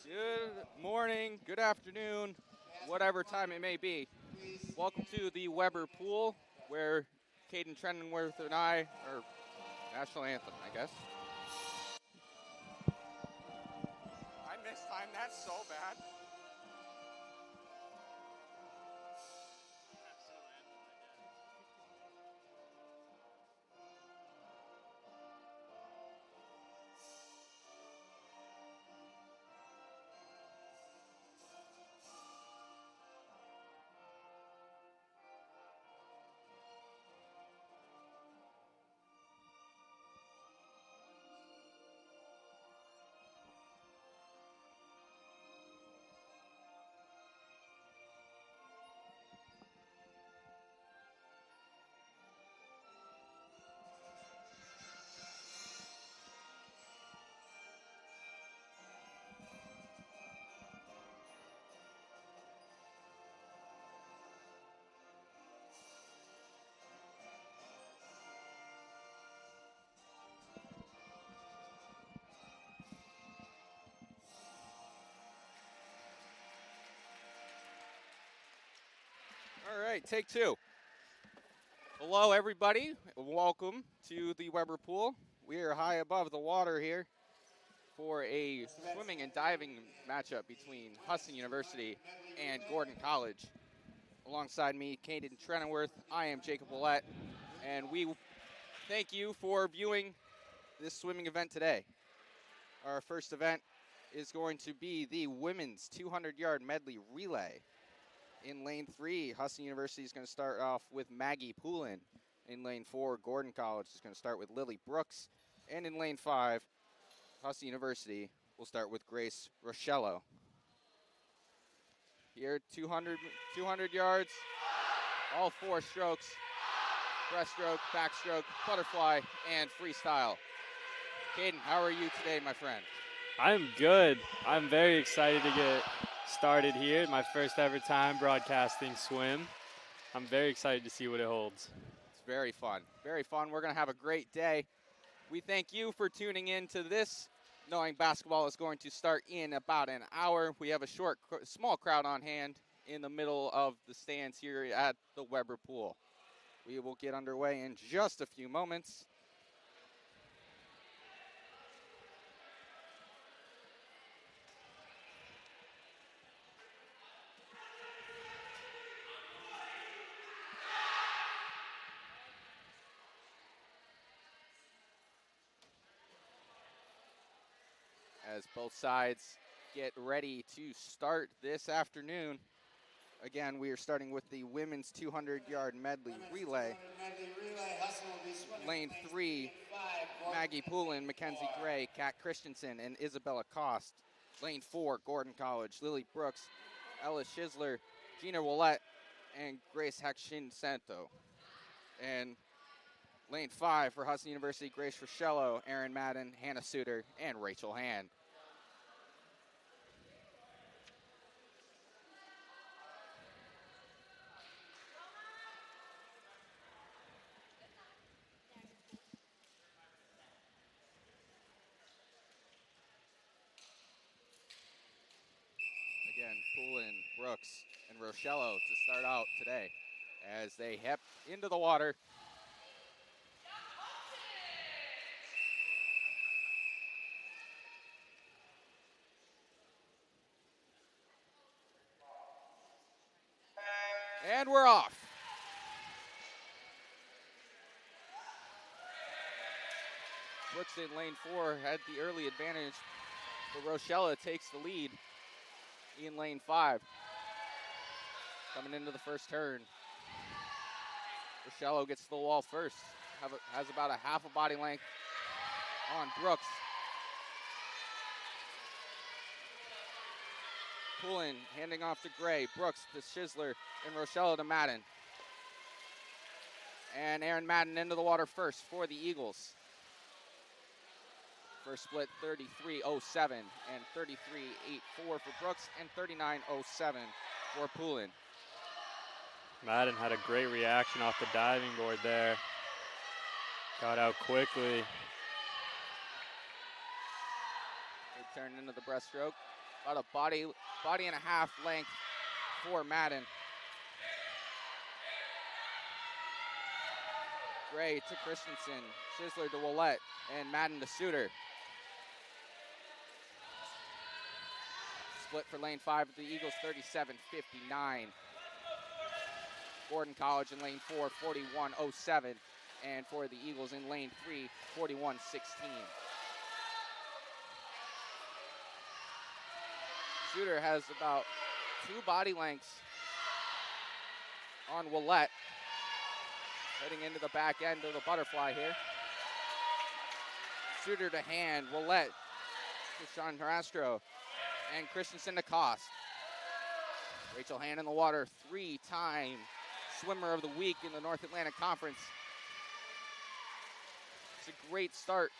Good morning, good afternoon, whatever time it may be. Welcome to the Weber Pool, where Caden Trentonworth and I are national anthem, I guess. I mistimed that so bad. All right, take two. Hello, everybody. Welcome to the Weber Pool. We are high above the water here for a swimming and diving matchup between Husson University and Gordon College. Alongside me, Caden Trentonworth, I am Jacob Willett, and we thank you for viewing this swimming event today. Our first event is going to be the women's 200-yard medley relay. In lane 3, Husson University is going to start off with Maggie Poulin. In lane 4, Gordon College is going to start with Lily Brooks. And in lane 5, Husson University will start with Grace Rochello. Here, 200 yards, all 4 strokes, breaststroke, backstroke, butterfly, and freestyle. Caden, how are you today, my friend? I'm good. I'm very excited to get started here. My first ever time broadcasting swim. I'm very excited to see what it holds. It's very fun. Very fun. We're going to have a great day. We thank you for tuning in to this, knowing basketball is going to start in about an hour. We have a small crowd on hand in the middle of the stands here at the Weber Pool. We will get underway in just a few moments. As both sides get ready to start this afternoon. Again, we are starting with the women's 200-yard medley relay. Lane 3, Maggie Poulin, Mackenzie Gray, Kat Christensen, and Isabella Cost. Lane 4, Gordon College, Lily Brooks, Ella Schisler, Gina Willett, and Grace Heckshin Santo. And lane 5 for Husson University, Grace Rochello, Erin Madden, Hannah Suter, and Rachel Hand. Again, Poulin, Brooks, and Rochello to start out today as they hep into the water. And we're off. Brooks in lane 4 had the early advantage, but Rochello takes the lead in lane 5. Coming into the first turn. Rochello gets to the wall first. Has about a half a body length on Brooks. Poulin handing off to Gray. Brooks to Schisler, and Rochello to Madden. And Erin Madden into the water first for the Eagles. First split 33.07 and 33.84 for Brooks and 39.07 for Poulin. Madden had a great reaction off the diving board there. Got out quickly. They turned into the breaststroke. About a body and a half length for Madden. Gray to Christensen, Schisler to Willette, and Madden to Suter. Split for lane 5 of the Eagles, 37-59. Gordon College in lane 4, 41-07. And for the Eagles in lane 3, 41-16. Suter has about 2 body lengths on Willette. Heading into the back end of the butterfly here. Suter to hand, Willette to Sean Harastro, and Christensen to Cost. Rachel Hand in the water, 3-time swimmer of the week in the North Atlantic Conference. It's a great start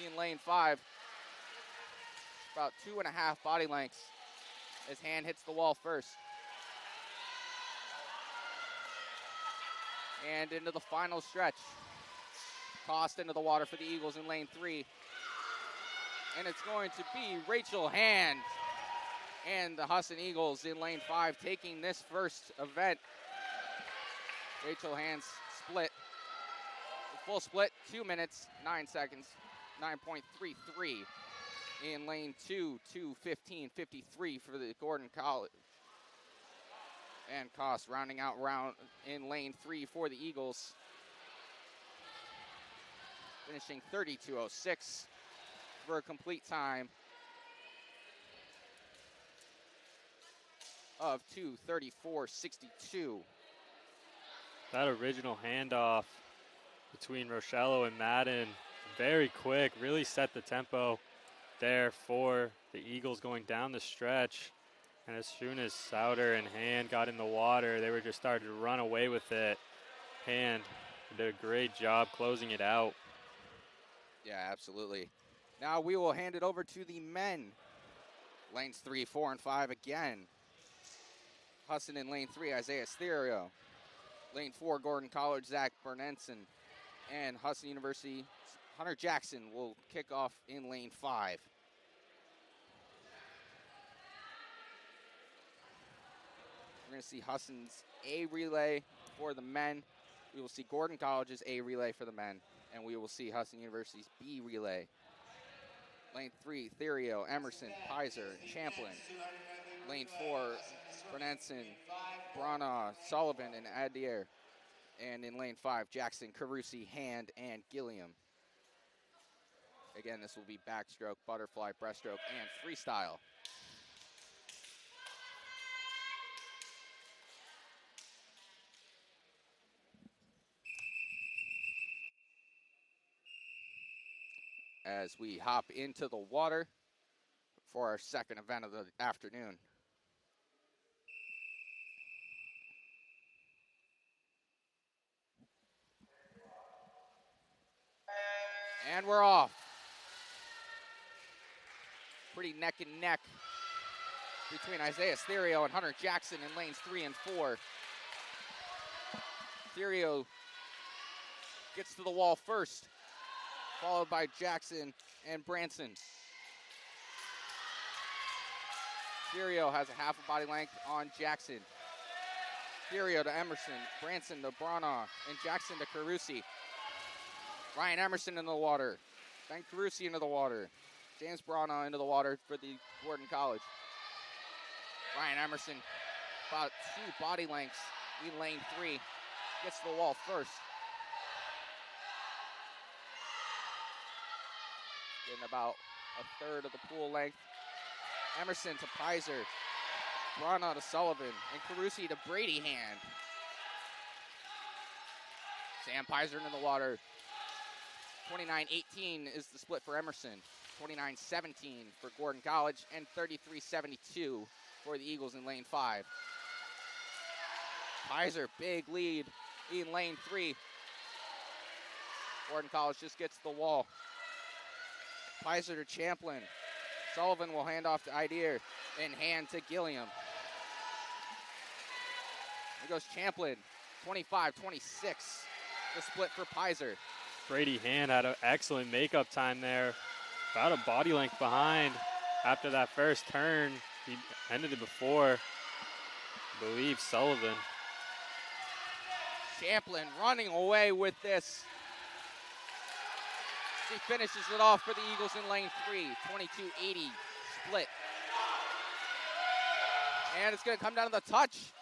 in lane 5. About 2.5 body lengths as Hand hits the wall first. And into the final stretch. Cost into the water for the Eagles in lane 3. And it's going to be Rachel Hand and the Husson Eagles in lane 5 taking this first event. Rachel Hand's split. The full split, 2 minutes, 9 seconds, 9.33. In lane 2, 2:15.53 for the Gordon College. And Cost rounding out round in lane 3 for the Eagles. Finishing 32.06 for a complete time of 2:34.62. That original handoff between Rochello and Madden, very quick, really set the tempo there for the Eagles going down the stretch. And as soon as Souter and Hand got in the water, they were just starting to run away with it. Hand did a great job closing it out. Yeah, absolutely. Now we will hand it over to the men. Lanes 3, 4, and 5 again. Husson in lane 3, Isaiah Stereo. Lane 4, Gordon College, Zach Bernenson. And Husson University, Hunter Jackson will kick off in lane 5. We're going to see Husson's A relay for the men. We will see Gordon College's A relay for the men. And we will see Husson University's B relay. Lane 3, Therio, Emerson, Pizer, Champlin. Lane 4, Bernenson, Brana, Sullivan, and Adair. And in lane 5, Jackson, Carusi, Hand, and Gilliam. Again, this will be backstroke, butterfly, breaststroke, and freestyle. As we hop into the water for our second event of the afternoon. And we're off. Pretty neck and neck between Isaiah Stereo and Hunter Jackson in lanes 3 and 4. Stereo gets to the wall first, followed by Jackson and Branson. Stereo has a half a body length on Jackson. Stereo to Emerson, Branson to Brana, and Jackson to Carusi. Ryan Emerson in the water, Ben Carusi into the water. James Brana into the water for the Gordon College. Ryan Emerson, about 2 body lengths in lane 3, gets to the wall first. Getting about a third of the pool length. Emerson to Pizer, Brana to Sullivan, and Carusi to Brady Hand. Sam Pizer into the water. 29-18 is the split for Emerson. 29-17 for Gordon College, and 33-72 for the Eagles in lane 5. Pizer, big lead in lane 3. Gordon College just gets to the wall. Pizer to Champlin. Sullivan will hand off to Ideer, and Hand to Gilliam. Here goes Champlin, 25-26, the split for Pizer. Brady Hand had an excellent makeup time there. About a body length behind after that first turn, he ended it before, I believe, Sullivan. Champlin running away with this. He finishes it off for the Eagles in lane 3, 22-80 split. And it's going to come down to the touch.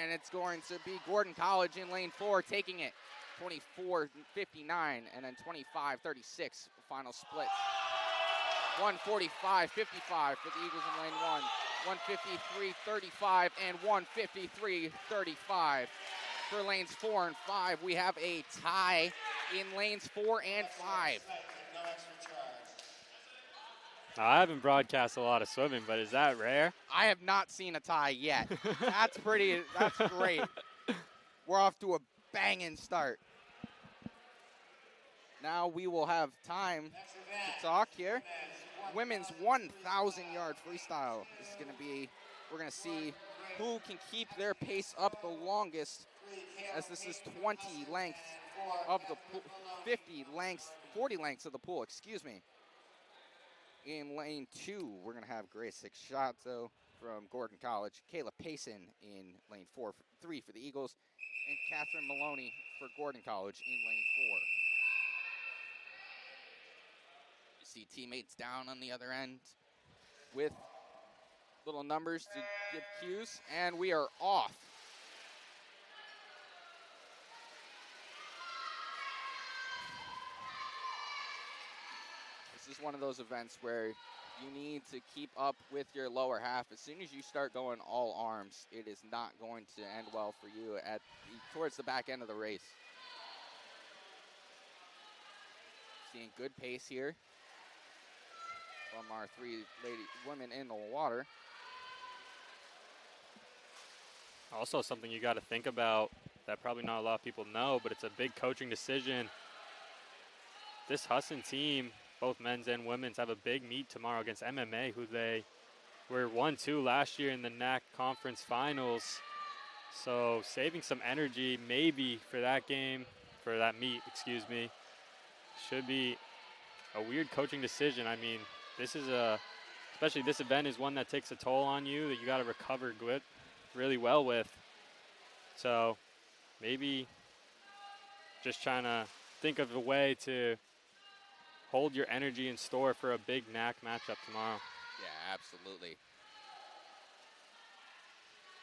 And it's going to be Gordon College in lane 4 taking it, 24-59 and then 25-36 final split. 145-55 for the Eagles in lane 1, 153-35 and 153-35 for lanes 4 and 5. We have a tie in lanes 4 and 5. I haven't broadcast a lot of swimming, but is that rare? I have not seen a tie yet. That's great. We're off to a banging start. Now we will have time to talk here. Women's 1,000-yard freestyle. This is going to be, we're going to see who can keep their pace up the longest, as this is 20 lengths of the pool, 40 lengths of the pool, excuse me. In lane 2, we're going to have Grace Sixato from Gordon College, Kayla Payson in lane 3 for the Eagles, and Catherine Maloney for Gordon College in lane 4. You see teammates down on the other end with little numbers to give cues, and we are off. This is one of those events where you need to keep up with your lower half. As soon as you start going all arms, it is not going to end well for you towards the back end of the race. Seeing good pace here from our 3 women in the water. Also something you got to think about that probably not a lot of people know, but it's a big coaching decision. This Husson team, both men's and women's, have a big meet tomorrow against MMA, who they were 1-2 last year in the NAC conference finals. So saving some energy maybe for that game, for that meet, excuse me, should be a weird coaching decision. I mean, this is especially this event is one that takes a toll on you that you got to recover really well with. So maybe just trying to think of a way to hold your energy in store for a big NAC matchup tomorrow. Yeah, absolutely.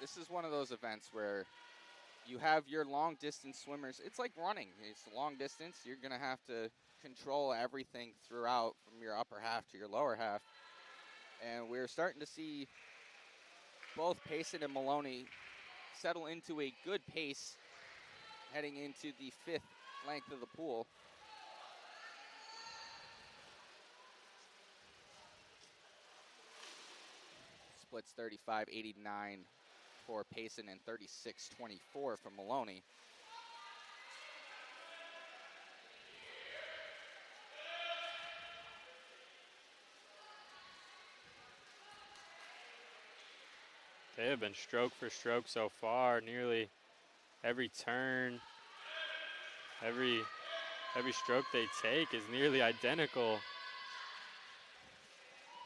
This is one of those events where you have your long distance swimmers. It's like running. It's long distance. You're going to have to control everything throughout from your upper half to your lower half. And we're starting to see both Payson and Maloney settle into a good pace heading into the 5th length of the pool. Splits 35-89 for Payson and 36-24 from Maloney. They have been stroke for stroke so far. Nearly every turn, every stroke they take is nearly identical.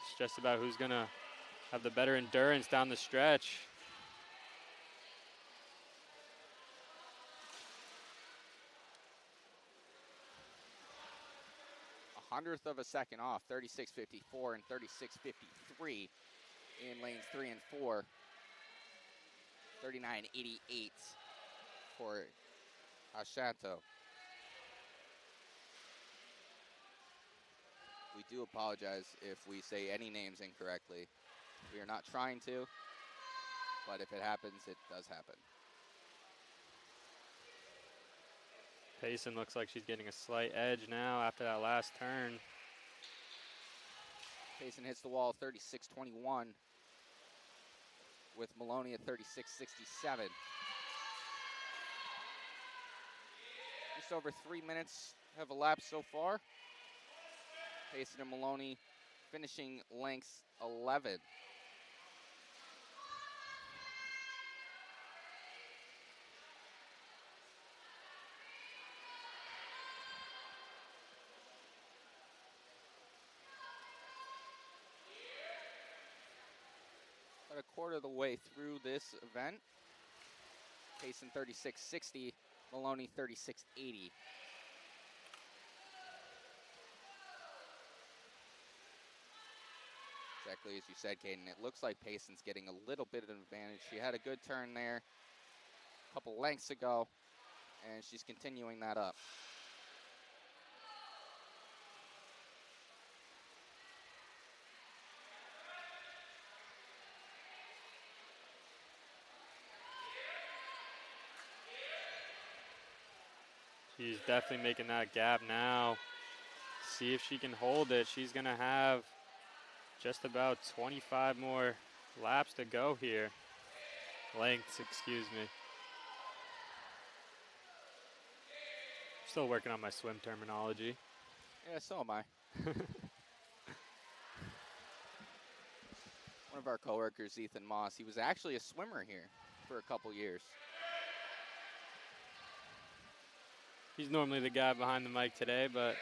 It's just about who's gonna have the better endurance down the stretch. A 100th of a second off, 36.54 and 36.53 in lanes 3 and 4. 39.88 for Ashanto. We do apologize if we say any names incorrectly. We are not trying to, but if it happens, it does happen. Payson looks like she's getting a slight edge now after that last turn. Payson hits the wall 36.21 with Maloney at 36.67. Just over 3 minutes have elapsed so far. Payson and Maloney finishing lengths 11. About a quarter of the way through this event. Payson 36-60, Maloney 36-80. Exactly as you said, Caden. It looks like Payson's getting a little bit of an advantage. She had a good turn there a couple lengths ago, and she's continuing that up. She's definitely making that gap now. See if she can hold it. She's going to have just about 25 more laps to go here. Lengths, excuse me. Still working on my swim terminology. Yeah, so am I. One of our coworkers, Ethan Moss, he was actually a swimmer here for a couple years. He's normally the guy behind the mic today, but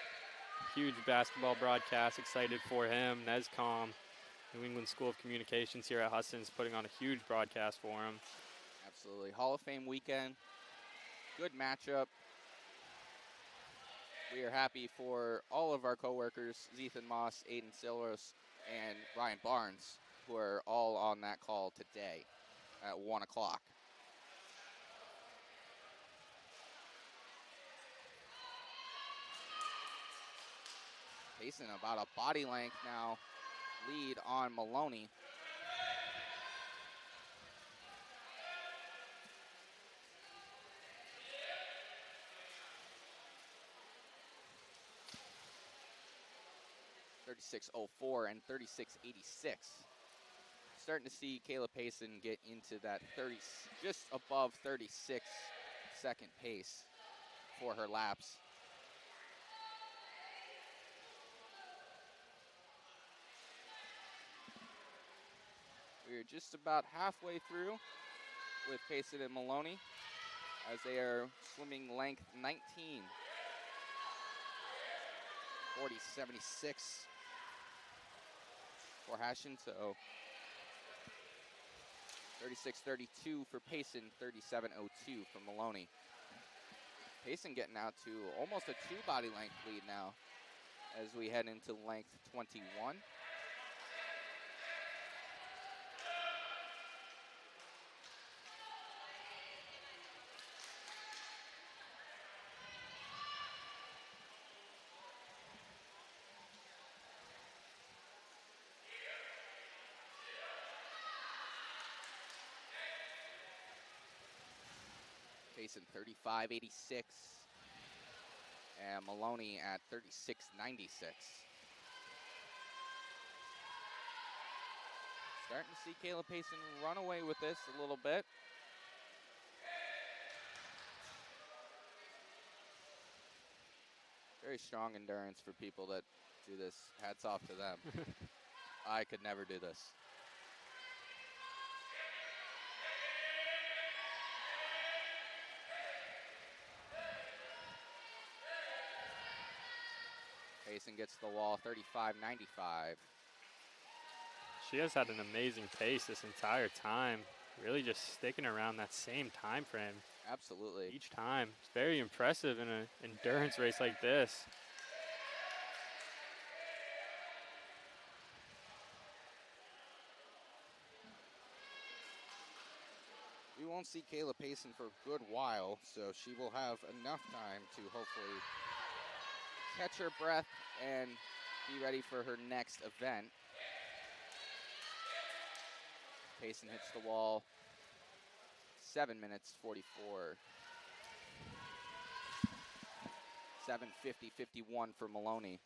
huge basketball broadcast. Excited for him. NESCOM, New England School of Communications here at Husson's, putting on a huge broadcast for him. Absolutely. Hall of Fame weekend. Good matchup. We are happy for all of our coworkers, Ethan Moss, Aiden Silros, and Ryan Barnes, who are all on that call today at 1 o'clock. Payson about a body length now lead on Maloney. .36.04 and 36.86. Starting to see Kayla Payson get into that 30, just above 36-second pace for her laps. We're just about halfway through with Payson and Maloney as they are swimming length 19. 40.76 for Husson, so 36.32 for Payson, 37.02 for Maloney. Payson getting out to almost a 2 body length lead now as we head into length 21. Payson 35.86 and Maloney at 36.96. Starting to see Kayla Payson run away with this a little bit. Very strong endurance for people that do this. Hats off to them. I could never do this. Payson gets the wall, 35.95. She has had an amazing pace this entire time. Really just sticking around that same time frame. Absolutely. Each time. It's very impressive in an endurance race like this. We won't see Kayla Payson for a good while, so she will have enough time to hopefully catch her breath and be ready for her next event. Payson hits the wall, 7 minutes 44. 7:50.51 for Maloney.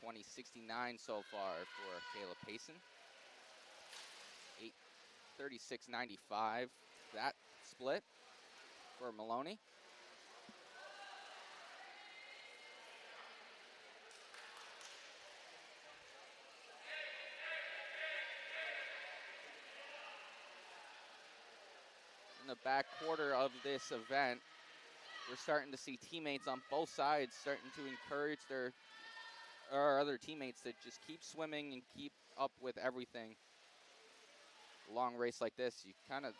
.20.69 so far for Kayla Payson. 36.95, that split for Maloney. In the back quarter of this event, we're starting to see teammates on both sides starting to encourage their other teammates to just keep swimming and keep up with everything. A long race like this,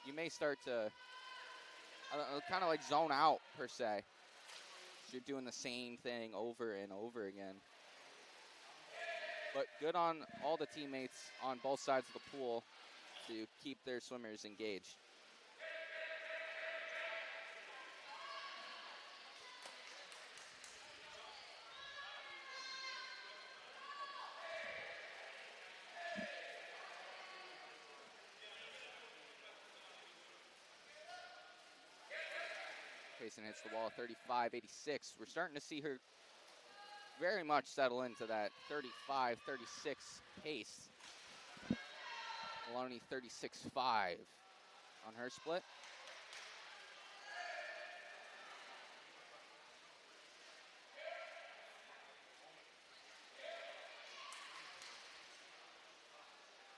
you may start to kind of like zone out per se. You're doing the same thing over and over again. But good on all the teammates on both sides of the pool to keep their swimmers engaged. Payson hits the wall 35.86. We're starting to see her very much settle into that 35-36 pace. Maloney 36.5 on her split.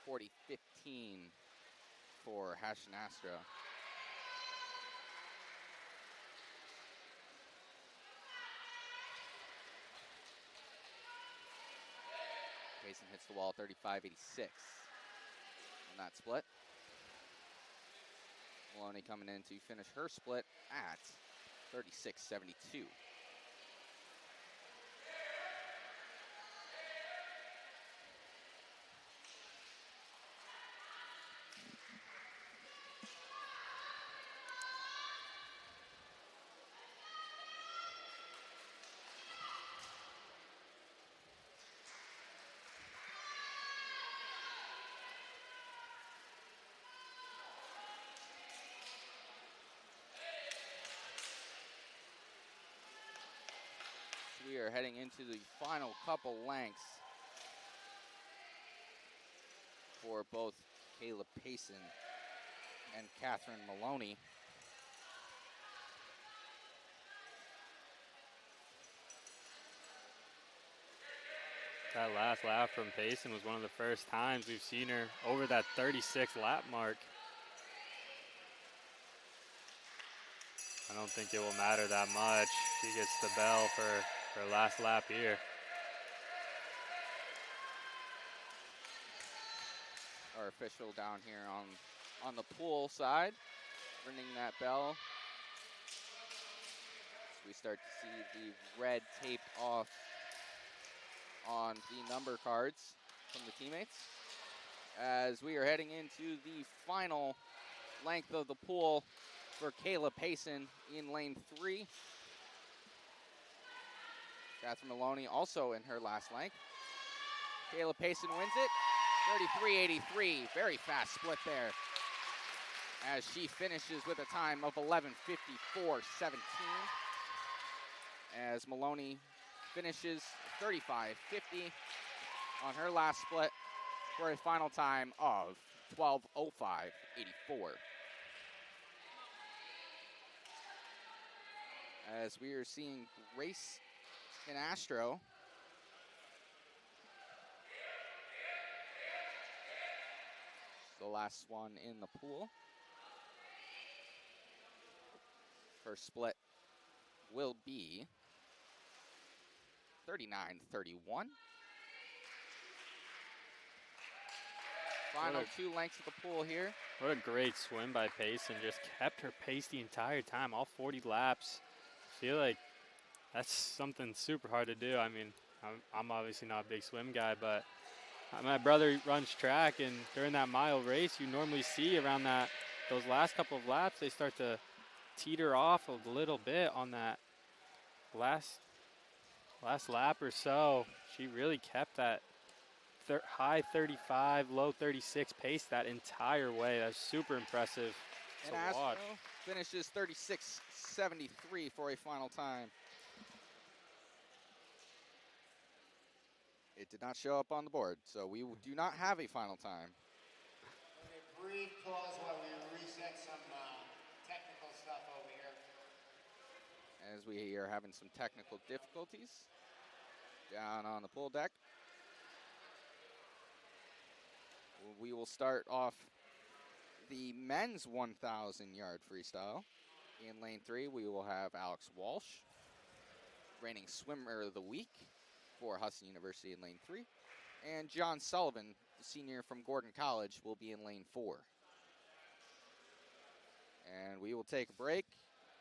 .40.15 for Husson Astro. Payson hits the wall 35.86 on that split. Maloney coming in to finish her split at 36.72. We are heading into the final couple lengths for both Kayla Payson and Catherine Maloney. That last lap from Payson was one of the first times we've seen her over that 36 lap mark. I don't think it will matter that much. She gets the bell for her last lap here. Our official down here on the pool side, ringing that bell. So we start to see the red tape off on the number cards from the teammates. As we are heading into the final length of the pool for Kayla Payson in lane 3. Catherine Maloney also in her last length. Kayla Payson wins it, 33.83. Very fast split there, as she finishes with a time of 11:54.17. As Maloney finishes 35.50 on her last split for a final time of 12:05.84. As we are seeing Grace and Astro the last one in the pool. First split will be 39.31. Final 2 lengths of the pool here. What a great swim by Payson. Just kept her pace the entire time, all 40 laps. I feel like that's something super hard to do. I mean, I'm obviously not a big swim guy, but my brother runs track, and during that mile race, you normally see around those last couple of laps, they start to teeter off a little bit on that last lap or so. She really kept that high 35, low 36 pace that entire way. That's super impressive to watch. Astro finishes 36.73 for a final time. It did not show up on the board, so we do not have a final time. A brief pause technical stuff over here. As we are having some technical difficulties down on the pool deck. We will start off the men's 1,000-yard freestyle. In lane 3, we will have Alex Walsh, reigning swimmer of the week for Husson University in lane 3. And John Sullivan, the senior from Gordon College, will be in lane 4. And we will take a break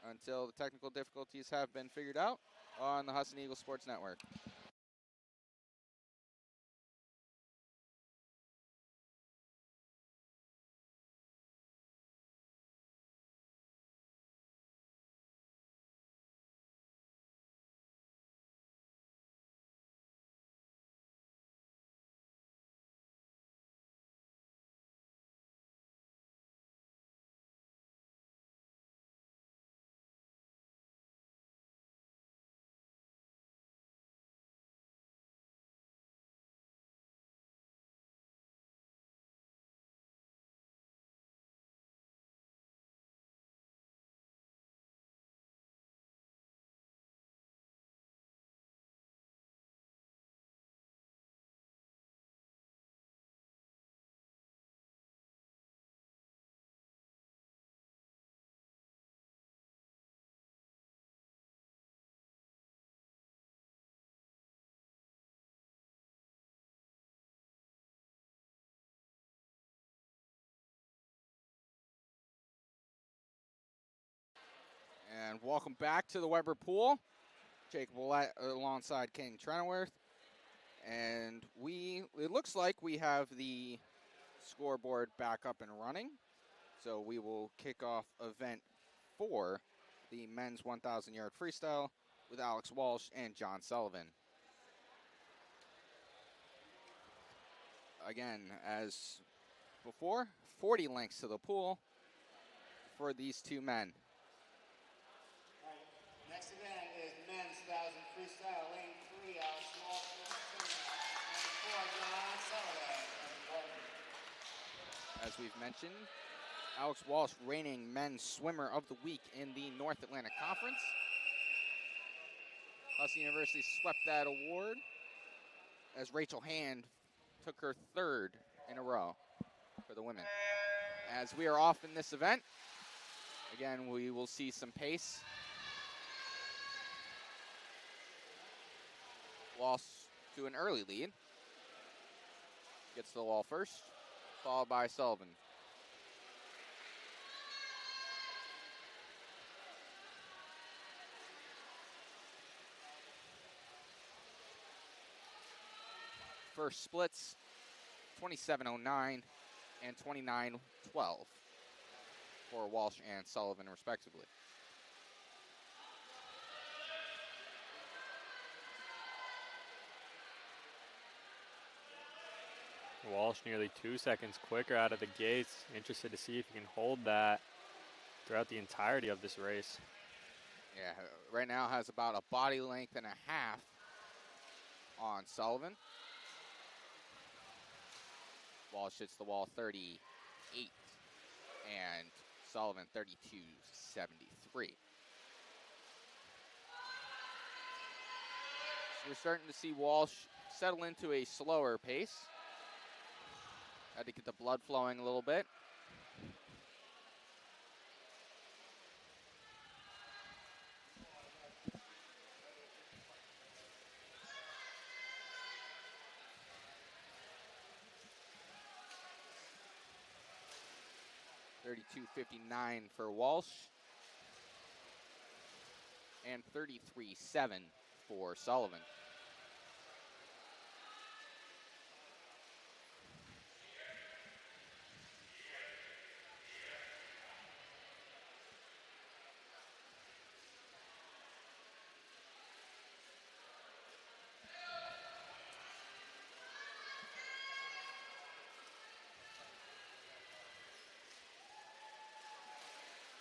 until the technical difficulties have been figured out on the Husson Eagles Sports Network. And welcome back to the Weber Pool. Jacob Willett alongside King Trenworth. And it looks like we have the scoreboard back up and running. So we will kick off event 4, the men's 1,000-yard freestyle with Alex Walsh and John Sullivan. Again, as before, 40 lengths to the pool for these two men. All right. Next event is men's 1,000 freestyle, lane 3, Alex Walsh, lane 4, John Sullivan. As we've mentioned, Alex Walsh reigning men's swimmer of the week in the North Atlantic Conference. Husson University swept that award as Rachel Hand took her 3rd in a row for the women. As we are off in this event, again, we will see some pace. Walsh to an early lead. Gets to the wall first, followed by Sullivan. First splits, 27:09 and 29:12 for Walsh and Sullivan, respectively. Walsh nearly 2 seconds quicker out of the gates. Interested to see if he can hold that throughout the entirety of this race. Yeah, right now has about a body length and a half on Sullivan. Walsh hits the wall 38 and Sullivan 32.73. So we're starting to see Walsh settle into a slower pace. Had to get the blood flowing a little bit. $32.59 for Walsh and 33.7 for Sullivan.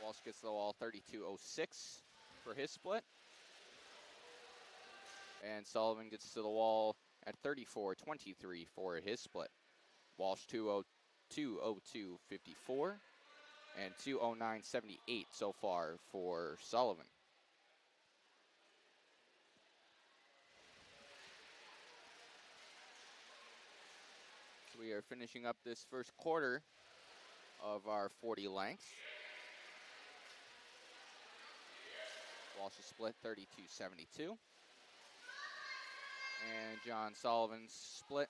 Walsh gets the wall 32.06 for his split. And Sullivan gets to the wall at 34.23 for his split. Walsh 2:02.54 and 2:09.78 so far for Sullivan. So we are finishing up this first quarter of our 40 lengths. Walsh is split 32-72. And John Sullivan's split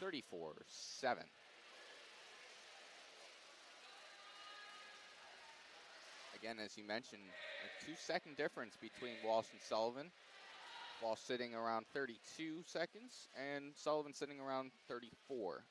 34-7. Again, as you mentioned, a 2-second difference between Walsh and Sullivan. Walsh sitting around 32 seconds and Sullivan sitting around 34.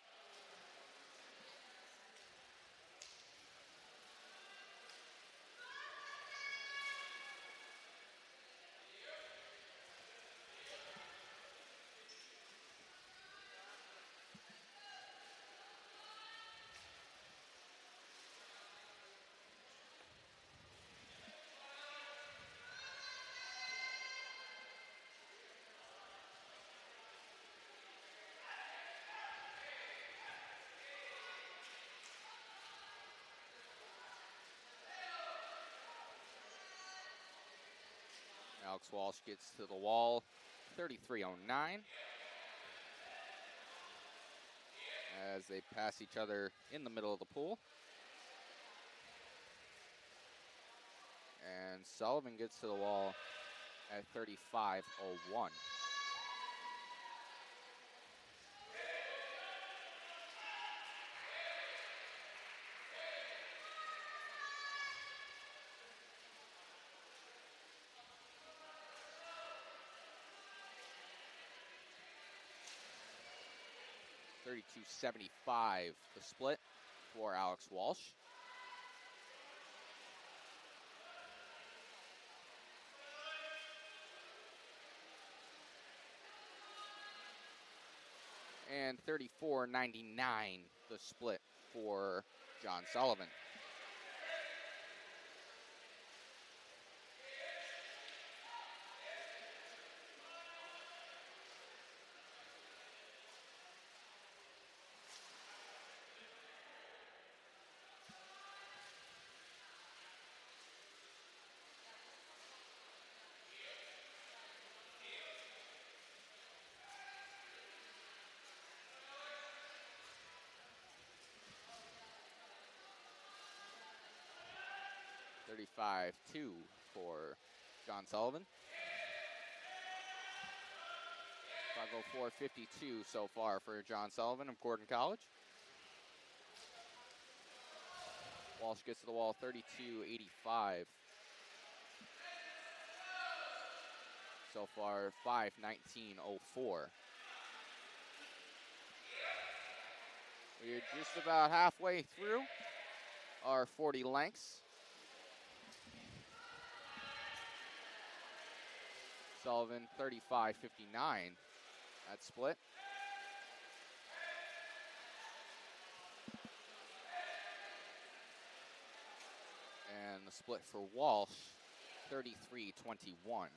Alex Walsh gets to the wall, 33:09. As they pass each other in the middle of the pool. And Sullivan gets to the wall at 35:01. $32.75 the split for Alex Walsh. And $34.99 the split for John Sullivan. $35.2 for John Sullivan. 5:04.52 so far for John Sullivan of Gordon College. Walsh gets to the wall, 32.85. So far, 5:19.04. We're just about halfway through our 40 lengths. Sullivan 35.59 that split. And the split for Walsh 33.21.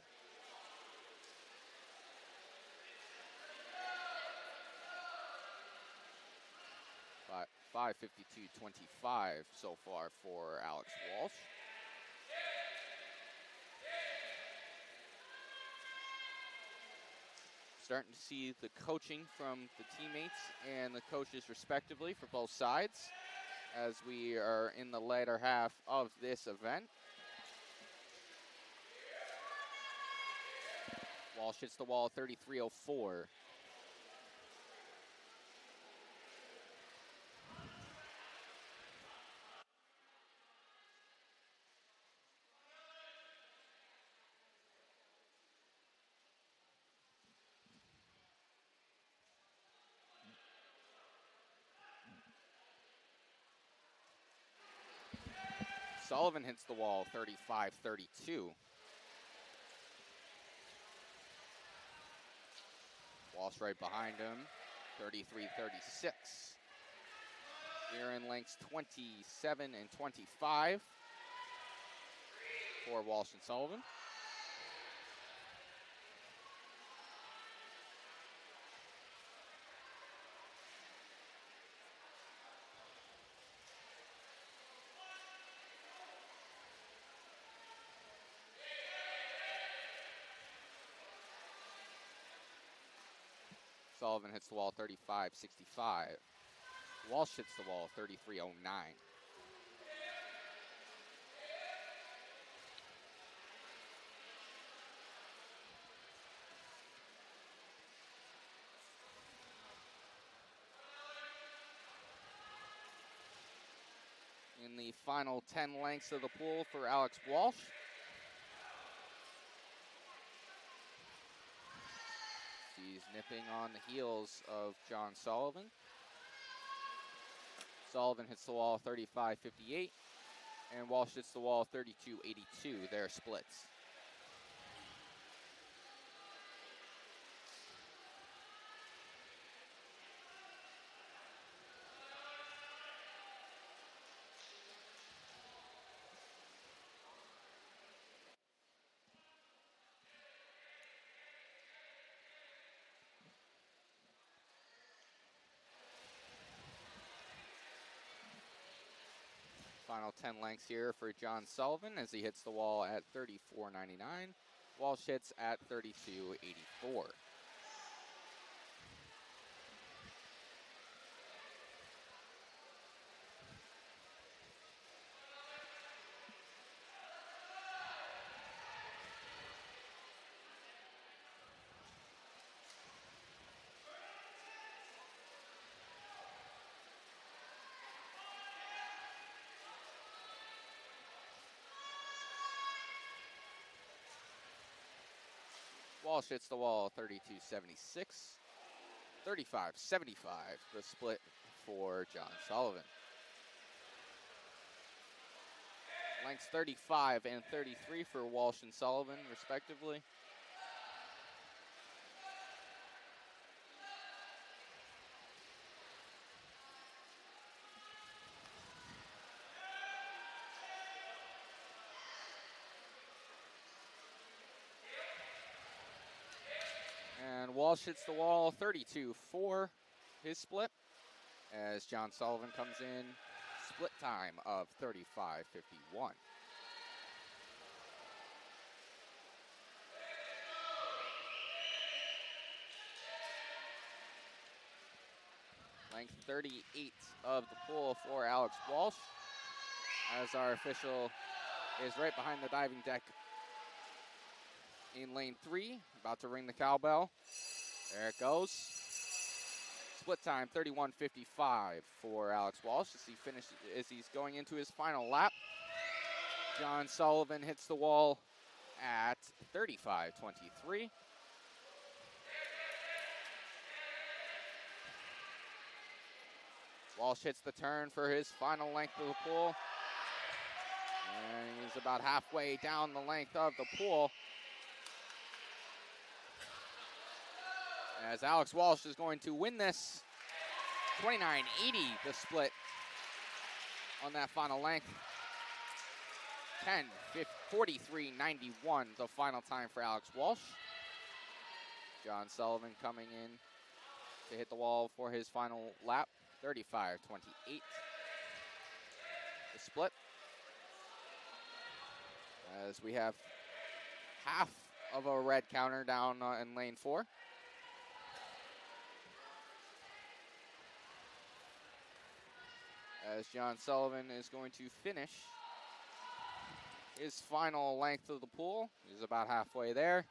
But 5:52.25 so far for Alex Walsh. Starting to see the coaching from the teammates and the coaches respectively for both sides as we are in the latter half of this event. Walsh hits the wall 33.04. Sullivan hits the wall 35.32. Walsh right behind him, 33.36. We're in lengths 27 and 25 for Walsh and Sullivan. Sullivan hits the wall 35-65. Walsh hits the wall 33-09. In the final 10 lengths of the pool for Alex Walsh. He's nipping on the heels of John Sullivan. Sullivan hits the wall 35-58, and Walsh hits the wall 32-82. Their splits. Final 10 lengths here for John Sullivan as he hits the wall at 34.99. Walsh hits at 32.84. Walsh hits the wall 32.76. 35.75, the split for John Sullivan. Lengths 35 and 33 for Walsh and Sullivan, respectively. And Walsh hits the wall 32-4, his split, as John Sullivan comes in, split time of 35.51. Length 38 of the pool for Alex Walsh, as our official is right behind the diving deck in lane 3, about to ring the cowbell. There it goes. Split time 31.55 for Alex Walsh as he's going into his final lap. John Sullivan hits the wall at 35.23. Walsh hits the turn for his final length of the pool. And he's about halfway down the length of the pool. As Alex Walsh is going to win this 29.80, the split on that final length. 43.91, the final time for Alex Walsh. John Sullivan coming in to hit the wall for his final lap. 35.28, the split. As we have half of a red counter down in lane 4. As John Sullivan is going to finish his final length of the pool. He's about halfway there.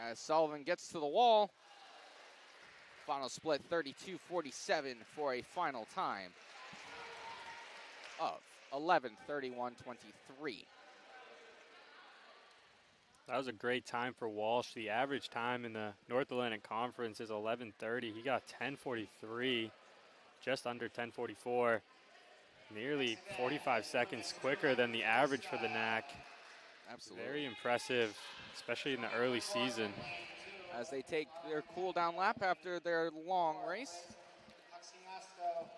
As Sullivan gets to the wall, final split 32.47 for a final time of 11:31.23. That was a great time for Walsh. The average time in the North Atlantic Conference is 11:30. He got 10:43, just under 10:44. Nearly 45 seconds quicker than the average for the NAC. Absolutely. Very impressive, especially in the early season. As they take their cool down lap after their long race.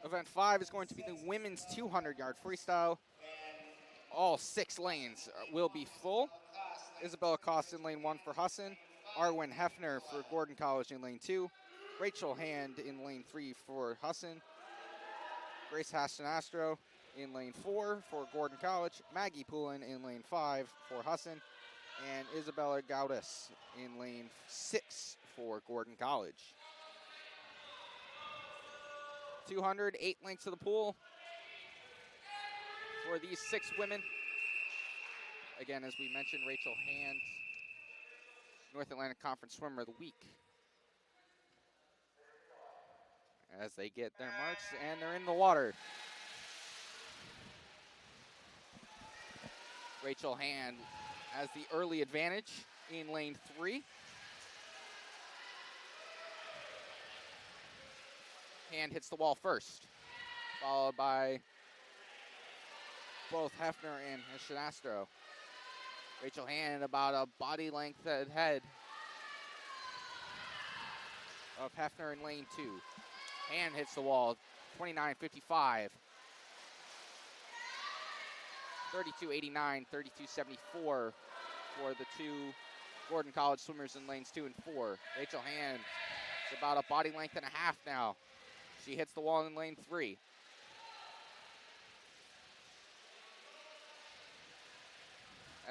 Event 5 is going to be the women's 200-yard freestyle. All 6 lanes will be full. Isabella Cost in lane 1 for Husson. Arwen Hefner for Gordon College in lane 2. Rachel Hand in lane 3 for Husson. Grace Haston-Astro in lane 4 for Gordon College. Maggie Poulin in lane 5 for Husson. and Isabella Gaudas in lane 6 for Gordon College. 208 lengths of the pool for these 6 women. Again, as we mentioned, Rachel Hand, North Atlantic Conference Swimmer of the Week. As they get their marks, and they're in the water. Rachel Hand has the early advantage in lane 3. Hand hits the wall first, followed by both Hefner and Shinastro. Rachel Hand about a body length ahead of Hefner in lane 2. Hand hits the wall, 29.55. 32.89, 32.74 for the 2 Gordon College swimmers in lanes 2 and 4. Rachel Hand is about a body length and a half now. She hits the wall in lane 3.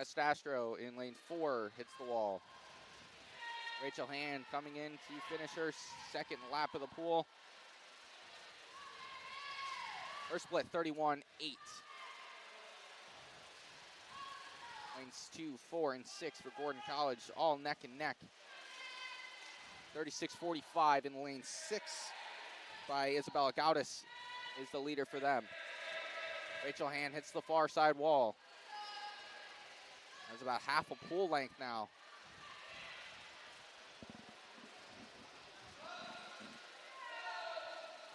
Estastro in lane 4 hits the wall. Rachel Hand coming in to finish her second lap of the pool. Her split 31.8. Lanes 2, 4, and 6 for Gordon College, all neck and neck. 36.45 in lane 6 by Isabella Gaudas is the leader for them. Rachel Hand hits the far side wall. That's about half a pool length now.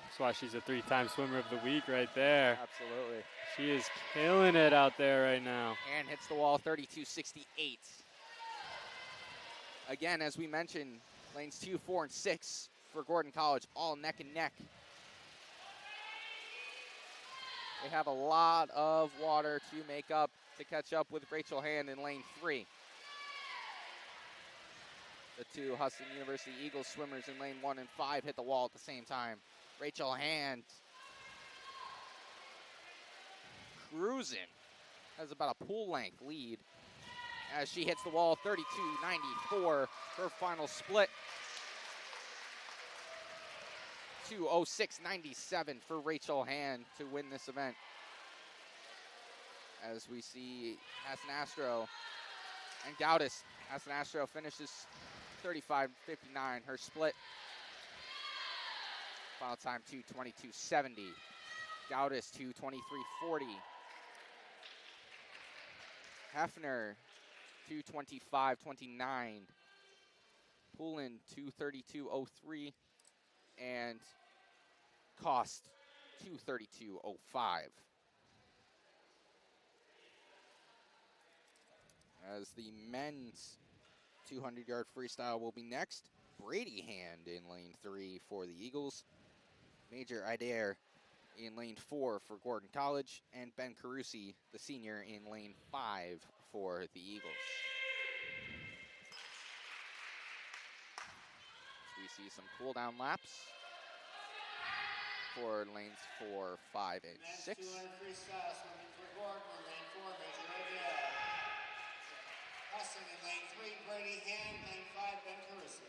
That's why she's a 3-time swimmer of the week right there. Absolutely. She is killing it out there right now. And hits the wall 32.68. Again, as we mentioned, lanes 2, 4, and 6 for Gordon College, all neck and neck. They have a lot of water to catch up with Rachel Hand in lane 3. The 2 Husson University Eagles swimmers in lane 1 and 5 hit the wall at the same time. Rachel Hand cruising, has about a pool length lead as she hits the wall 32.94, her final split. 2:06.97 for Rachel Hand to win this event. As we see Hassanastro and Gaudas. Hassanastro finishes 35.59, her split. Final time 2:22.70. Gaudas 2:23.40. Hefner 2:25.29. Poulin 2:32.03. And Cost 2:32.05. As the men's 200-yard freestyle will be next. Brady Hand in lane 3 for the Eagles. Major Adair in lane 4 for Gordon College. And Ben Carusi, the senior, in lane 5 for the Eagles. We see some cool-down laps for lanes 4, 5, and 6. Men's 200 freestyle swimming for Gordon in lane 4, Major Adair. Husson in lane 3, Brady Hand, lane 5, Ben Carusi.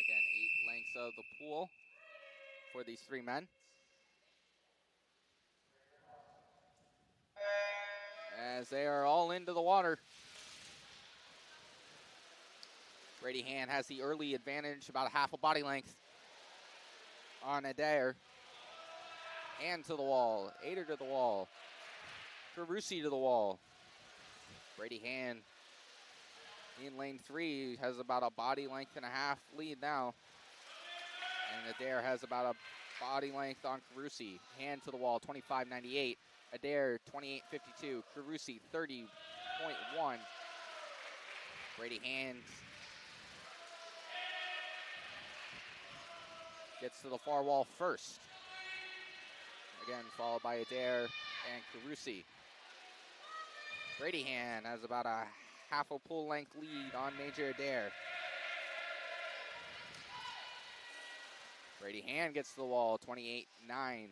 Again, 8 lengths of the pool for these 3 men. As they are all into the water. Brady Hand has the early advantage, about a half a body length on Adair. Hand to the wall, Ader to the wall, Carusi to the wall. Brady Hand in lane 3 has about a body length and a half lead now. And Adair has about a body length on Carusi. Hand to the wall, 25.98. Adair, 28.52. Carusi, 30.1. Brady Hand gets to the far wall first. Again, followed by Adair and Carusi. Brady Hand has about a half a pool length lead on Major Adair. Brady Hand gets to the wall, 28-9. And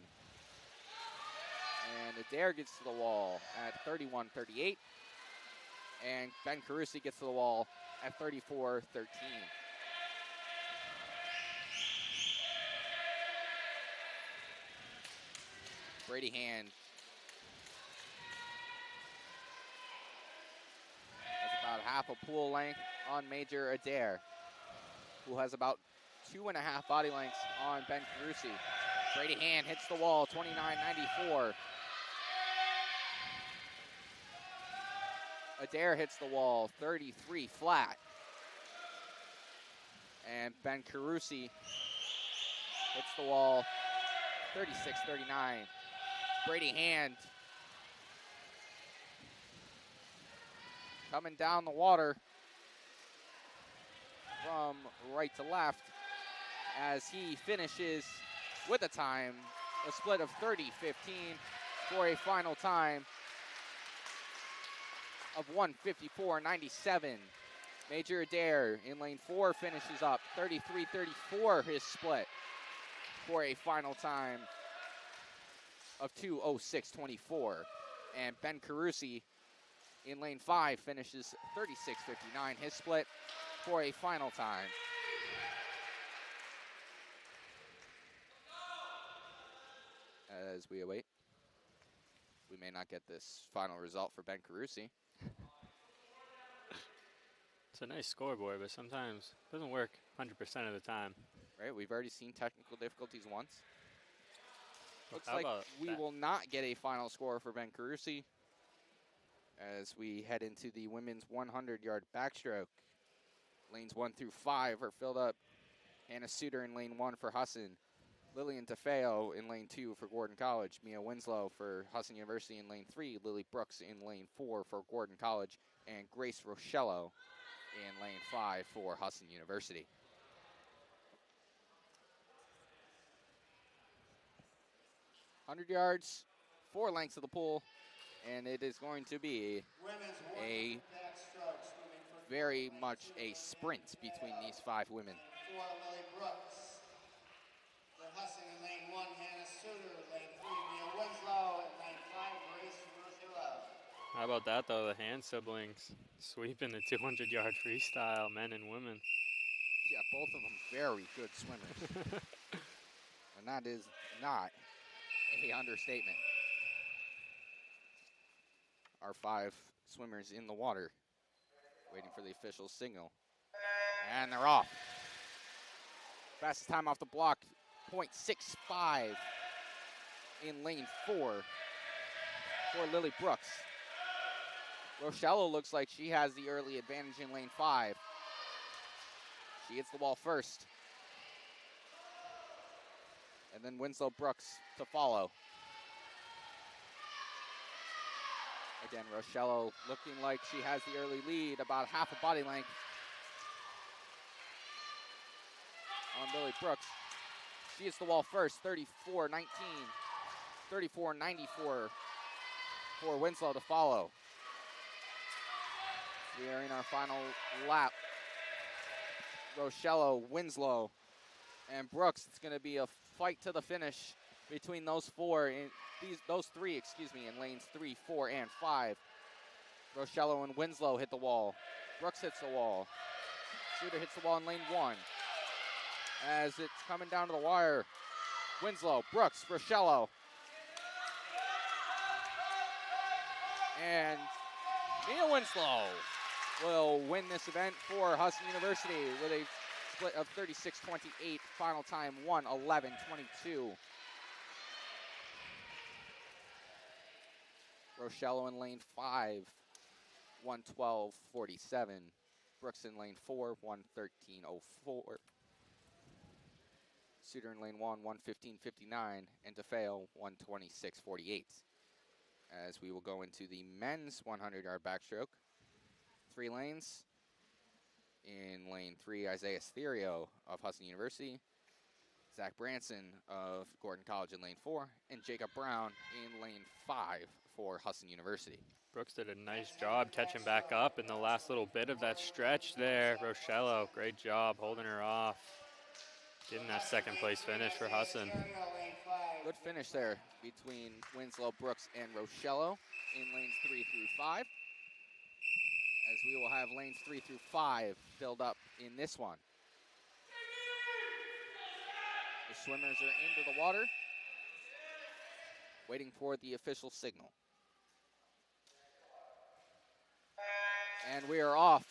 Adair gets to the wall at 31-38. And Ben Carusi gets to the wall at 34-13. Brady Hand has about half a pool length on Major Adair, who has about 2.5 body lengths on Ben Carusi. Brady Hand hits the wall, 29-94. Adair hits the wall, 33 flat. And Ben Carusi hits the wall, 36-39. Brady Hand coming down the water from right to left as he finishes with a time, a split of 30-15 for a final time of 154.97. Major Adair in lane 4 finishes up 33-34 his split for a final time of 2:06.24. And Ben Carusi in lane 5 finishes 36.59 his split for a final time as we await. We may not get this final result for Ben Carusi. It's a nice scoreboard, but sometimes it doesn't work 100% of the time. Right, we've already seen technical difficulties once. Looks How like about we that? will not get a final score for Ben Carusi as we head into the women's 100-yard backstroke. Lanes 1 through 5 are filled up. Hannah Suter in lane 1 for Husson. Lillian DeFeo in lane 2 for Gordon College. Mia Winslow for Husson University in lane 3. Lily Brooks in lane 4 for Gordon College. And Grace Rochello in lane 5 for Husson University. "100 yards, 4 lengths of the pool, and it is going to be a very much a sprint between these 5 women. For Lily Brooks. The Husson in lane 1, Hannah Suter. Lane 3, Mia Winslow. And lane 5, Grace Rochello. How about that, though? The Hand siblings sweeping the 200-yard freestyle, men and women. Yeah, both of them very good swimmers. And that is not a understatement. Our 5 swimmers in the water, waiting for the official signal. And they're off. Fastest time off the block, 0.65 in lane 4 for Lily Brooks. Rochello looks like she has the early advantage in lane 5. She hits the wall first. And then Winslow Brooks to follow. Again, Rochello looking like she has the early lead, about half a body length on Lily Brooks. She hits the wall first, 34-19. 34-94 for Winslow to follow. We are in our final lap. Rochello, Winslow, and Brooks. It's going to be a fight to the finish between those three in lanes 3, 4, and 5. Rochello and Winslow hit the wall. Brooks hits the wall. Suter hits the wall in lane 1. As it's coming down to the wire, Winslow, Brooks, Rochello. And Mia Winslow will win this event for Husson University with a split of 36-28, final time 1:11.22. Rochello in lane 5, 1:12.47. Brooks in lane 4, 1:13.04. Suter in lane 1, 1:15.59. And DeFeo, 1:26.48. As we will go into the men's 100-yard backstroke. 3 lanes. In lane 3, Isaiah Therio of Husson University. Zach Branson of Gordon College in lane 4. And Jacob Brown in lane 5 for Husson University. Brooks did a nice job catching back up in the last little bit of that stretch there. Rochello, great job holding her off. Getting that second place finish for Husson. Good finish there between Winslow, Brooks, and Rochello in lanes 3 through 5. As we will have lanes 3 through 5 filled up in this one. The swimmers are into the water, waiting for the official signal. And we are off.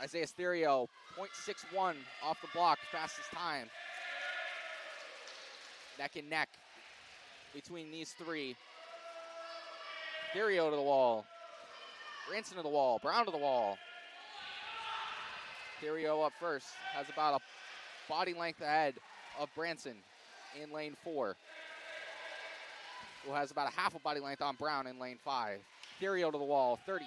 Isaiah Stereo, 0.61 off the block, fastest time. Neck and neck between these three. Stereo to the wall. Branson to the wall. Brown to the wall. Stereo up first. Has about a body length ahead of Branson in lane 4. Who has about a half a body length on Brown in lane 5. Stereo to the wall, 30-17.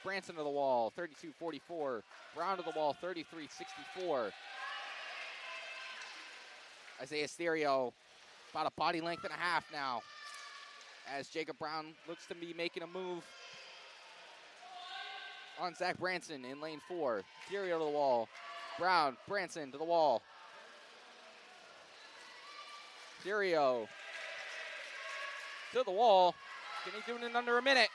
Branson to the wall, 32-44. Brown to the wall, 33-64. Isaiah Stereo, about a body length and a half now. As Jacob Brown looks to be making a move on Zach Branson in lane 4. Stereo to the wall. Brown, Branson to the wall. Stereo to the wall. Can he do it in under a minute?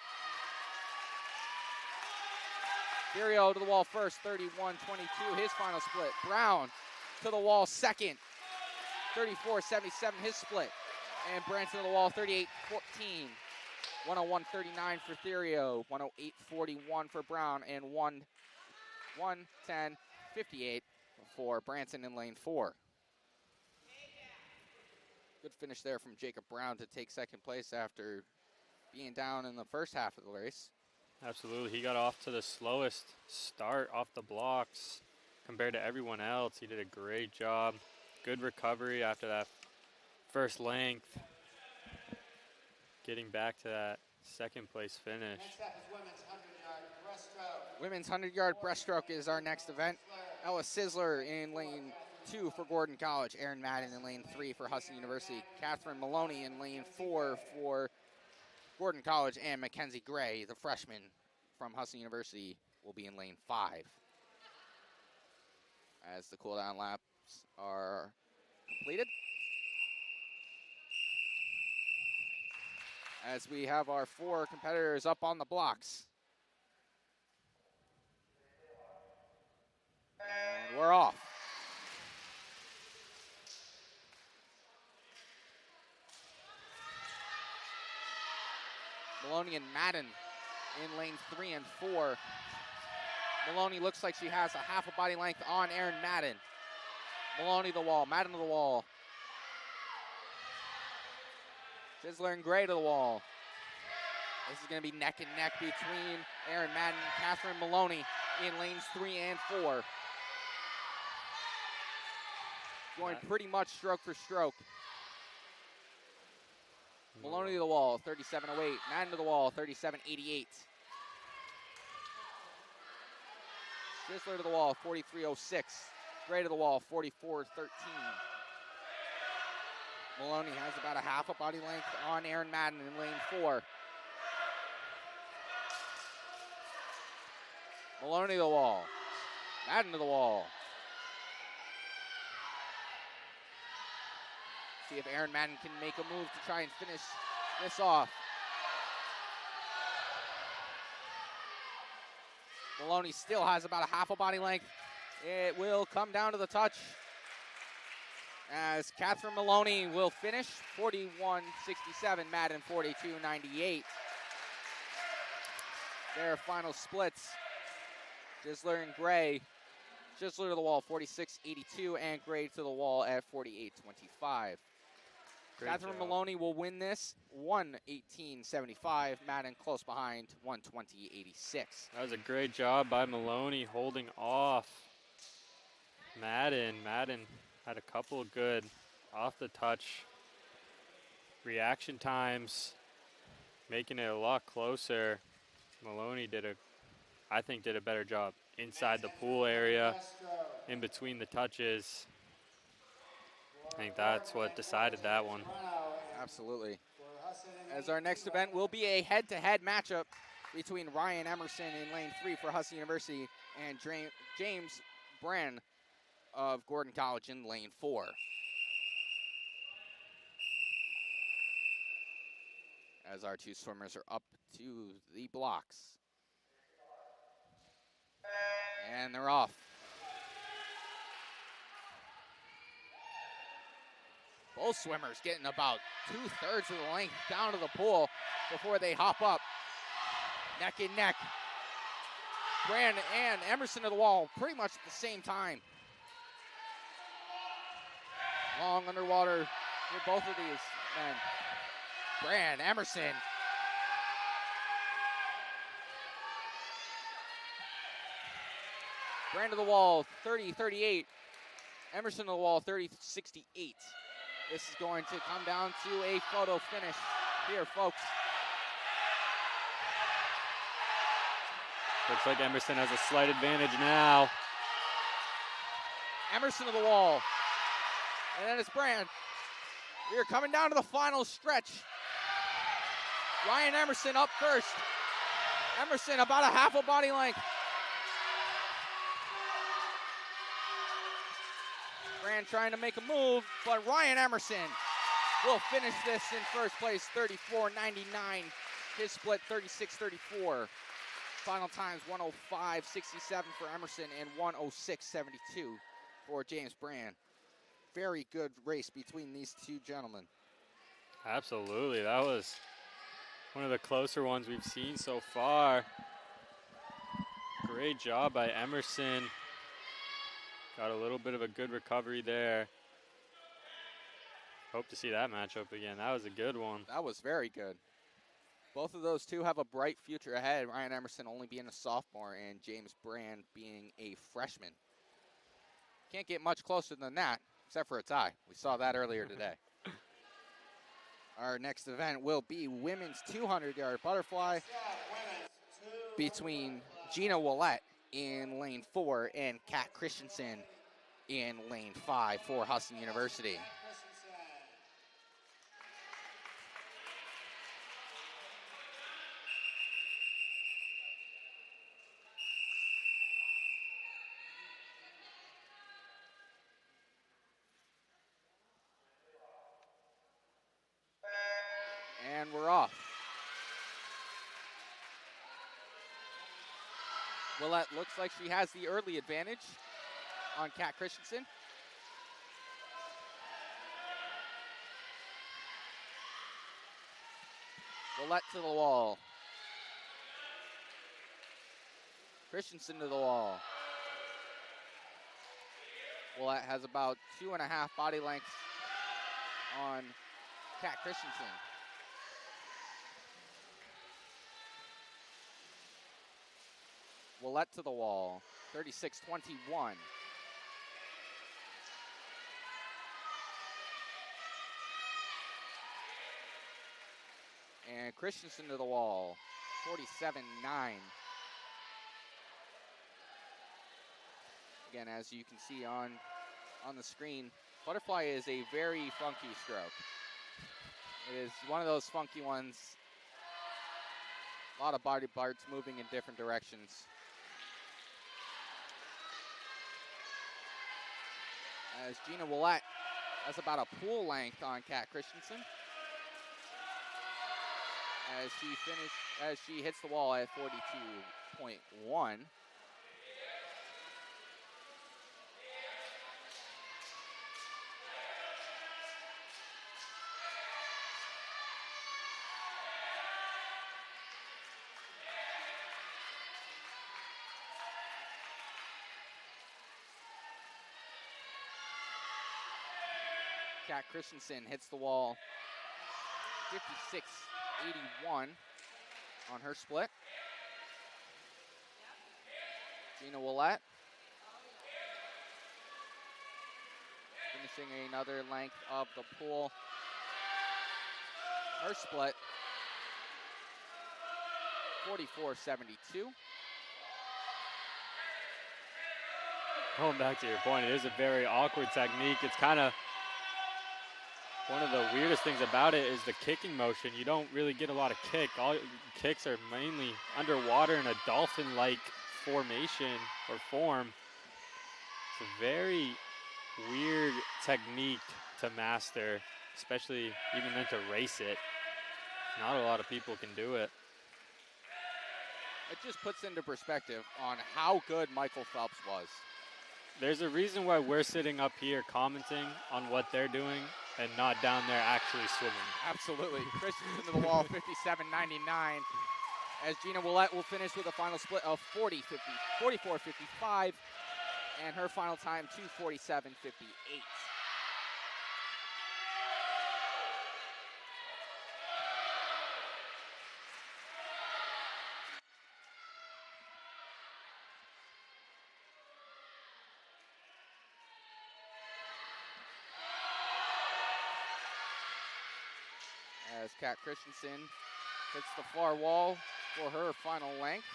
Stereo to the wall first, 31-22, his final split. Brown to the wall second, 34-77, his split. And Branson to the wall, 38-14. 101-39 for Stereo, 108-41 for Brown, and 110-58 for Branson in lane 4. Good finish there from Jacob Brown to take second place after being down in the first half of the race. Absolutely. He got off to the slowest start off the blocks compared to everyone else. He did a great job. Good recovery after that first length. Getting back to that second place finish. Next up is Women's women's 100-yard breaststroke. 100-yard breaststroke is our next event. Ella Sizzler in lane 2 for Gordon College. Aaron Madden in lane 3 for Husson University. Catherine Maloney in lane 4 for Gordon College, and Mackenzie Gray, the freshman from Husson University, will be in lane 5. As the cool-down laps are completed. As we have our 4 competitors up on the blocks. And we're off. Maloney and Madden in lane 3 and 4. Maloney looks like she has a half a body length on Aaron Madden. Maloney to the wall, Madden to the wall. Sizzler and Gray to the wall. This is going to be neck and neck between Aaron Madden and Catherine Maloney in lanes 3 and 4. Going pretty much stroke for stroke. Maloney to the wall, 37-08. Madden to the wall, 37-88. Sizzler to the wall, 43-06. Gray to the wall, 44-13. Maloney has about a half a body length on Aaron Madden in lane 4. Maloney to the wall. Madden to the wall. See if Aaron Madden can make a move to try and finish this off. Maloney still has about a half a body length. It will come down to the touch as Catherine Maloney will finish 41-67, Madden 42-98. Their final splits. Sizzler and Gray. Sizzler to the wall, 46-82, and Gray to the wall at 48-25. Catherine Maloney will win this 118-75. Madden close behind, 120-86. That was a great job by Maloney holding off Madden. Madden had a couple of good off the touch reaction times, making it a lot closer. Maloney I think did a better job inside the pool area, in between the touches. I think that's what decided that one. Absolutely. As our next event will be a head-to-head matchup between Ryan Emerson in lane 3 for Husson University and James Bren of Gordon College in lane 4. As our two swimmers are up to the blocks. And they're off. Both swimmers getting about 2/3 of the length down to the pool before they hop up. Neck and neck. Brand and Emerson to the wall pretty much at the same time. Long underwater for both of these men. Brand, Emerson. Brand to the wall, 30-38. Emerson to the wall, 30-68. This is going to come down to a photo finish here, folks. Looks like Emerson has a slight advantage now. Emerson to the wall. And then it's Brand. We are coming down to the final stretch. Ryan Emerson up first. Emerson about a half a body length. Brand trying to make a move, but Ryan Emerson will finish this in first place, 34.99. His split, 36.34. Final times, 105.67 for Emerson and 106.72 for James Brand. Very good race between these two gentlemen. Absolutely, that was one of the closer ones we've seen so far. Great job by Emerson. Got a little bit of a good recovery there. Hope to see that matchup again. That was a good one. That was very good. Both of those two have a bright future ahead. Ryan Emerson only being a sophomore and James Brand being a freshman. Can't get much closer than that, except for a tie. We saw that earlier today. Our next event will be women's 200-yard butterfly between Gina Willett in lane 4 and Kat Christensen in lane 5 for Husson University. And we're off. Willett looks like she has the early advantage on Kat Christensen. Willett to the wall. Christensen to the wall. Willett has about 2.5 body lengths on Kat Christensen. Willett to the wall, 36-21. And Christensen to the wall, 47-9. Again, as you can see on the screen, butterfly is a very funky stroke. It is one of those funky ones. A lot of body parts moving in different directions. As Gina Willett has about a pool length on Kat Christensen. As she hits the wall at 42.1. Kat Christensen hits the wall 56.81 on her split. Gina Willett finishing another length of the pool. Her split 44.72. Going back to your point, it is a very awkward technique. It's kind of one of the weirdest things about it is the kicking motion. You don't really get a lot of kick. All kicks are mainly underwater in a dolphin-like formation or form. a very weird technique to master, especially even then to race it. Not a lot of people can do it. It just puts into perspective on how good Michael Phelps was. There's a reason why we're sitting up here commenting on what they're doing and not down there actually swimming. Absolutely. Christensen to the wall, 57.99. As Gina Willette will finish with a final split of 44.55, and her final time, 2:47.58. As Kat Christensen hits the far wall for her final length.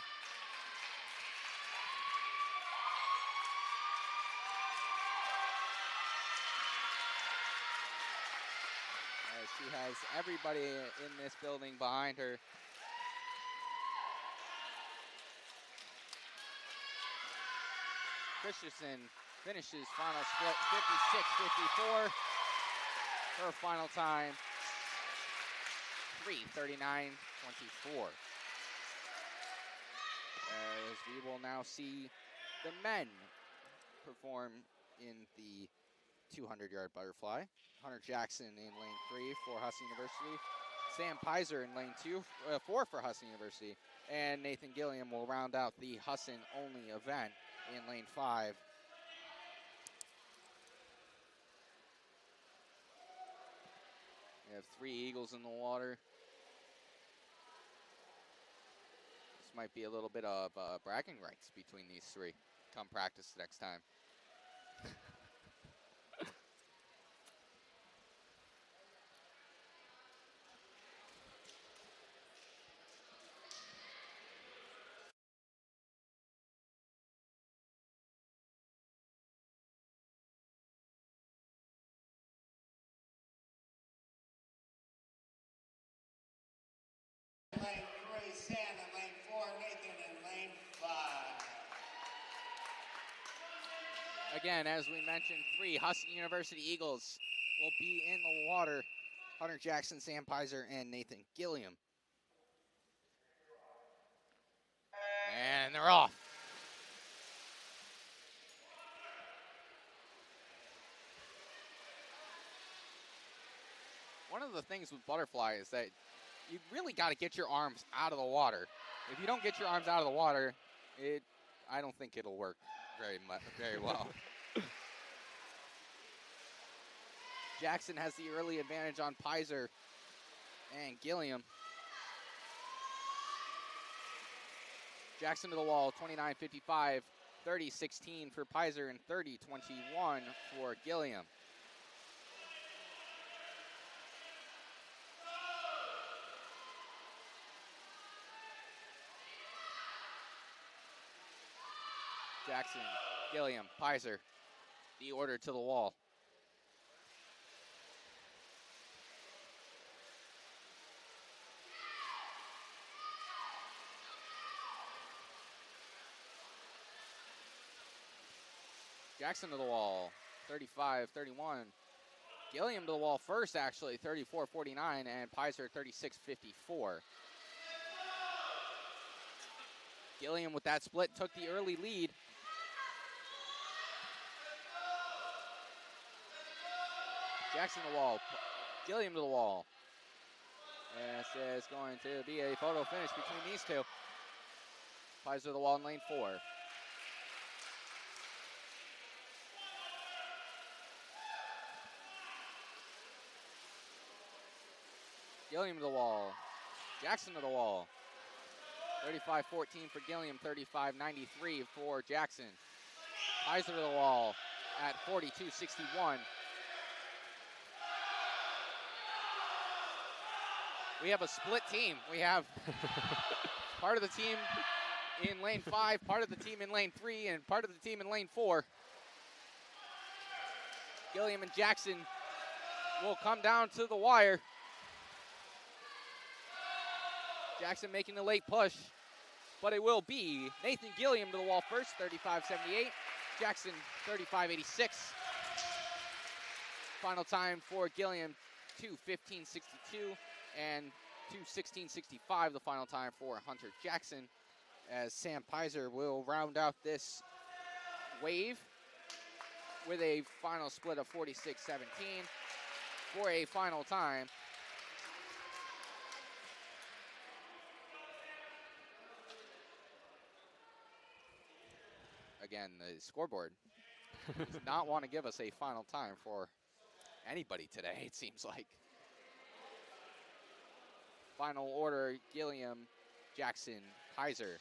As she has everybody in this building behind her. Christensen finishes final split 56.54. Her final time, 3:39.24. As we will now see the men perform in the 200-yard butterfly. Hunter Jackson in lane 3 for Husson University. Sam Pizer in lane 4 for Husson University. And Nathan Gilliam will round out the Husson-only event in lane 5. We have 3 Eagles in the water. This might be a little bit of bragging rights between these 3. Come practice next time. Lane 3, Sam, and lane 4, Nathan, and lane 5. Again, as we mentioned, 3 Husson University Eagles will be in the water. Hunter Jackson, Sam Pizer, and Nathan Gilliam. And they're off. One of the things with butterfly is that you really got to get your arms out of the water. If you don't get your arms out of the water, I don't think it'll work very well. Jackson has the early advantage on Pizer and Gilliam. Jackson to the wall, 29.55, 30.16 for Pizer, and 30.21 for Gilliam. Jackson, Gilliam, Pizer, the order to the wall. Jackson to the wall, 35-31. Gilliam to the wall first, actually, 34-49, and Pizer 36-54. Gilliam with that split took the early lead. Jackson to the wall, Gilliam to the wall. This is going to be a photo finish between these 2. Pizer to the wall in lane 4. Gilliam to the wall. Jackson to the wall. 35-14 for Gilliam, 35-93 for Jackson. Pizer to the wall at 42-61. We have a split team. We have part of the team in lane 5, part of the team in lane 3, and part of the team in lane 4. Gilliam and Jackson will come down to the wire. Jackson making the late push, but it will be Nathan Gilliam to the wall first, 35-78. Jackson 35.86. Final time for Gilliam 2:15.62 and 2:16.65 the final time for Hunter Jackson, as Sam Pizer will round out this wave with a final split of 46-17 for a final time again. The scoreboard does not want to give us a final time for anybody today, it seems like. Final order: Gilliam, Jackson, Pizer.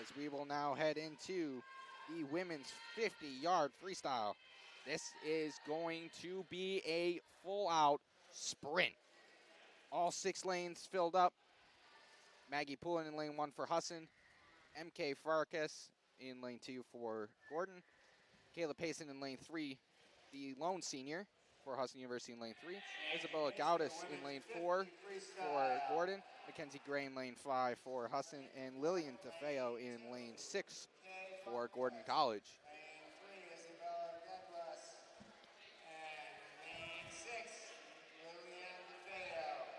As we will now head into the women's 50-yard freestyle. This is going to be a full-out sprint. All 6 lanes filled up. Maggie Poulin in lane 1 for Husson. MK Farkas in lane 2 for Gordon. Kayla Payson in lane 3, the lone senior for Husson University in lane 3. Isabella Gaudas in lane 4 for Gordon. Mackenzie Gray in lane 5 for Husson. And Lillian DeFeo in lane 6 for Gordon College. Lane 3, Isabella Douglas. And lane 6, Lillian DeFeo.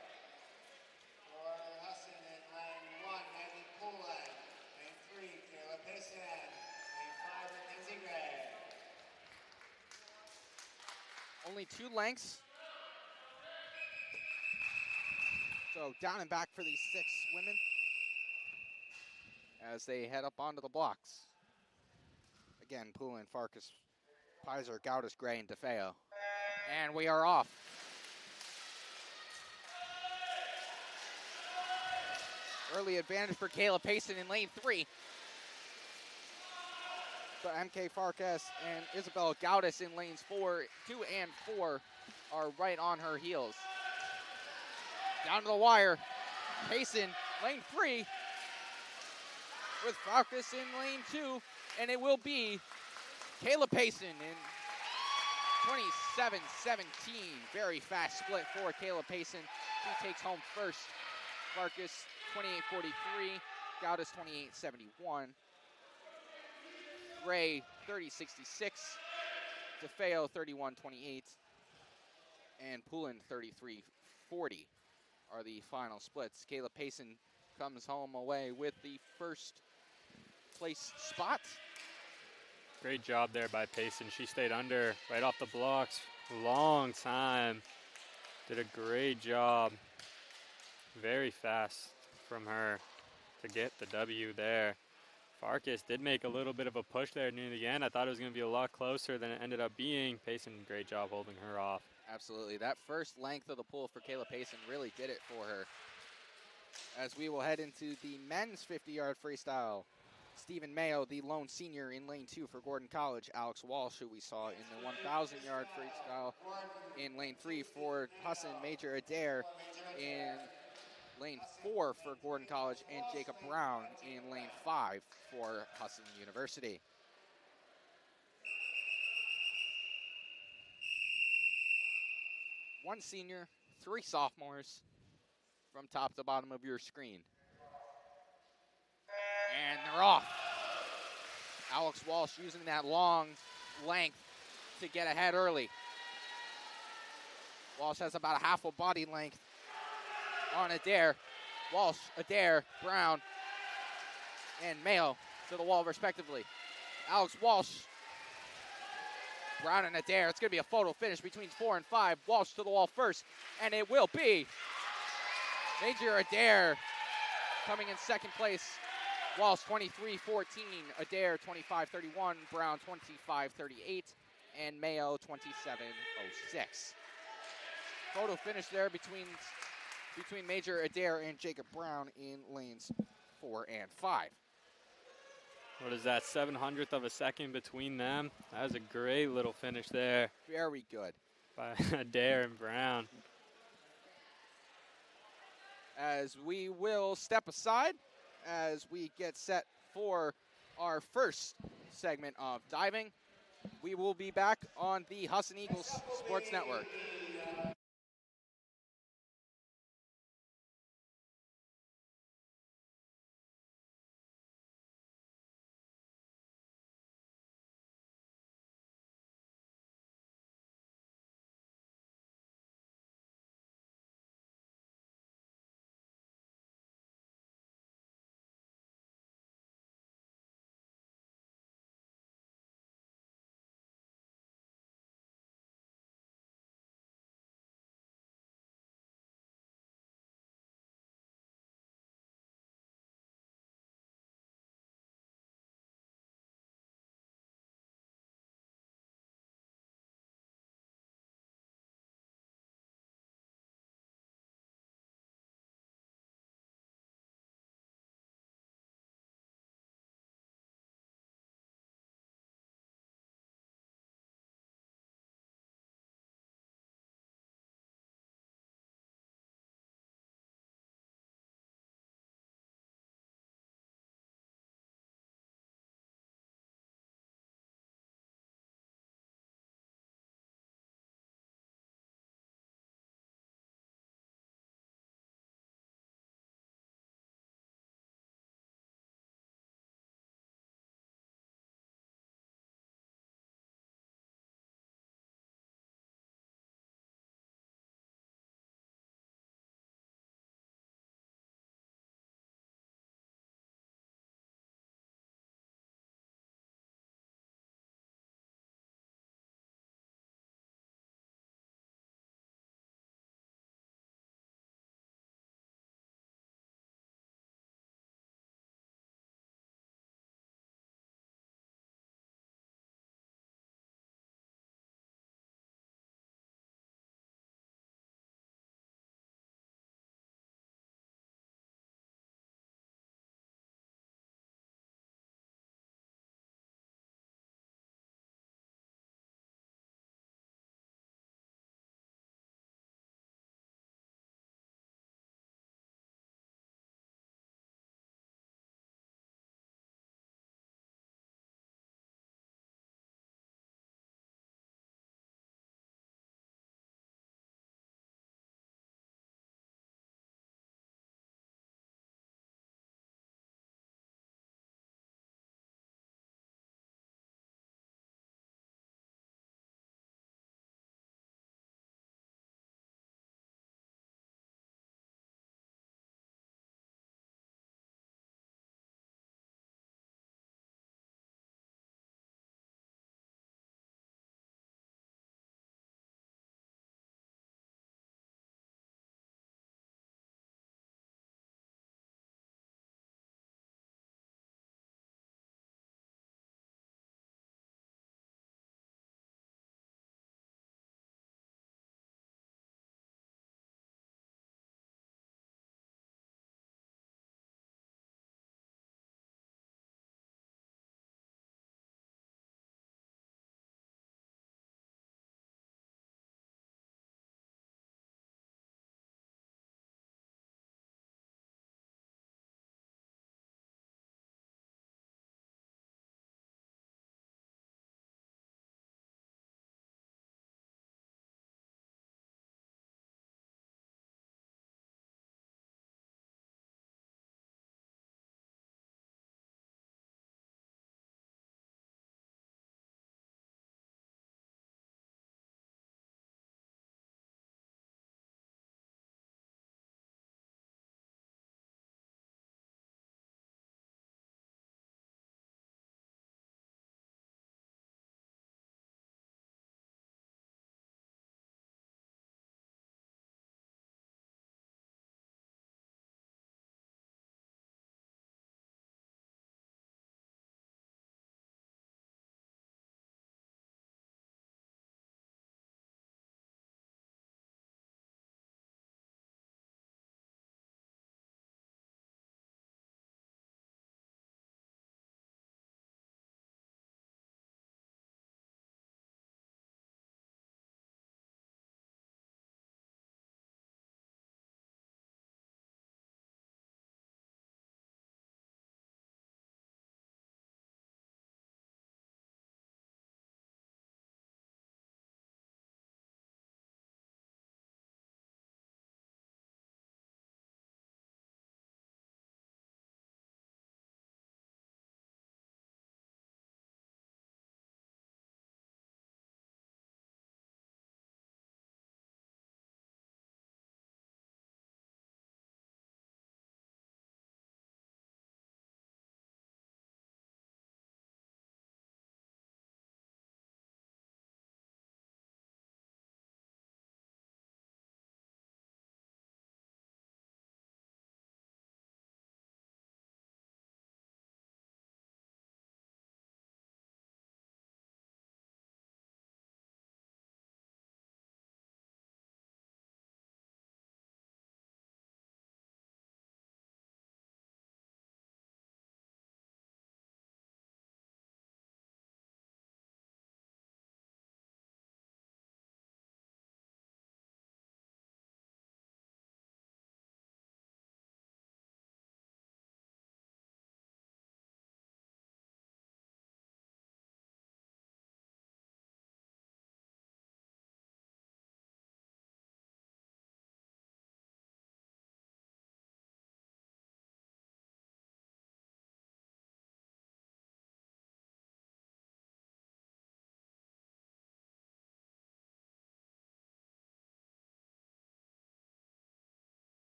For Husson in lane 1, Maggie Poulin. Lane 3, Kayla Payson. Lane 5, Mackenzie Gray. Only 2 lengths. So down and back for these 6 women as they head up onto the blocks. Again, Poulin, Farkas, Pizer, Gaudas, Gray, and DeFeo. And we are off. Early advantage for Kayla Payson in lane 3. But MK Farkas and Isabella Gaudas in lanes 2 and 4 are right on her heels. Down to the wire, Payson, lane 3, with Farkas in lane 2, and it will be Kayla Payson in 27-17. Very fast split for Kayla Payson. She takes home first. Farkas 28-43, Gaudas 28-71. Gray 30-66, DeFeo 31-28, and Poulin 33-40 are the final splits. Kayla Payson comes home away with the first place spot. Great job there by Payson. She stayed under right off the blocks. Long time. Did a great job. Very fast from her to get the W there. Farkas did make a little bit of a push there near the end. I thought it was going to be a lot closer than it ended up being. Payson, great job holding her off. Absolutely. That first length of the pool for Kayla Payson really did it for her. As we will head into the men's 50-yard freestyle. Stephen Mayo, the lone senior in lane 2 for Gordon College. Alex Walsh, who we saw in the 1,000-yard freestyle in lane 3 for Husson. Major Adair in lane 4 for Gordon College, and Jacob Brown in lane 5 for Husson University. One senior, 3 sophomores from top to bottom of your screen. And they're off. Alex Walsh using that long length to get ahead early. Walsh has about a half a body length on Adair. Walsh, Adair, Brown, and Mayo to the wall respectively. Alex Walsh, Brown, and Adair. It's going to be a photo finish between 4 and 5. Walsh to the wall first, and it will be Major Adair coming in second place. Walsh 23-14, Adair 25-31, Brown 25-38, and Mayo 27-06. Photo finish there between Major Adair and Jacob Brown in lanes 4 and 5. What is that, 700th of a second between them? That was a great little finish there Very good. by Adair and Brown. As we will step aside as we get set for our first segment of diving. We will be back on the Husson Eagles Sports Network.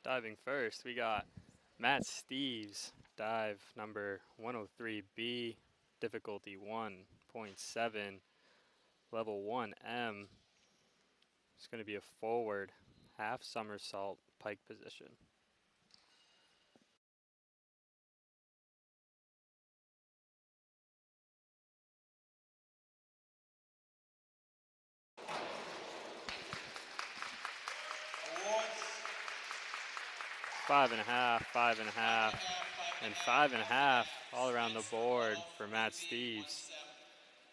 Diving first, we got Matt Steves, dive number 103B, difficulty 1.7, level 1M. It's going to be a forward half somersault pike position. Awards. 5.5, 5.5, and 5.5 all around the board for Matt Steves.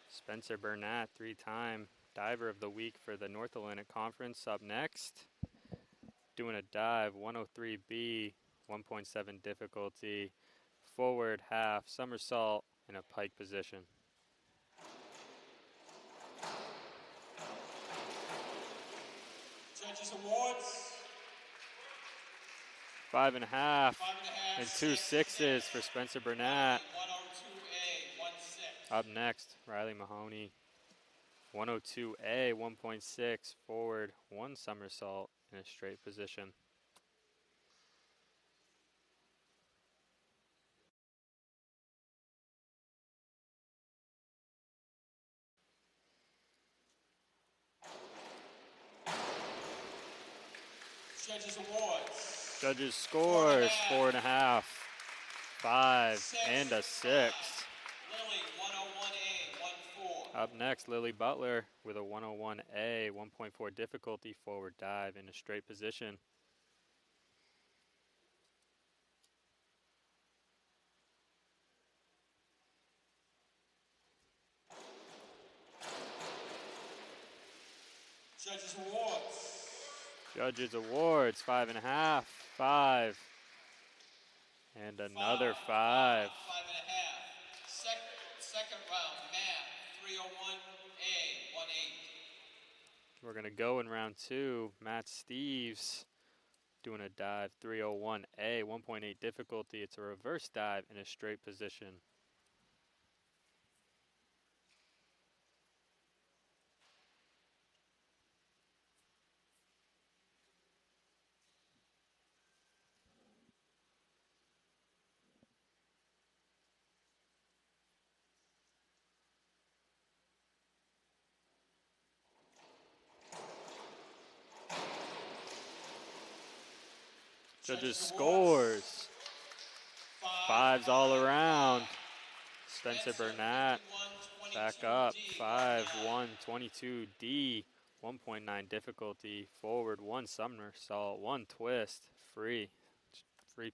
Spencer Burnett, 3-time diver of the week for the North Atlantic Conference, up next. Doing a dive, 103B, 1.7 difficulty, forward half somersault in a pike position. Judges awards. 5.5 and 2 sixes for Spencer Burnett. 102A, 1-6. Up next, Riley Mahoney. 102A, 1.6, forward, 1 somersault in a straight position. Judges awards. Judges scores, 4.5, 5, and a 6. Lily, 101A, 1-4. Up next, Lily Butler with a 101A, 1.4 difficulty, forward dive in a straight position. Judges awards. Judges awards, 5.5, 5, and another 5. 5.5. Second round, Matt, 301A, 1-8. We're going to go in round 2. Matt Steves doing a dive, 301A, 1.8 difficulty. It's a reverse dive in a straight position. Judges scores. 5s all around. Spencer Burnett back up. 5, 1, 22D. 1.9 difficulty. Forward 1 somersault. 1 twist. Free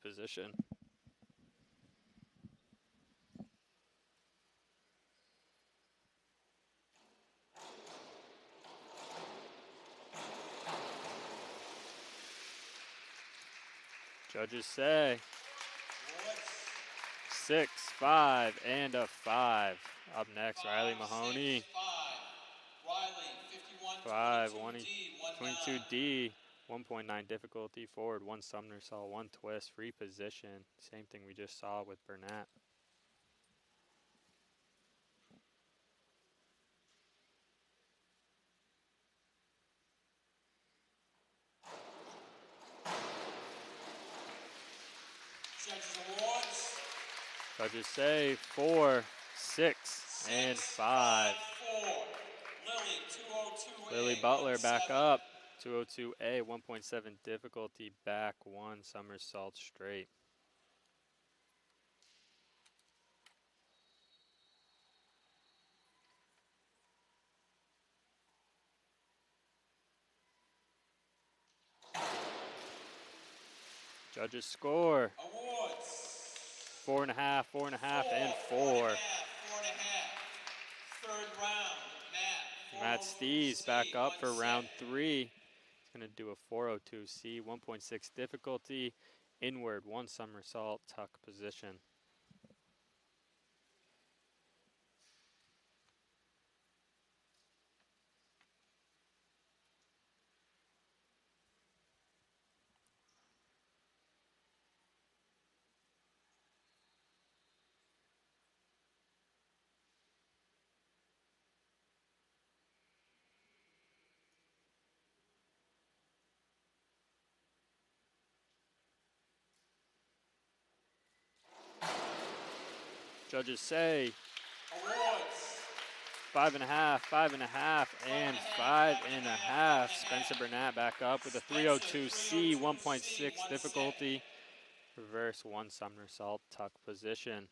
position. Judges say 6, 5, and a 5. Up next, Riley Mahoney. 5, 22D, 1.9 difficulty, forward 1 somersault, 1 twist, free position. Same thing we just saw with Burnett. Judges awards. Judges say 4, 6, and 5. 4. Lily, 202A. Lily Butler back up. 202A, 1.7 difficulty, back 1 somersault straight. Judges score. Awards. 4.5, 4.5, and 4. 4.5. Third round, Matt Steves back up for round 3. He's going to do a 402C, 1.6 difficulty, inward 1 somersault, tuck position. Judges say Awards. 5.5, 5.5, and 5.5. Spencer Burnett back up with a 302C, 1.6 difficulty. Reverse one somersault tuck position.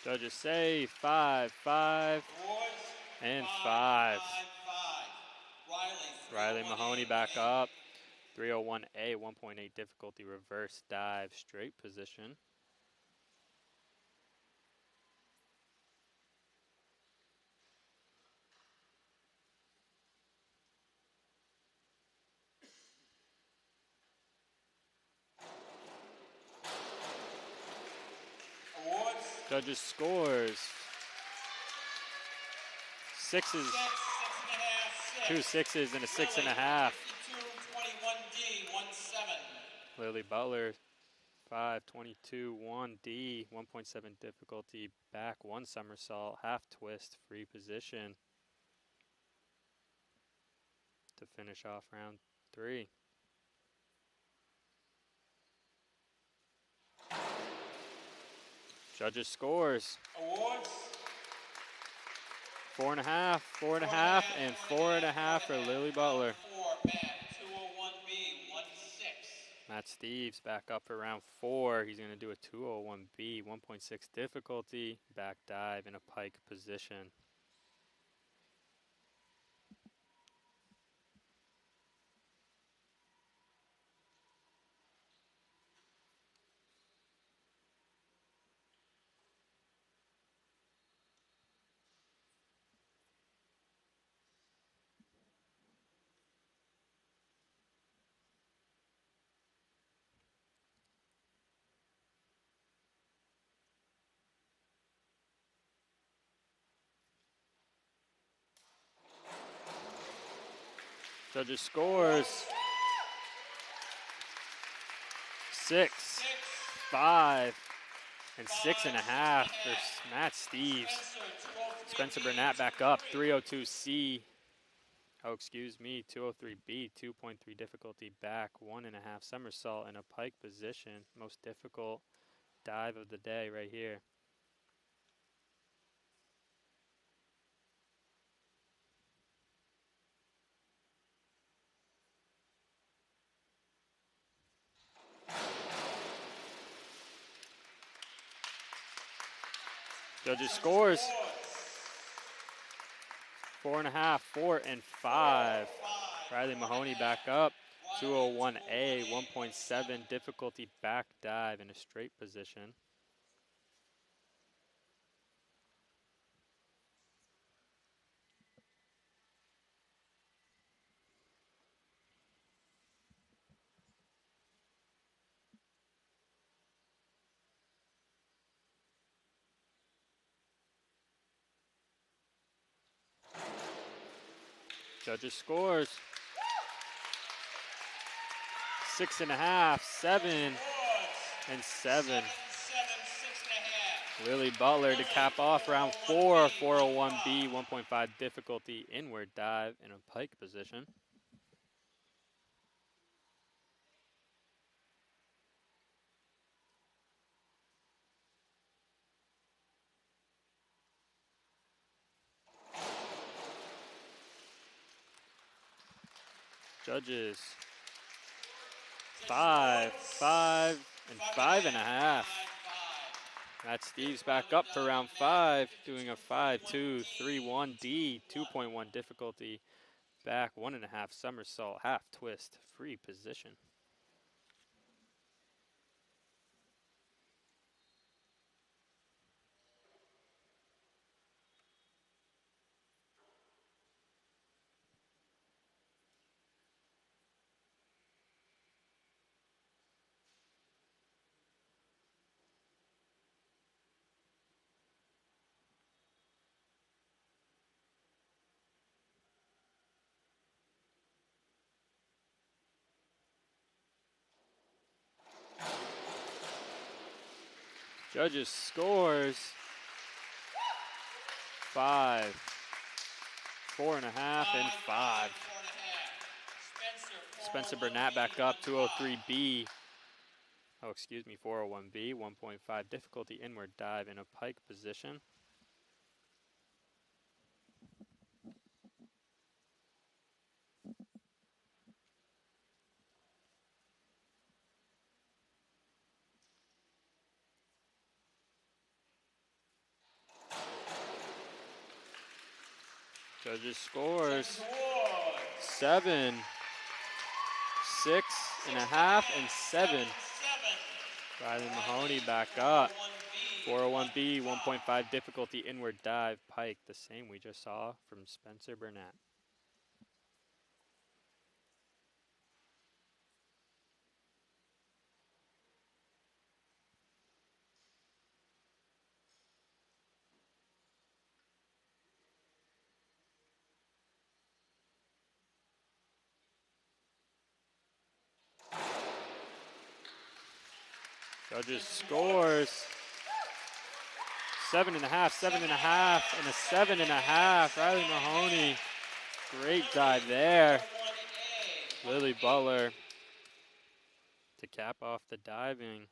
Judges say 5, 5, Awards. and 5. 5. Riley Mahoney back up. 301A, 1.8 difficulty, reverse dive, straight position. Awards. Judges scores. Sixes, 2 6s and a 6.5. 22-21D, 1-7. Lily Butler, 5.22, 1D, 1.7 difficulty, back one somersault, half twist, free position to finish off round 3. Judges scores. Awards. 4.5, 4.5, and 4.5 for Lily Butler. 4, Matt, 201B, 1-6. Matt Steves back up for round 4. He's going to do a 201B, 1.6 difficulty, back dive in a pike position. Judges scores. 6, 5, and 6.5 for Matt Steves. Spencer Burnett back up, 302C. Oh, excuse me, 203B, 2.3 difficulty, back 1.5 somersault in a pike position. Most difficult dive of the day right here. Judges scores. 4.5, 4, and 5. Riley Mahoney back up. 201A, 1.7 difficulty, back dive in a straight position. Judges scores. 6.5, 7, and 7. Lily Butler to cap off round 4, 401B, 1.5 difficulty, inward dive in a pike position. Judges 5, 5, and 5.5. Matt Steves back up for round 5, doing a 5-2, 3-1D, 2.1 difficulty, back 1.5 somersault, half twist, free position. Judges scores 5, 4.5, and 5. Spencer Burnett back up, 203B. Oh, excuse me, 401B, 1.5 difficulty inward dive in a pike position. Judges scores 7, 6.5, and 7. Riley Mahoney back up. 401B, 1.5 difficulty inward dive pike, the same we just saw from Spencer Burnett. Judges scores 7.5, 7.5, and a 7.5. Riley Mahoney, great dive there. Lily Butler to cap off the diving,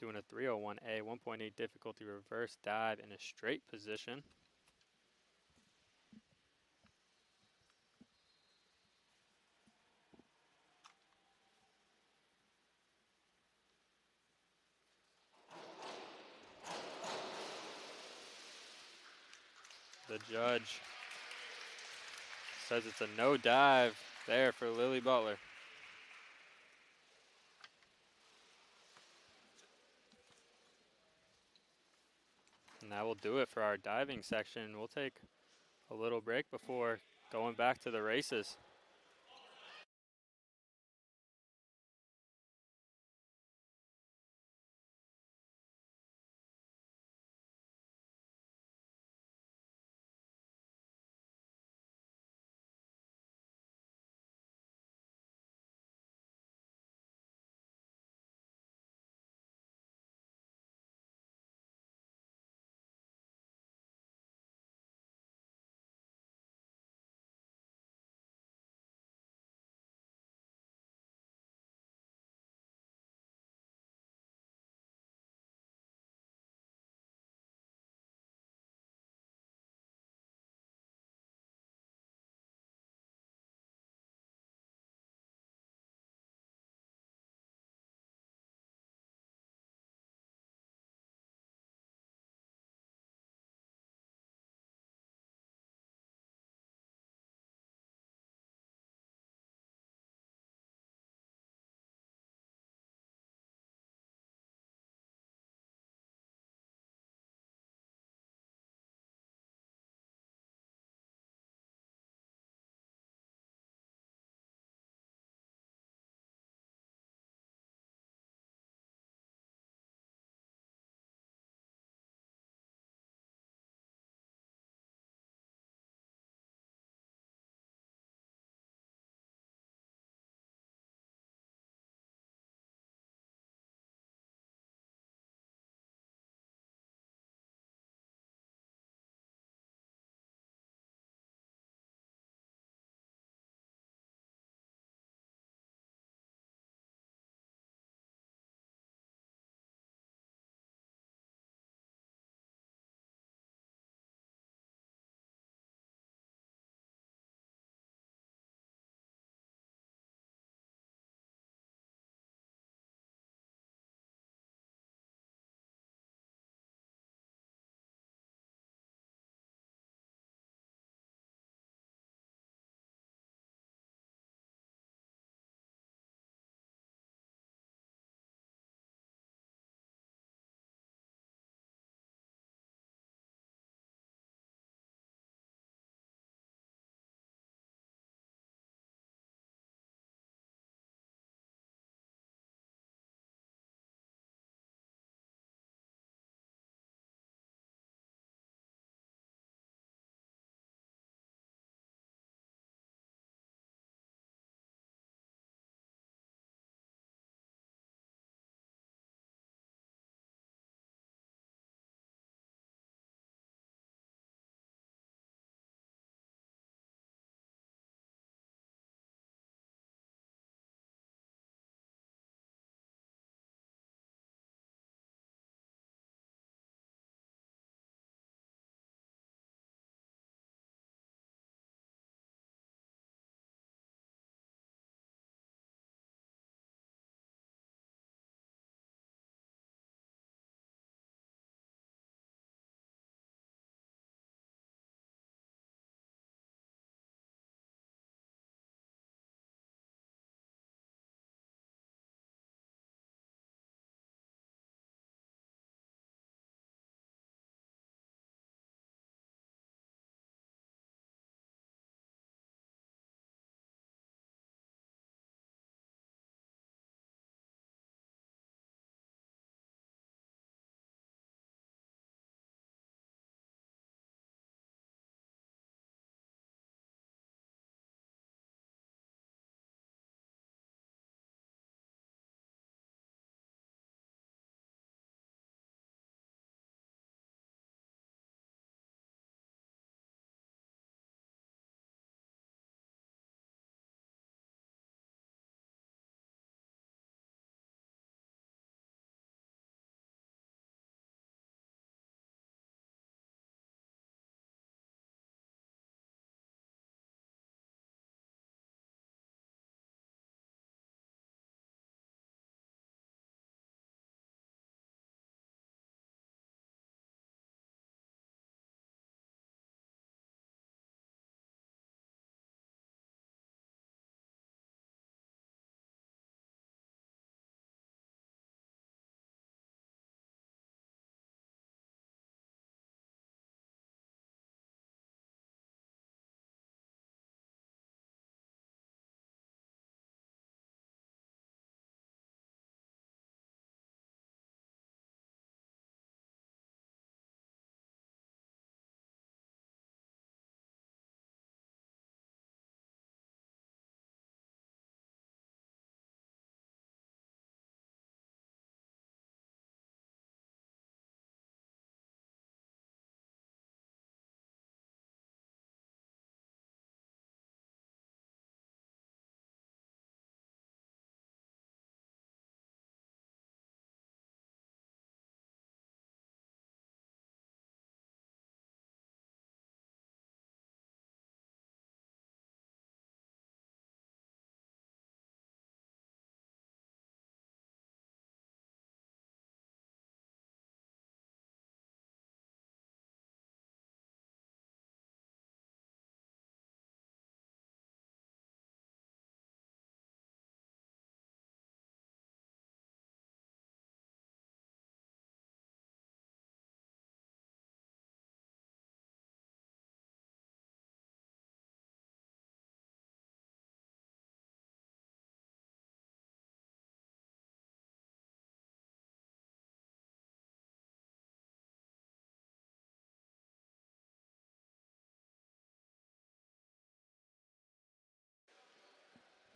doing a 301A, 1.8 difficulty reverse dive in a straight position. The judge says it's a no dive there for Lily Butler. And that will do it for our diving section. We'll take a little break before going back to the races.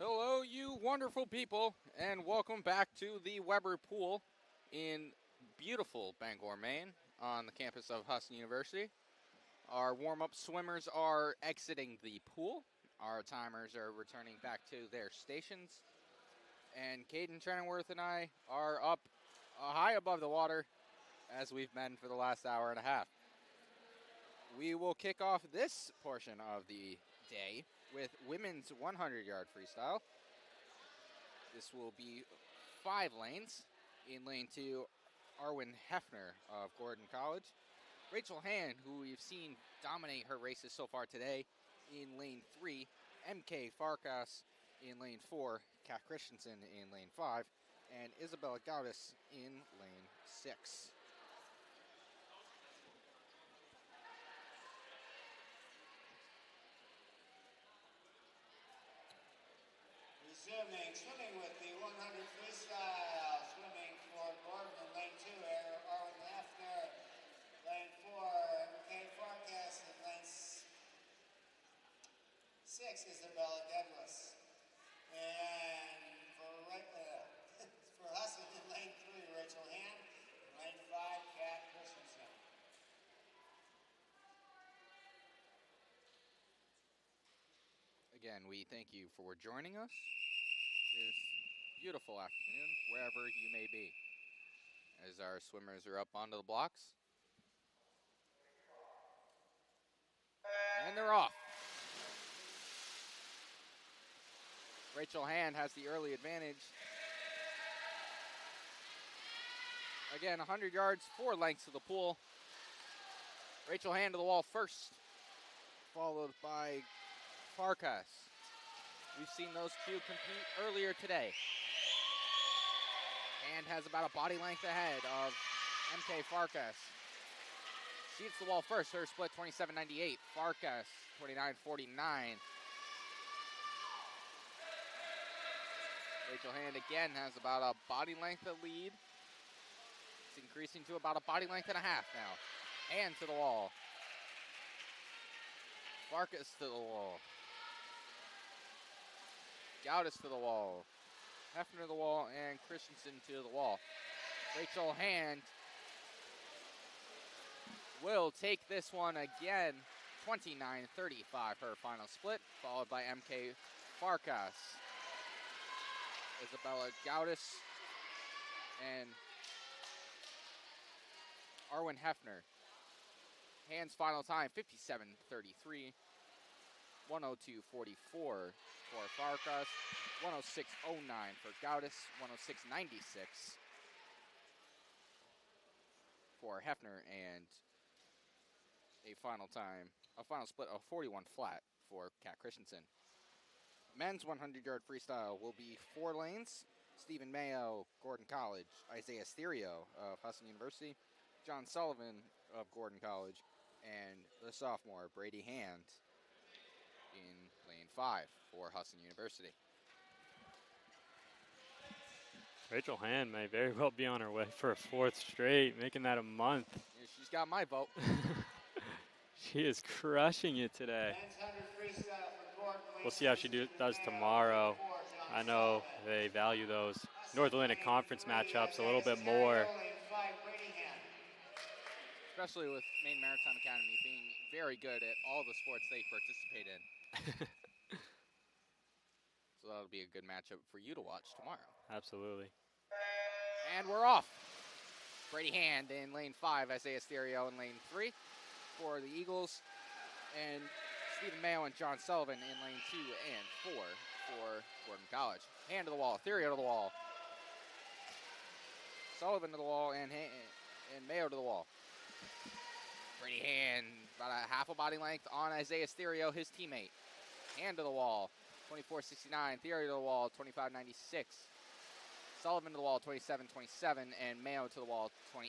Hello, you wonderful people, and welcome back to the Weber Pool in beautiful Bangor, Maine, on the campus of Husson University. Our warm-up swimmers are exiting the pool. Our timers are returning back to their stations. And Caden Trenworth and I are up high above the water, as we've been for the last hour and a half. We will kick off this portion of the day with women's 100-yard freestyle. This will be 5 lanes. In lane 2, Arwen Hefner of Gordon College. Rachel Hand, who we've seen dominate her races so far today, in lane 3. MK Farkas in lane 4. Kat Christensen in lane 5. And Isabella Gaudis in lane 6. Resuming, swimming with the 100 freestyle. Swimming for Gordon in lane 2, Arwen Hefner. Lane 4, MK Farkas. In lane 6, Isabella Douglas. And for Husson in lane 3, Rachel Hand. In lane 5, Kat Christensen. Again, we thank you for joining us this beautiful afternoon, wherever you may be, as our swimmers are up onto the blocks. And they're off. Rachel Hand has the early advantage. Again, 100 yards, 4 lengths of the pool. Rachel Hand to the wall first, followed by Farkas. We've seen those two compete earlier today. Hand has about a body length ahead of MK Farkas. She hits the wall first, her split 27.98. Farkas 29.49. Rachel Hand again has about a body length of lead. It's increasing to about a body length and a half now. Hand to the wall. Farkas to the wall. Gaudis to the wall. Hefner to the wall, and Christensen to the wall. Rachel Hand will take this one again. 29.35 her final split, followed by MK Farkas. Isabella Gaudis and Arwen Hefner. Hand's final time, 57.33. 102.44 for Farkas, 106.09 for Gaudis, 106.96 for Hefner, and a final split of 41 flat for Kat Christensen. Men's 100-yard freestyle will be 4 lanes. Stephen Mayo, Gordon College, Isaiah Stereo of Husson University, John Sullivan of Gordon College, and the sophomore Brady Hand in lane 5 for Husson University. Rachel Hand may very well be on her way for a 4th straight, making that a month. Yeah, she's got my vote. She is crushing it today. We'll see how she does tomorrow. I know they value those North Atlantic Conference matchups a little bit more. Especially with Maine Maritime Academy being very good at all the sports they participate in. So that'll be a good matchup for you to watch tomorrow. Absolutely. And we're off. Brady Hand in lane 5, Isaiah Stereo in lane 3 for the Eagles, and Stephen Mayo and John Sullivan in lane 2 and 4 for Gordon College. Hand to the wall, Stereo to the wall. Sullivan to the wall, and Mayo to the wall. Brady Hand, about a half a body length on Isaiah Stereo, his teammate. Hand to the wall, 24.69. Stereo to the wall, 25.96. Sullivan to the wall, 27.27, and Mayo to the wall, 28.94.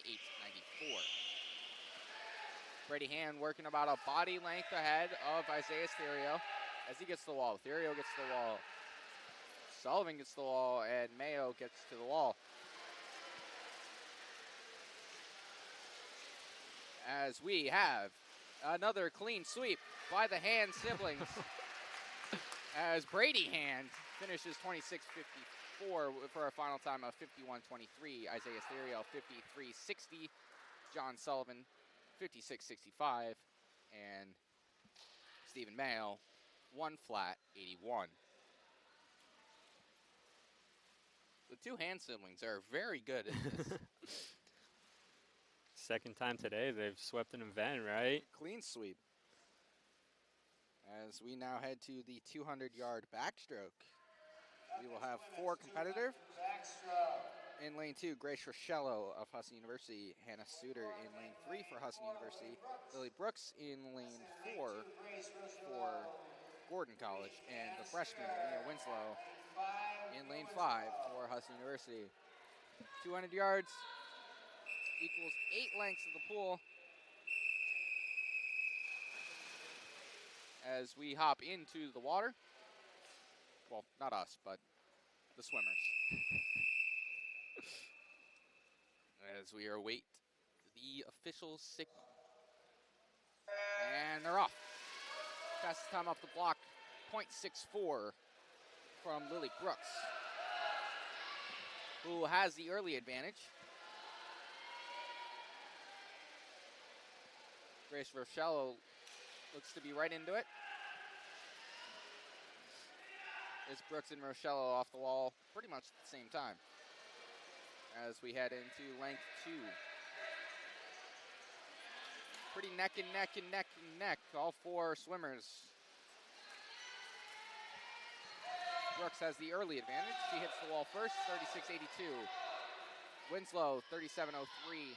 Brady Hand working about a body length ahead of Isaiah Stereo as he gets to the wall. Stereo gets to the wall. Sullivan gets to the wall, and Mayo gets to the wall. As we have another clean sweep by the Hand siblings. As Brady Hand finishes 26:54 for a final time of 51:23. Isaiah Theriault 53:60. John Sullivan 56:65. And Stephen Mayo 1 flat 81. The two hand siblings are very good at this. Second time today they've swept an event, right? Clean sweep. As we now head to the 200-yard backstroke. We will have 4 competitive. In lane 2, Grace Rochello of Husson University. Hannah Suter in lane 3 for Husson University. Lily Brooks in lane 4 for Gordon College. And the freshman, Mia Winslow, in lane 5 for Husson University. 200 yards equals 8 lengths of the pool. As we hop into the water. Well, not us, but the swimmers. As we await the official signal. And they're off. Fastest time off the block, 0.64 from Lily Brooks, who has the early advantage. Grace Rochello looks to be right into it. It's Brooks and Rochello off the wall pretty much at the same time as we head into length 2. Pretty neck and neck and neck and neck, all 4 swimmers. Brooks has the early advantage. She hits the wall first, 36.82. Winslow, 37.03.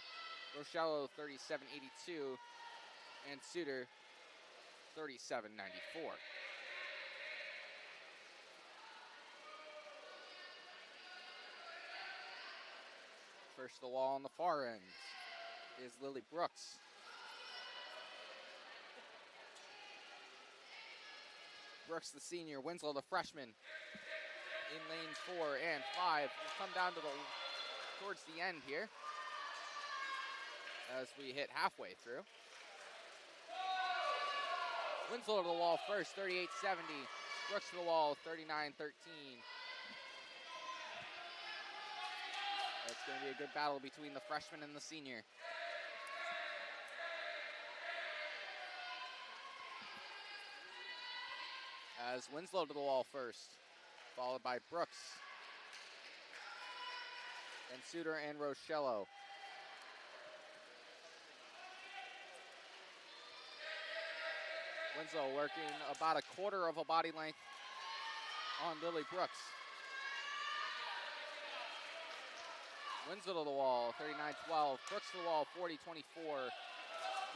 Rochello, 37.82. And Suter, 37.94. First to the wall on the far end is Lily Brooks. Brooks, the senior. Winslow, the freshman. In lanes 4 and 5. We'll come down to towards the end here as we hit halfway through. Winslow to the wall first, 38.70. Brooks to the wall, 39.13. It's going to be a good battle between the freshman and the senior. As Winslow to the wall first, followed by Brooks. Then Suter and Rochello. Winslow working about a quarter of a body length on Lily Brooks. Winslow to the wall, 39.12. Brooks to the wall, 40.24.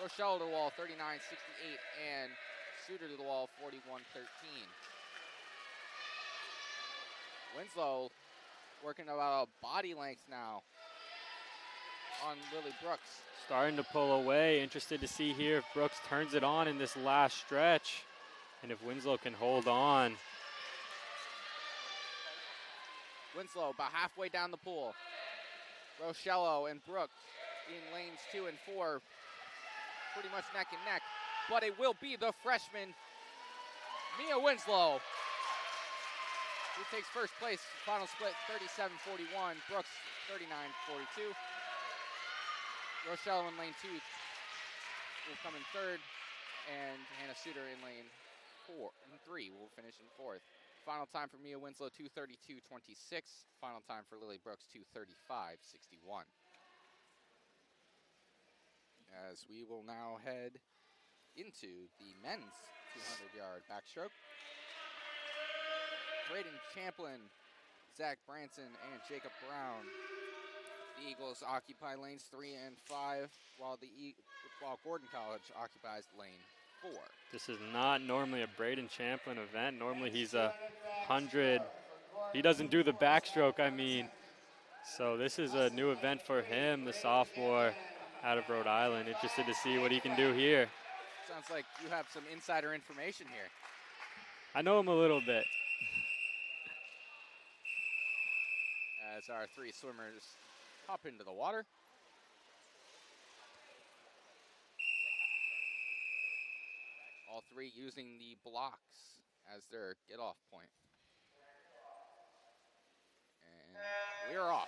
Rochello to the wall, 39.68. And Suter to the wall, 41.13. Winslow working about a body length now on Lily Brooks. Starting to pull away. Interested to see here if Brooks turns it on in this last stretch and if Winslow can hold on. Winslow about halfway down the pool. Rochello and Brooks in lanes 2 and 4, pretty much neck and neck. But it will be the freshman, Mia Winslow, who takes first place. Final split, 37.41. Brooks, 39.42. Rochello in lane 2 will come in third, and Hannah Suter in lane 3 will finish in fourth. Final time for Mia Winslow, 2:32.26. Final time for Lily Brooks, 2:35.61. As we will now head into the men's 200-yard backstroke. Braden Champlin, Zach Branson, and Jacob Brown. The Eagles occupy lanes 3 and 5, while Gordon College occupies lane 4. This is not normally a Braden Champlin event. Normally he's a 100. He doesn't do the backstroke, I mean. So this is a new event for him, the sophomore out of Rhode Island. Interested to see what he can do here. Sounds like you have some insider information here. I know him a little bit. As our 3 swimmers hop into the water. All 3 using the blocks as their get-off point. We're off.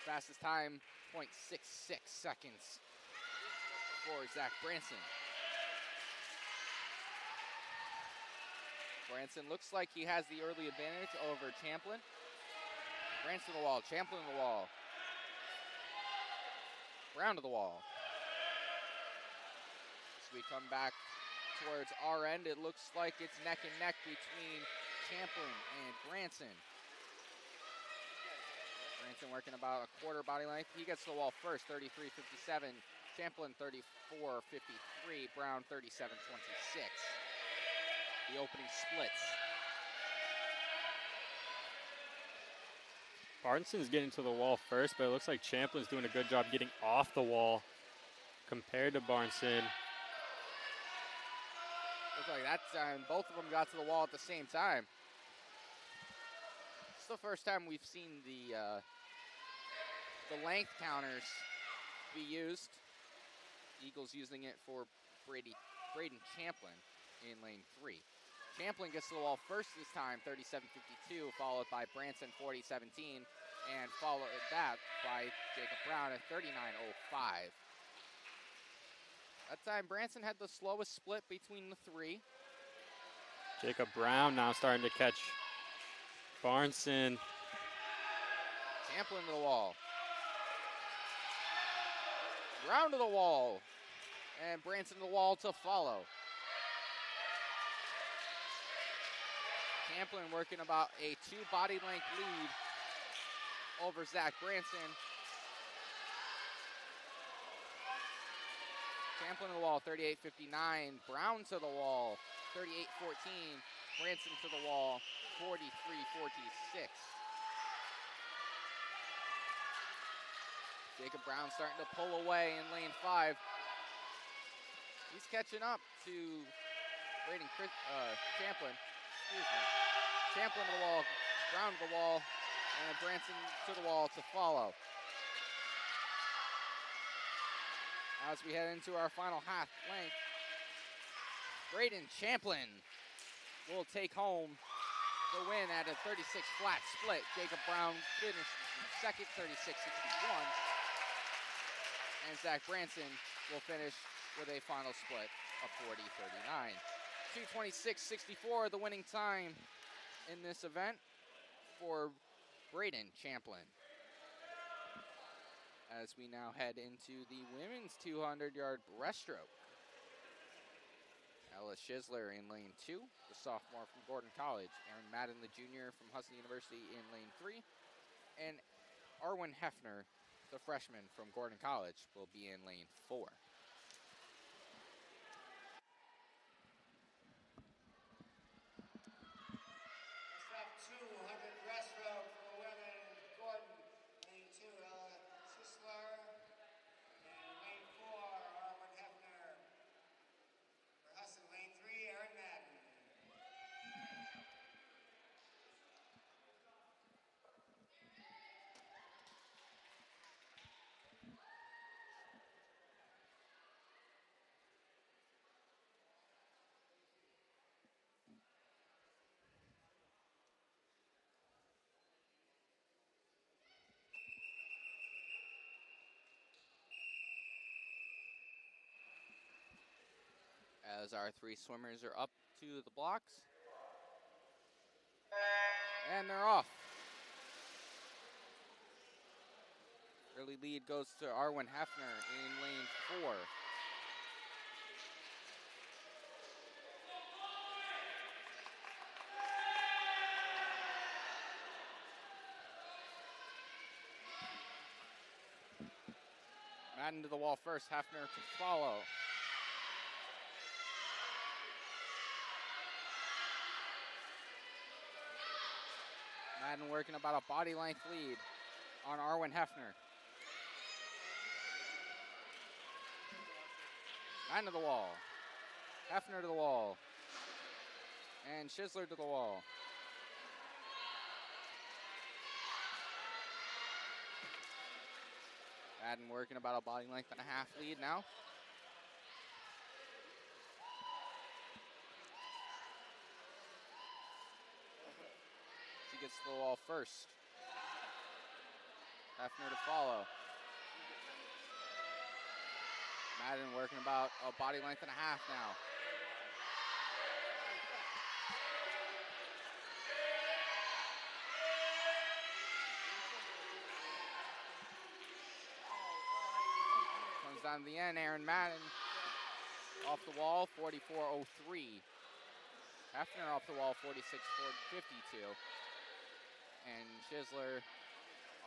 Fastest time, 0.66 seconds for Zach Branson. Branson looks like he has the early advantage over Champlin. Branson to the wall, Champlin to the wall. Brown to the wall. As we come back towards our end, it looks like it's neck and neck between Champlin and Branson. Branson working about a quarter body length. He gets to the wall first, 33.57. Champlin 34.53. Brown 37.26. The opening splits. Barnson's getting to the wall first, but it looks like Champlin's doing a good job getting off the wall compared to Barnson. Looks like that time both of them got to the wall at the same time. It's the first time we've seen the length counters be used. Eagles using it for Braden Champlin in lane 3. Champlin gets to the wall first this time, 37.52, followed by Branson 40.17, and followed that by Jacob Brown at 39.05. That time Branson had the slowest split between the three. Jacob Brown now starting to catch Barnson. Champlin to the wall. Brown to the wall. And Branson to the wall to follow. Champlin working about a 2 body length lead over Zach Branson. Champlin to the wall, 38.59. Brown to the wall, 38.14. Branson to the wall, 43.46. Jacob Brown starting to pull away in lane 5. He's catching up to Champlin. Excuse me. Champlin to the wall, Brown to the wall, and Branson to the wall to follow. As we head into our final half length, Braden Champlin will take home the win at a 36 flat split. Jacob Brown finished second, 36.61. And Zach Branson will finish with a final split of 40.39. 2:26.64, the winning time in this event for Braden Champlin. As we now head into the women's 200-yard breaststroke. Ella Schisler in lane 2, the sophomore from Gordon College. Aaron Madden, the junior from Husson University in lane 3. And Arwen Hefner, the freshman from Gordon College, will be in lane 4. Next up, 200 breaststroke for the women. Gordon, lane 2, Ella Schisler. And lane 4, Arwen Hefner. For Husson, lane 3, Aaron Madden. As our 3 swimmers are up to the blocks. And they're off. Early lead goes to Arwen Hefner in lane 4. Madden to the wall first, Hefner to follow. Madden working about a body length lead on Arwen Hefner. Madden to the wall. Hefner to the wall. And Schisler to the wall. Madden working about a body length and a half lead now. She gets to the wall first. Hefner to follow. Madden working about a body length and a half now. Comes down to the end, Aaron Madden off the wall, 44.03. Hefner off the wall, 46.52. And Schisler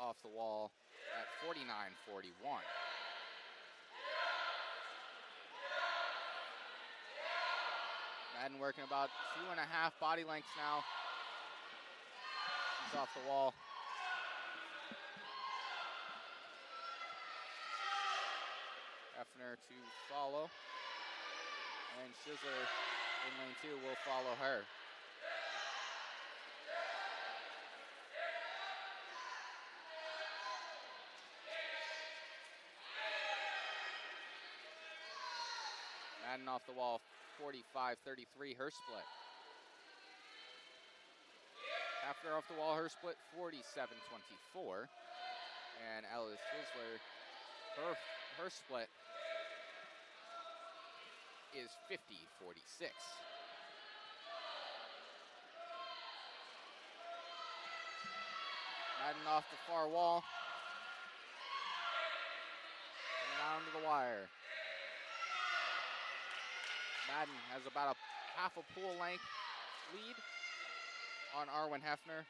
off the wall at 49.41. Madden working about 2.5 body lengths now. She's off the wall. Hefner to follow. And Schisler in lane 2 will follow her. Madden off the wall, 45.33, her split. Hefner off the wall, her split, 47.24. And Ellis Schisler, her split is 50.46. Madden off the far wall. Coming down to the wire. Madden has about a half a pool length lead on Arwen Hefner.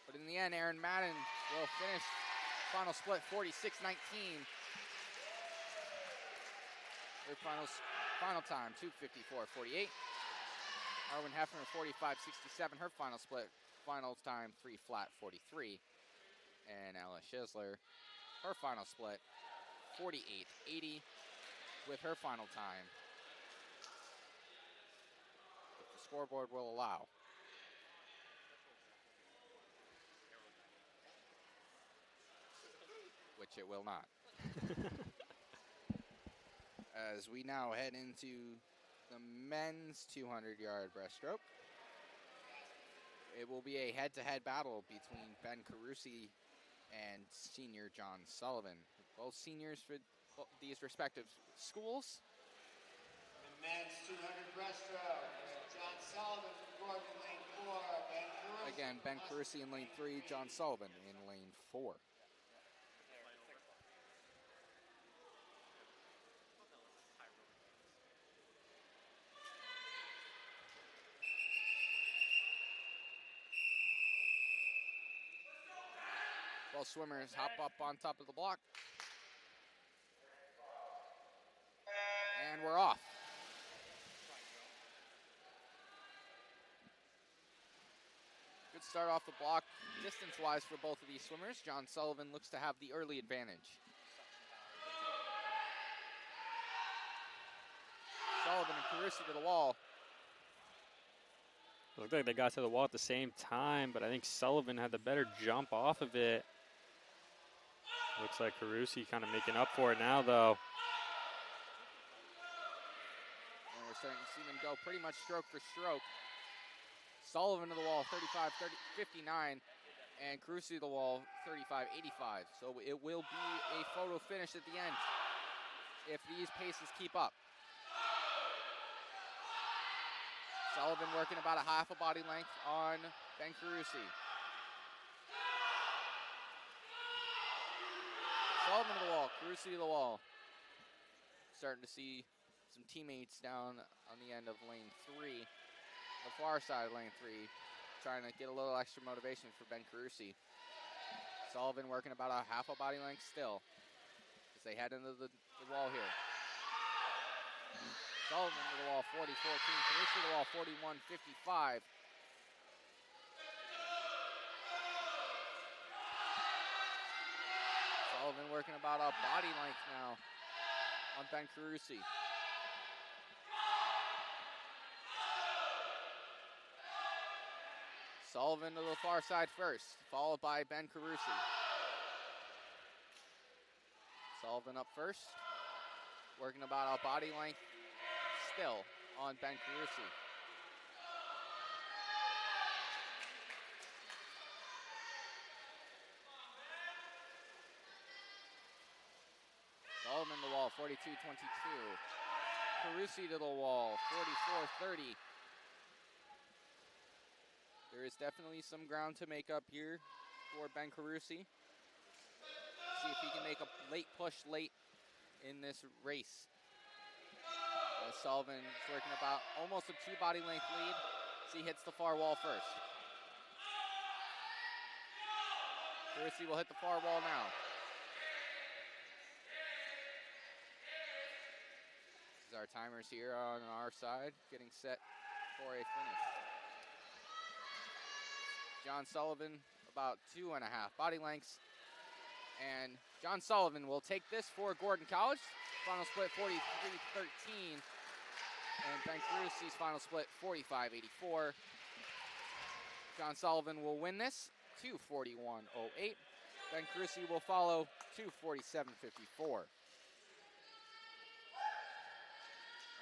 But in the end, Aaron Madden will finish final split 46-19. Her final time, 2:54.48. Arwen Hefner, 45.67. Her final split, final time, 3:43. And Ella Schisler, her final split, 48.80 with her final time, if the scoreboard will allow. Which it will not. As we now head into the men's 200-yard breaststroke. It will be a head-to-head battle between Ben Carusi and senior John Sullivan. Both seniors for these respective schools. The men's 200 breaststroke. John Sullivan from Gordon, lane 4. Ben Carusi. Again, Ben Carusi in lane 3, John Sullivan in lane 4. Both swimmers hop up on top of the block. And we're off. Good start off the block distance-wise for both of these swimmers. John Sullivan looks to have the early advantage. Sullivan and Carusi to the wall. Looked like they got to the wall at the same time, but I think Sullivan had the better jump off of it. Looks like Carusi kind of making up for it now, though. And we're starting to see them go pretty much stroke for stroke. Sullivan to the wall, 35-59, and Carusi to the wall, 35-85. So it will be a photo finish at the end if these paces keep up. Sullivan working about a half a body length on Ben Carusi. Sullivan to the wall, Carusi to the wall. Starting to see some teammates down on the end of lane 3, the far side of lane 3, trying to get a little extra motivation for Ben Carusi. Sullivan working about a half a body length still as they head into the wall here. Sullivan to the wall, 40-14. Carusi to the wall, 41-55. Sullivan working about a body length now on Ben Carusi. Sullivan to the far side first, followed by Ben Carusi. Sullivan up first, working about a body length still on Ben Carusi. Sullivan to the wall, 42-22. Carusi to the wall, 44-30. There is definitely some ground to make up here for Ben Carusi. See if he can make a late push late in this race. As Sullivan is working about almost a 2 body length lead. As he hits the far wall first. Carusi will hit the far wall now. This is our timers here on our side, getting set for a finish. John Sullivan, about 2.5 body lengths. And John Sullivan will take this for Gordon College. Final split 43-13. And Ben Carusi's final split 45-84. John Sullivan will win this 2:41.08. Ben Carusi will follow 2:47.54.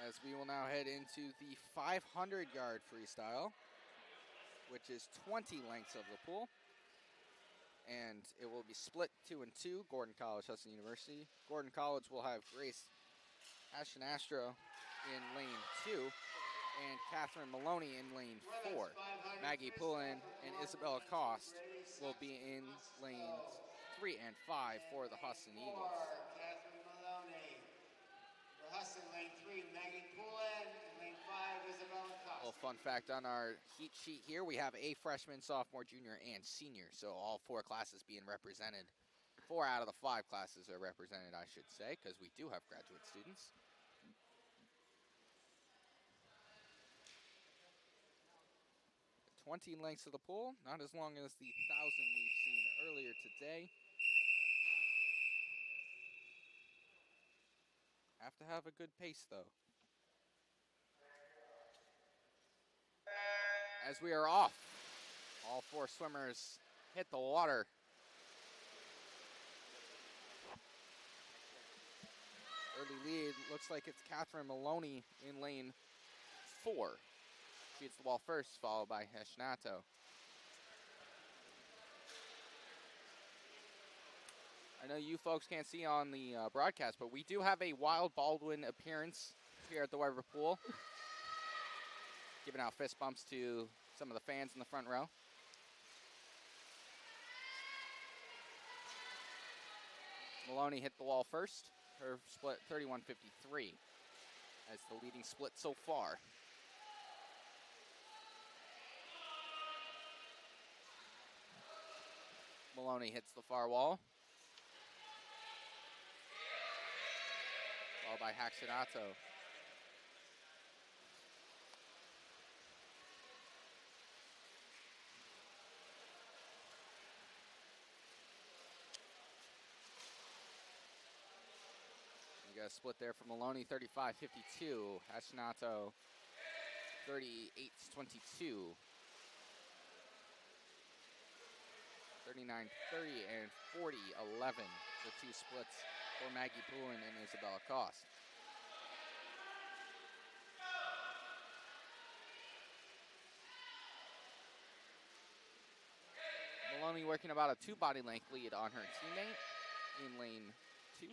As we will now head into the 500-yard freestyle, which is 20 lengths of the pool. And it will be split 2 and 2, Gordon College, Husson University. Gordon College will have Grace Ashenastro in lane 2 and Catherine Maloney in lane 4. Maggie Pullen and Isabella Cost will be in lanes 3 and 5 for the Husson Eagles. Catherine Maloney. For Husson, lane 3, Maggie Pullen, and lane 5, Isabella Cost. A little fun fact on our heat sheet here, we have a freshman, sophomore, junior, and senior. So all 4 classes being represented. 4 out of the 5 classes are represented, I should say, because we do have graduate students. The 20 lengths of the pool, not as long as the 1,000 we've seen earlier today. Have to have a good pace, though. As we are off, all 4 swimmers hit the water. Early lead looks like it's Catherine Maloney in lane 4. She hits the wall first, followed by Heshnato. I know you folks can't see on the broadcast, but we do have a Wild Baldwin appearance here at the Weber Pool. Giving out fist bumps to some of the fans in the front row. Maloney hit the wall first. Her split 31.53 as the leading split so far. Maloney hits the far wall. Followed by Haxinato. You got a split there from Maloney, 35.52. Haxinato, 38.22. 39.30 and 40.11. The 2 splits for Maggie Pullen and Isabella Cost. Maloney working about a 2 body length lead on her teammate in lane 2.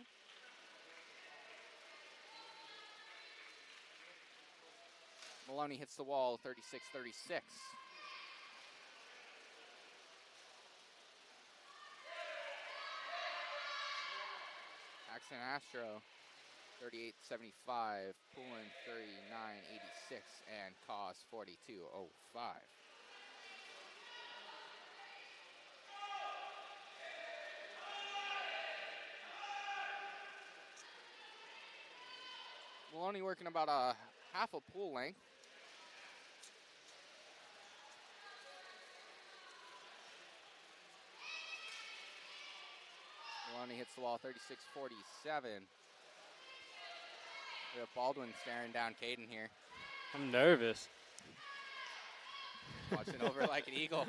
Maloney hits the wall 36.36. Axon Astro 38.75, Pullen 39.86, and Cos 42.05. Maloney working about a half a pool length. Maloney hits the wall 36.47. We have Baldwin staring down Caden here. I'm nervous. Watching over like an eagle.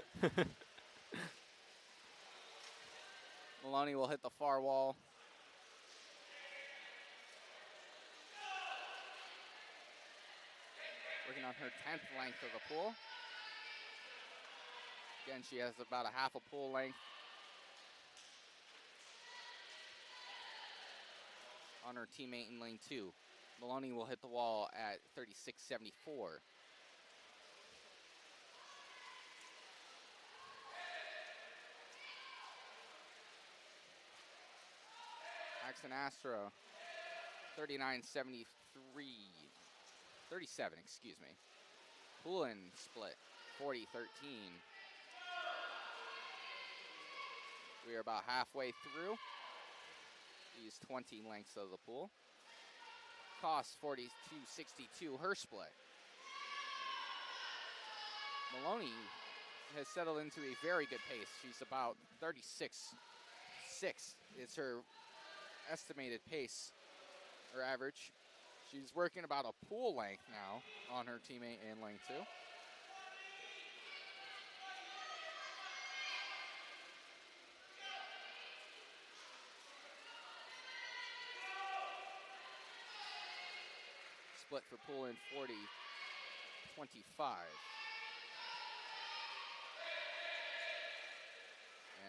Maloney will hit the far wall. working on her 10th length of the pool. Again, she has about a half a pool length on her teammate in lane 2. Maloney will hit the wall at 36.74. Axon Astro, 39.73. 37, excuse me. Poulin split, 40-13. We are about halfway through these 20 lengths of the pool. Cost 42.62, her split. Maloney has settled into a very good pace. She's about 36.6 is her estimated pace, or average. She's working about a pool length now on her teammate in lane 2. Split for Poulin, 40-25.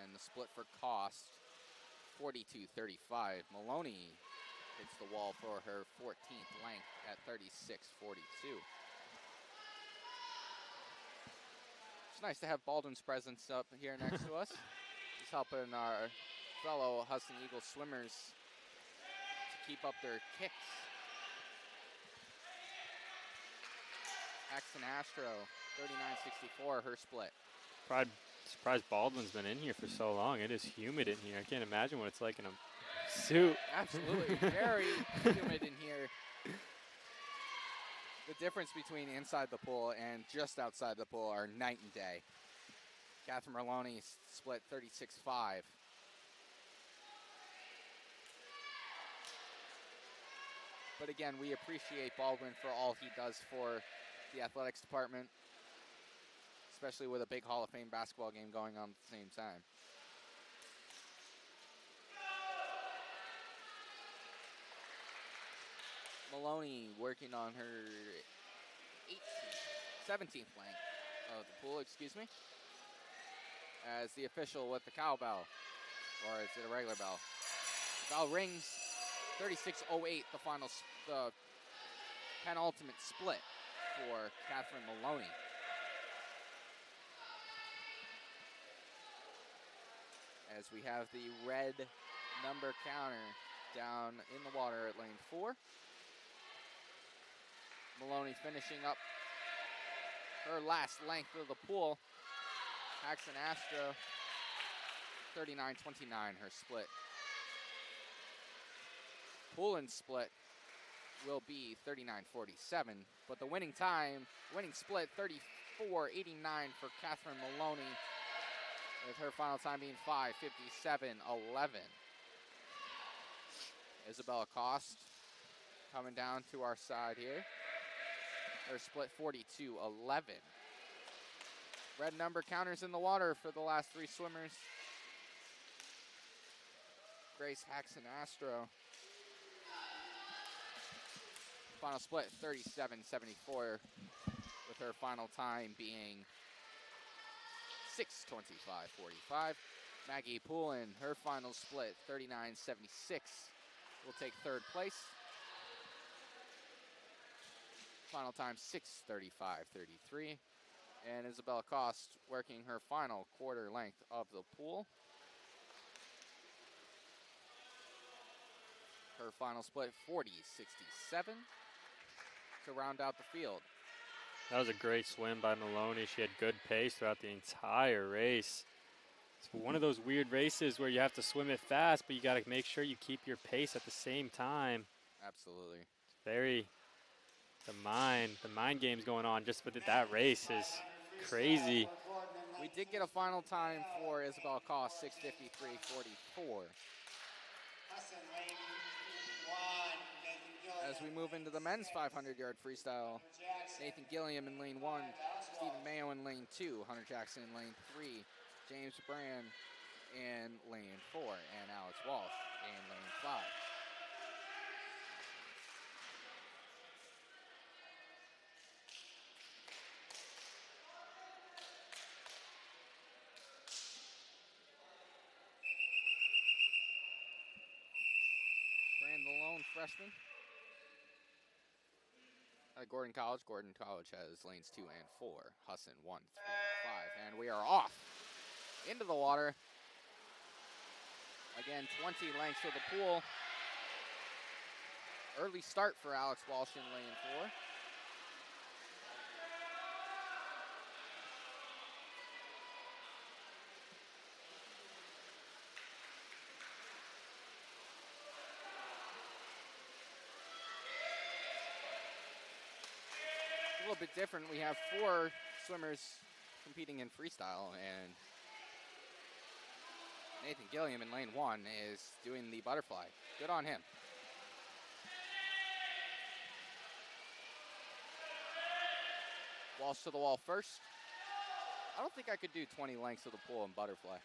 And the split for Cost, 42-35. Maloney hits the wall for her 14th length at 36.42. It's nice to have Baldwin's presence up here next to us. He's helping our fellow Husson Eagles swimmers to keep up their kicks. Axon Astro, 39.64, her split. Surprised Baldwin's been in here for so long. It is humid in here. I can't imagine what it's like in a suit. Absolutely, very humid in here. The difference between inside the pool and just outside the pool are night and day. Catherine Maloney split 36.5. But again, we appreciate Baldwin for all he does for the athletics department, especially with a big Hall of Fame basketball game going on at the same time. Maloney working on her 17th length of the pool, excuse me, as the official with the cowbell, or is it a regular bell? The bell rings, 36.08, the penultimate split for Catherine Maloney. As we have the red number counter down in the water at lane 4. Maloney finishing up her last length of the pool. Axon Astro, 39.29, her split. Poulin's split will be 39.47, but the winning split, 34.89 for Catherine Maloney, with her final time being 5:57.11. Isabella Cost coming down to our side here. Her split 42.11. Red number counters in the water for the last 3 swimmers. Grace Haxon Astro. Final split 37.74, with her final time being 6:25.45. Maggie Poulin, her final split 39.76, will take 3rd place. Final time 6:35.33. And Isabella Cost working her final quarter length of the pool. Her final split 40.67 to round out the field. That was a great swim by Maloney. She had good pace throughout the entire race. It's one of those weird races where you have to swim it fast, but you got to make sure you keep your pace at the same time. Absolutely. It's very, the mind games going on just with that race is crazy. We did get a final time for Isabella Cost, 6:53.44. As we move into the men's 500-yard freestyle, Nathan Gilliam in lane 1, Stephen Mayo in lane 2, Hunter Jackson in lane 3, James Brand in lane 4, and Alex Walsh in lane 5. freshman. Gordon College. Gordon College has lanes 2 and 4. Husson 1, 3, 5. And we are off into the water. Again, 20 lengths of the pool. Early start for Alex Walsh in lane 4. A little bit different. We have 4 swimmers competing in freestyle, and Nathan Gilliam in lane 1 is doing the butterfly. Good on him. Walsh to the wall first. I don't think I could do 20 lengths of the pool in butterfly.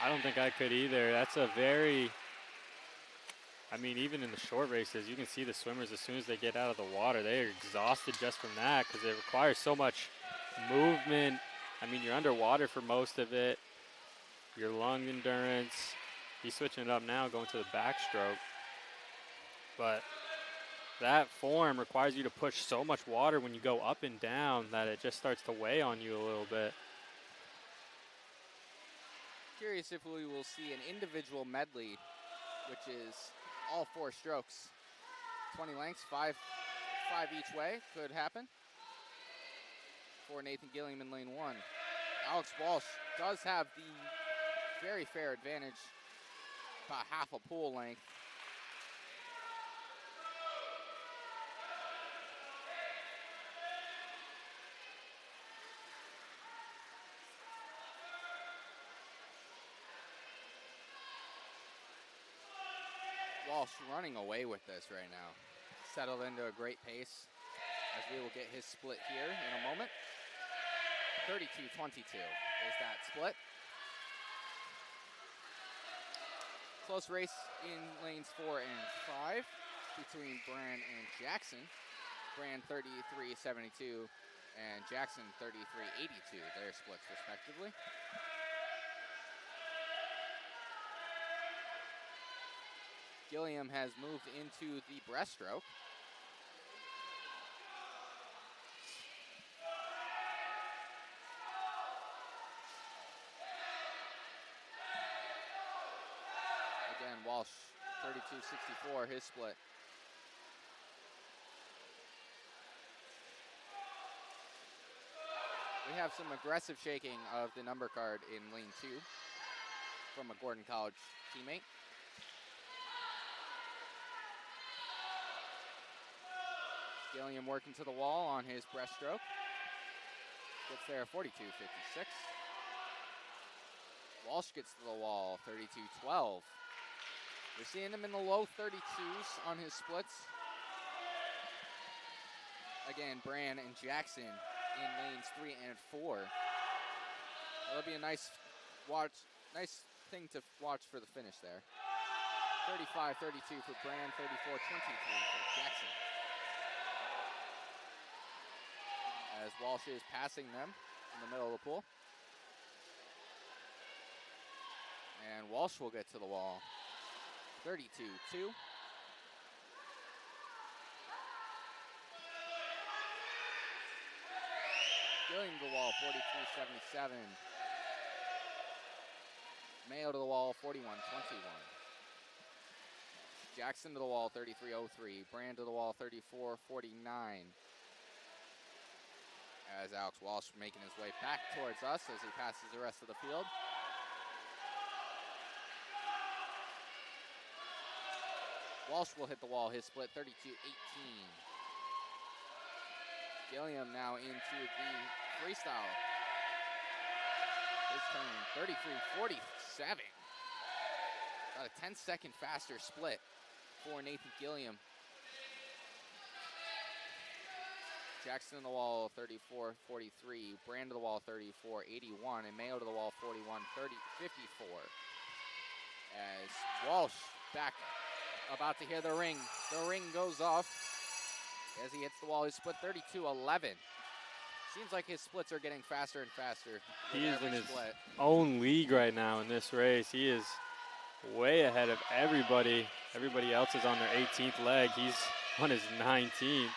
I don't think I could either. That's a very, I mean, even in the short races, you can see the swimmers as soon as they get out of the water, they are exhausted just from that because it requires so much movement. I mean, you're underwater for most of it. Your lung endurance. He's switching it up now, going to the backstroke. But that form requires you to push so much water when you go up and down that it just starts to weigh on you a little bit. Curious if we will see an individual medley, which is all 4 strokes. 20 lengths, 5 each way, could happen for Nathan Gilliam in lane 1. Alex Walsh does have the very fair advantage, about half a pool length. Walsh running away with this right now. Settled into a great pace as we will get his split here in a moment. 32-22 is that split. Close race in lanes 4 and 5 between Brand and Jackson. Brand 33-72 and Jackson 33-82, their splits respectively. Gilliam has moved into the breaststroke. Again, Walsh, 32-64, his split. We have some aggressive shaking of the number card in lane 2 from a Gordon College teammate. Gilliam working to the wall on his breaststroke. Gets there 42-56. Walsh gets to the wall, 32-12. We're seeing him in the low 32s on his splits. Again, Brand and Jackson in lanes 3 and 4. That'll be a nice thing to watch for the finish there. 35-32 for Brand, 34-23 for Jackson. As Walsh is passing them in the middle of the pool. And Walsh will get to the wall. 32-2. Gilliam to the wall, 43-77. Mayo to the wall, 41-21. Jackson to the wall, 33-03. Brand to the wall, 34-49. As Alex Walsh making his way back towards us as he passes the rest of the field. Walsh will hit the wall, his split 32-18. Gilliam now into the freestyle. His turn, 33-47. About a 10-second faster split for Nathan Gilliam. Jackson to the wall, 34-43. Brand to the wall, 34-81. And Mayo to the wall, 41-54. As Walsh back, about to hear the ring. The ring goes off as he hits the wall. His split 32-11. Seems like his splits are getting faster and faster. He is in his own league right now in this race. He is way ahead of everybody. Everybody else is on their 18th leg. He's on his 19th.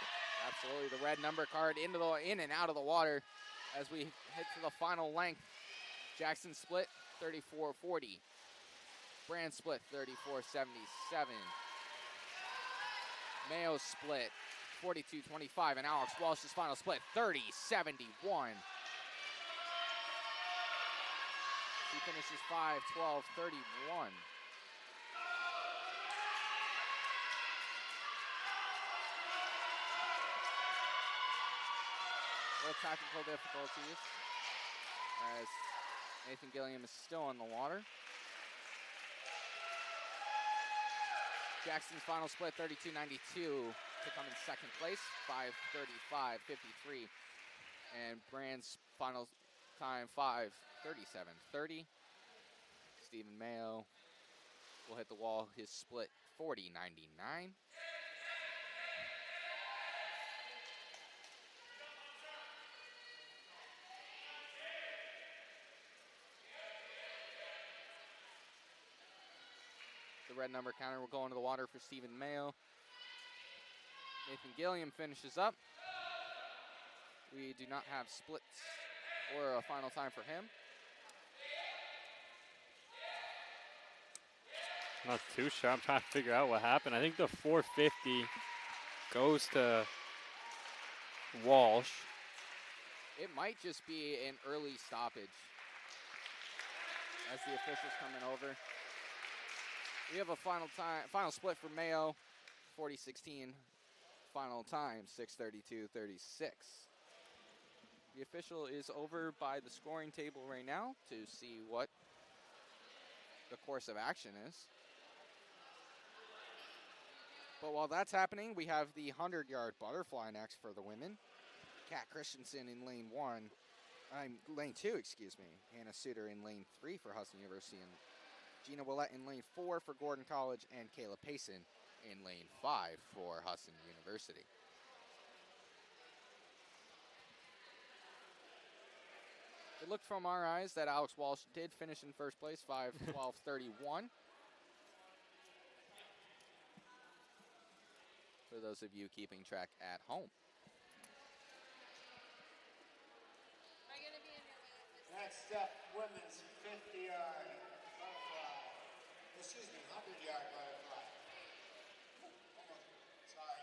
Absolutely, the red number card in and out of the water as we head to the final length. Jackson split 34-40. Brand split 34-77. Mayo split 42-25, and Alex Walsh's final split 30-71. She finishes 5-12-31. Little technical difficulties as Nathan Gilliam is still in the water. Jackson's final split 32-92 to come in second place, 5:35.53, and Brand's final time 5:37.30. Stephen Mayo will hit the wall, his split 40-99. The red number counter will go into the water for Stephen Mayo. Nathan Gilliam finishes up. We do not have splits or a final time for him. Not too sure. I'm trying to figure out what happened. I think the 450 goes to Walsh. It might just be an early stoppage as the officials coming over. We have a final split for Mayo, 40-16. Final time, 6:32.36. The official is over by the scoring table right now to see what the course of action is. But while that's happening, we have the 100-yard butterfly next for the women. Kat Christensen in lane 2, excuse me. Hannah Suter in lane 3 for Husson University, and Gina Willett in lane 4 for Gordon College, and Kayla Payson in lane 5 for Husson University. It looked from our eyes that Alex Walsh did finish in first place, 5:12.31. For those of you keeping track at home. Next up, women's 50-yard butterfly. Excuse me, 100-yard butterfly. Sorry.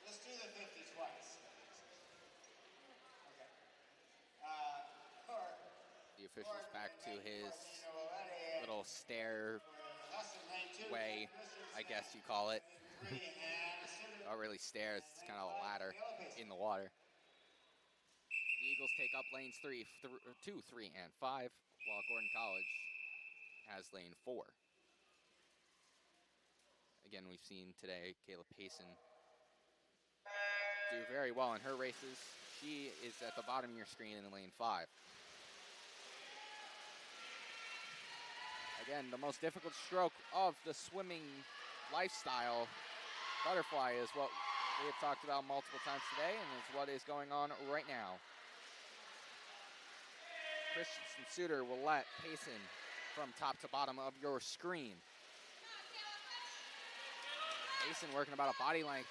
Let's do the 50 twice. Okay. The official's back to his little stair way, I guess you call it. Not really stairs, it's kind of a ladder in the water. The Eagles take up lanes 2, 3, and 5, while Gordon College has lane 4. Again, we've seen today Kayla Payson do very well in her races. She is at the bottom of your screen in lane 5. Again, the most difficult stroke of the swimming lifestyle butterfly is what we have talked about multiple times today, and is what is going on right now. Christensen, Suter, Willett, Payson from top to bottom of your screen. Payson working about a body length.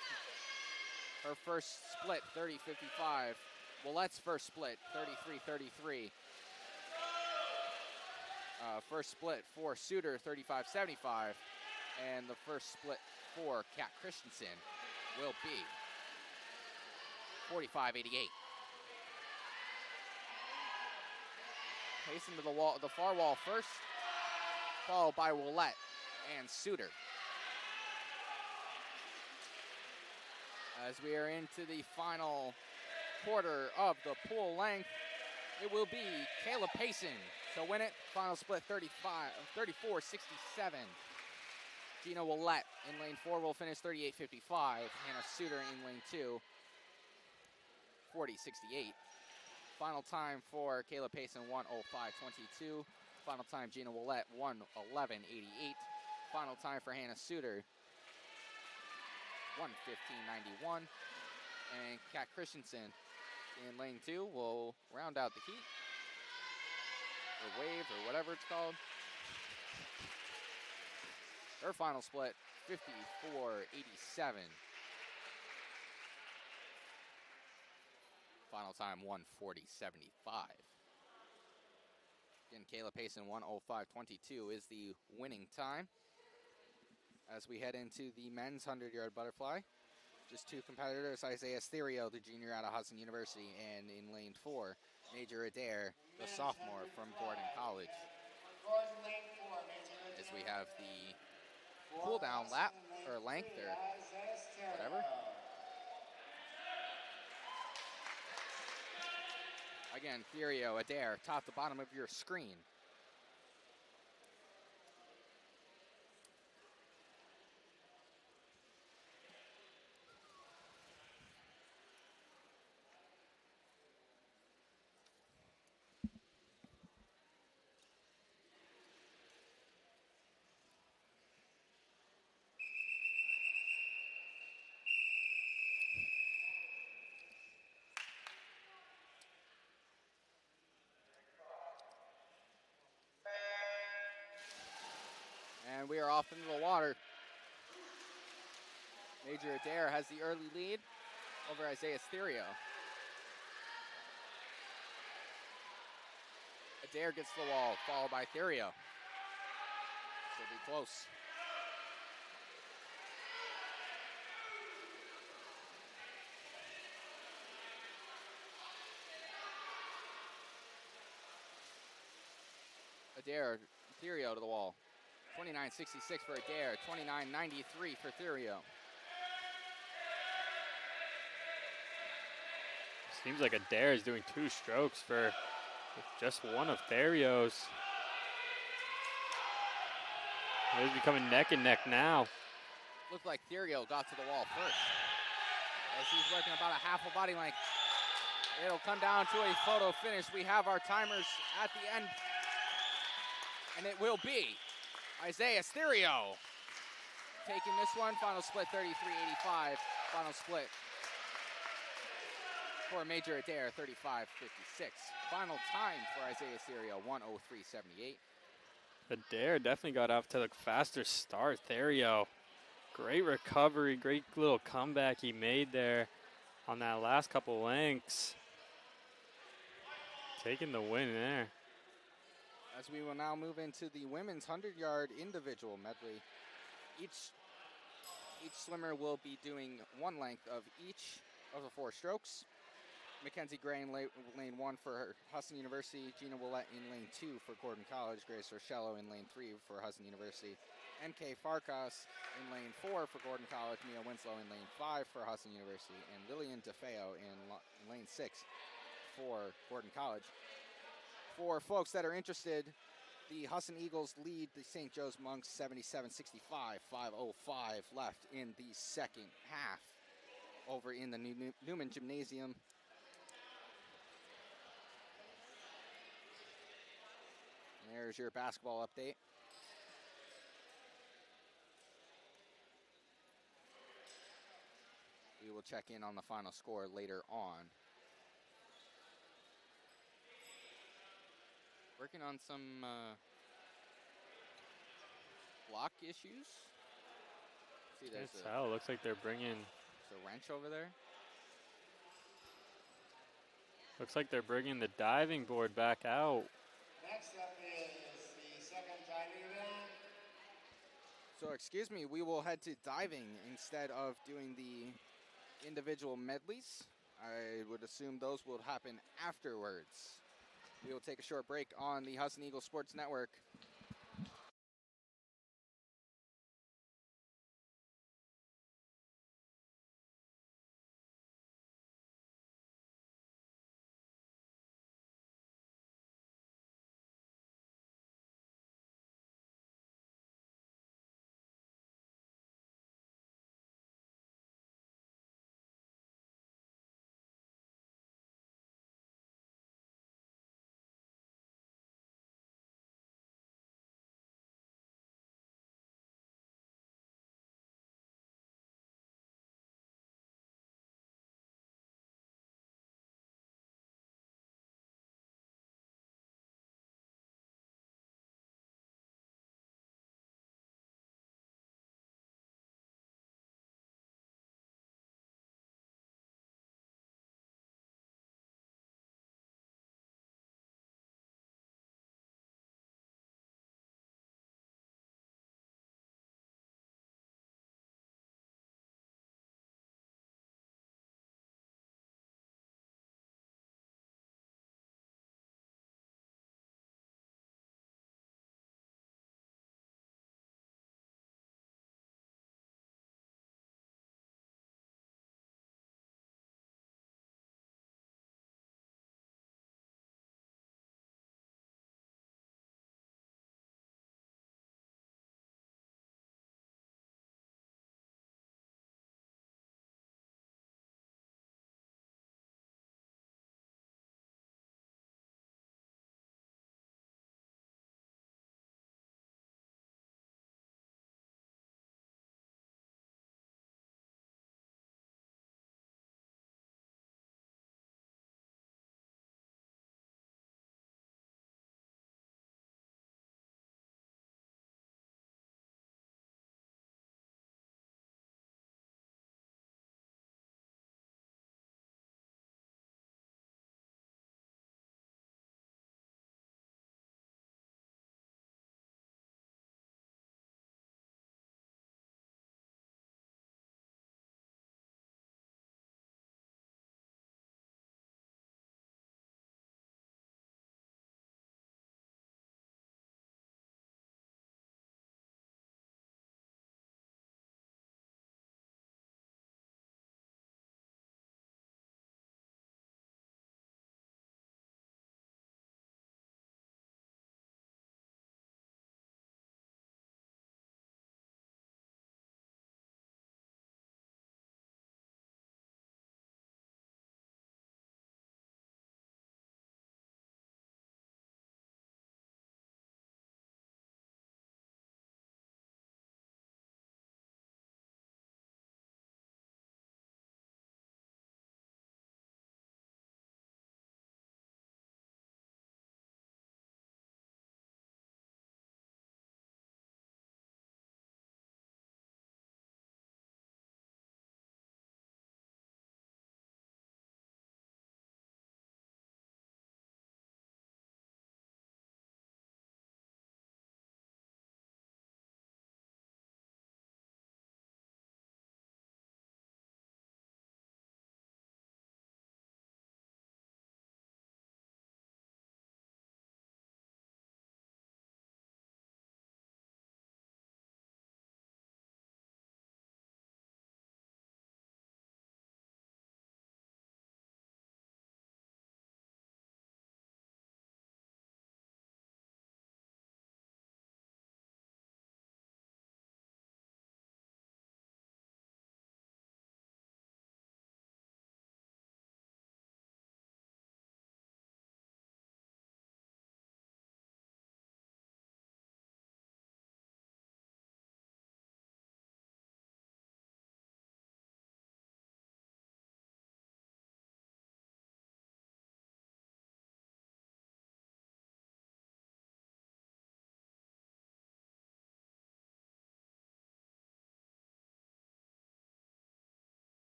Her first split, 30-55. Willett's first split, 33-33. First split for Suter, 35-75. And the first split for Kat Christensen will be 45-88. Payson to the far wall first, followed by Willett and Suter. As we are into the final quarter of the pool length, it will be Kayla Payson to win it. Final split 34-67. Gina Willett in lane 4 will finish 38-55. Hannah Suter in lane 2, 40-68. Final time for Kayla Payson, 1:05.22. Final time, Gina Willett, 1:11.88. Final time for Hannah Suter, 1:15.91. And Kat Christensen in lane 2 will round out the heat. or wave or whatever it's called. Her final split, 54-87. Final time, 1:40.75. Again, Kayla Payson, 1:05.22 is the winning time. As we head into the men's 100-yard butterfly, just two competitors, Isaiah Stereo, the junior out of Husson University, and in lane 4, Major Adair, the sophomore from Gordon College. As we have the cool down lap, or length, or whatever. Again, Stereo, Adair, top to bottom of your screen. And we are off into the water. Major Adair has the early lead over Isaiah Stereo. Adair gets the wall, followed by Stereo. She'll be close. Adair, Stereo to the wall. 29.66 for Adair, 29.93 for Stereo. Seems like Adair is doing 2 strokes for just one of Therio's. It's becoming neck and neck now. Looks like Stereo got to the wall first. As he's working about a half a body length. It'll come down to a photo finish. We have our timers at the end. And it will be Isaiah Stereo taking this one. Final split 33-85. Final split for Major Adair 35-56. Final time for Isaiah Stereo 1:03.78. Adair definitely got off to the faster start. Therio, great recovery, great little comeback he made there on that last couple lengths. Taking the win there. As we will now move into the women's 100-yard individual medley. Each swimmer will be doing one length of each of the 4 strokes. Mackenzie Gray in lane 1 for Husson University, Gina Willett in lane 2 for Gordon College, Grace Rochello in lane 3 for Husson University, N.K. Farkas in lane 4 for Gordon College, Mia Winslow in lane 5 for Husson University, and Lillian DeFeo in lane 6 for Gordon College. For folks that are interested, the Husson Eagles lead the St. Joe's Monks 77-65, 5:05 left in the second half over in the Newman Gymnasium. There's your basketball update. We will check in on the final score later on. Working on some block issues. See, there's looks like they're bringing a wrench over there. Looks like they're bringing the diving board back out. Next up is the second diving event. So excuse me, we will head to diving instead of doing the individual medleys. I would assume those will happen afterwards. We will take a short break on the Husson Eagles Sports Network.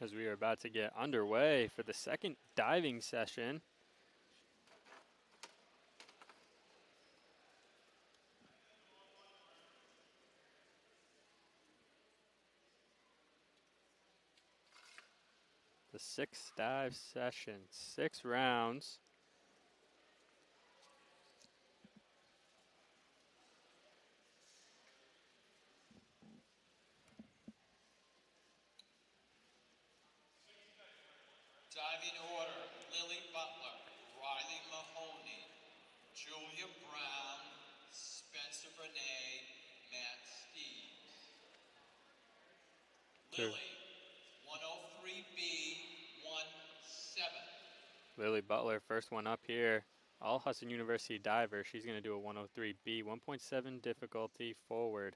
1-7. As we are about to get underway for the second diving session. The sixth dive session, 6 rounds. Diving order: Lily Butler, Riley Mahoney, Julia Brown, Spencer Bernay, Matt Steves. Lily, 103B, 1-7. Lily Butler, first one up here. All Husson University diver. She's going to do a 103B, 1.7 difficulty forward,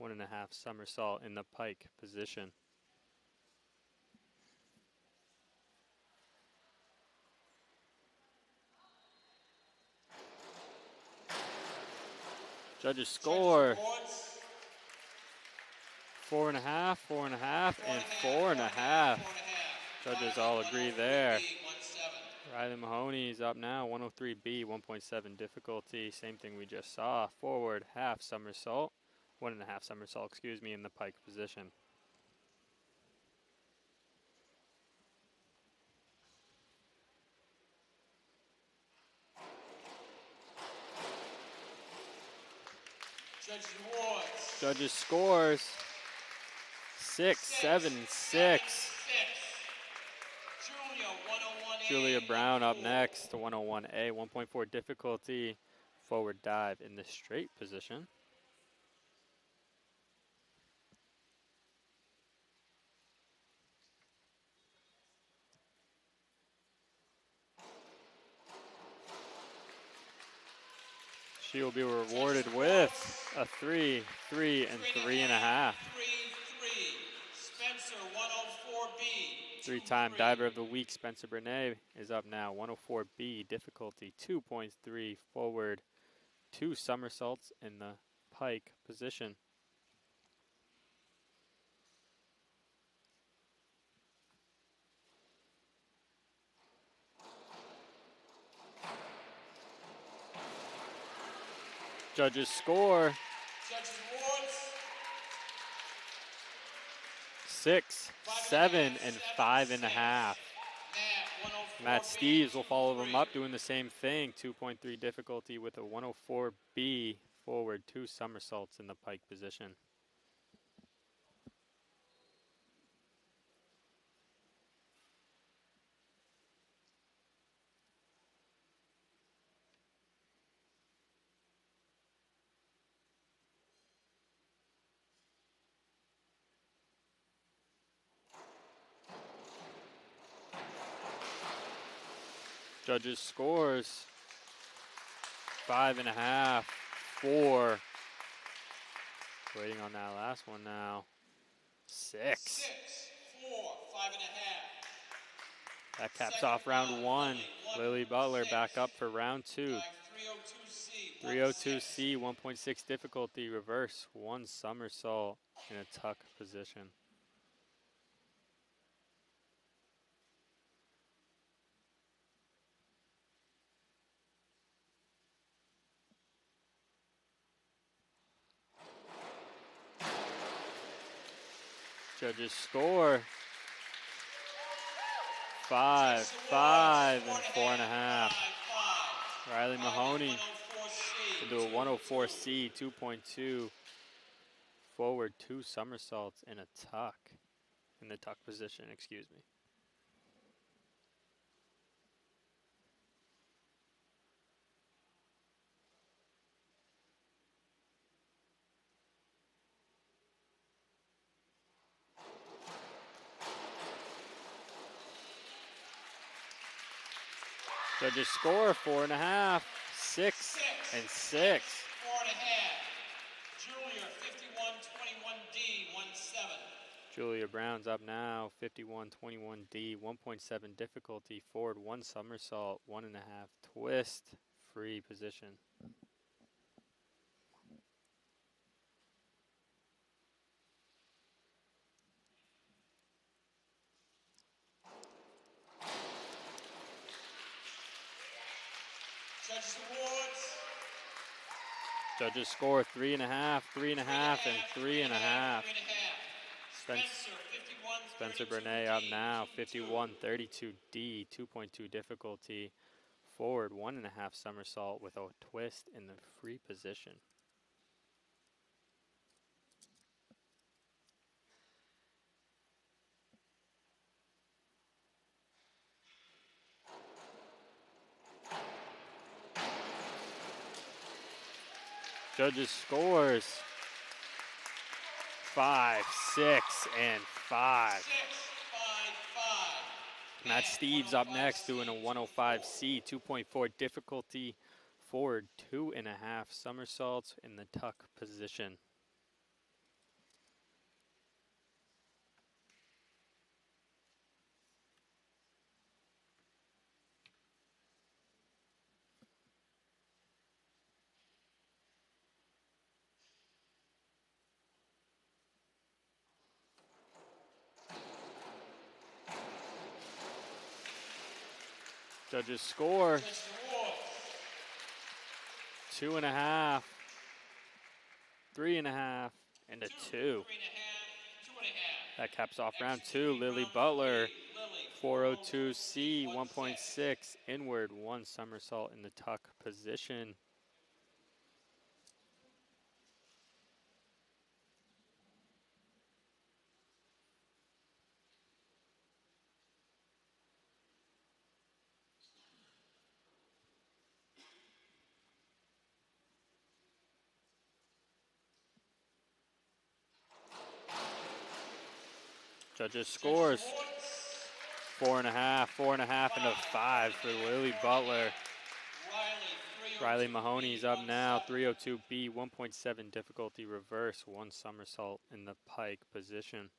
1.5 somersault in the pike position. Judges score 4.5, 4.5, and 4.5. Judges all agree there. Riley Mahoney's up now, 103B, 1.7 difficulty. Same thing we just saw. Forward, half somersault, 1.5 somersault, excuse me, in the pike position. Judges scores 6, 7, 6. Julia Brown up next to 101A, 1.4 difficulty, forward dive in the straight position. She will be rewarded with a 3, 3, and 3.5. 3-3. Spencer, 104B. 3-time diver of the week, Spencer Bernay, is up now. 104B difficulty, 2.3 forward, 2 somersaults in the pike position. Judges score 6, 7, and 5.5. Matt Steves will follow them up doing the same thing. 2.3 difficulty with a 104B forward, 2 somersaults in the pike position. Judges scores 5.5, 4. Waiting on that last one now. 6. 4, 5.5. That caps off round 1. Lily Butler back up for round 2. 302C, 1.6 difficulty, reverse, 1 somersault in a tuck position. Judges score 5, 5, and 4.5. Riley Mahoney will do a 104C, 2.2 forward, 2 somersaults in a tuck, in the tuck position, excuse me. Judges score 4.5, 6, and 6. 4.5. Julia, 51-21D, 1-7. Julia Brown's up now, 51-21D, 1.7 difficulty, forward 1 somersault, 1.5 twist, free position. Judges awards. Judges score 3.5, 3.5, and 3.5. Spencer Bernay up now, 51-32D, 2.2 difficulty, forward 1.5 somersault with a twist in the free position. Judges scores 5, 6, and 5. Matt Steves up next doing a 105C, 2.4 difficulty, forward 2.5 somersaults in the tuck position. Judges score 2.5, 3.5, and a 2. That caps off round 2. Lily Butler, 402C, 1.6, inward 1 somersault in the tuck position. Judges scores 4.5, 4.5, and a 5 for Lily Butler. Riley Mahoney's up now, 302B, 1.7 difficulty, reverse 1 somersault in the pike position.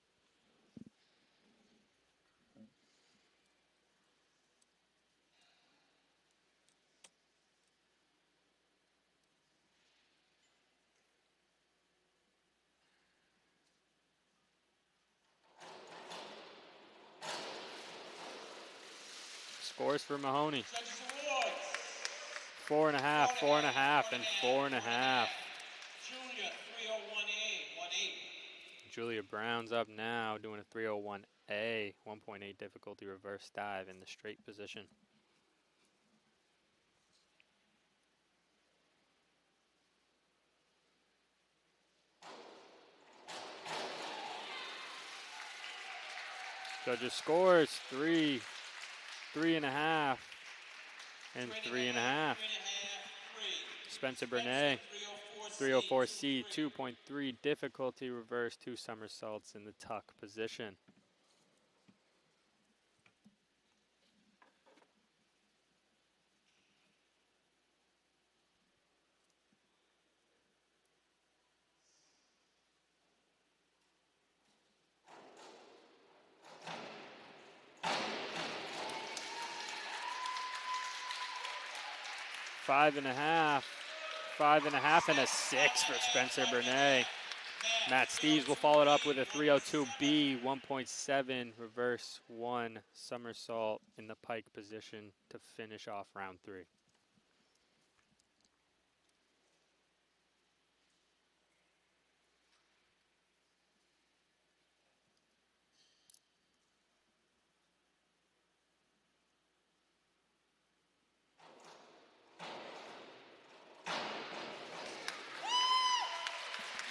Scores for Mahoney. 4.5, 4.5, and 4.5. Julia Brown's up now doing a 301A, 1.8 difficulty reverse dive in the straight position. Judges scores 3, 3.5, and 3.5. Spencer Bernay, 304C, 2.3 difficulty, reverse 2 somersaults in the tuck position. Five and a half, and a 6 for Spencer Bernay. Matt Steves will follow it up with a 302B, 1.7 reverse 1 somersault in the pike position to finish off round 3.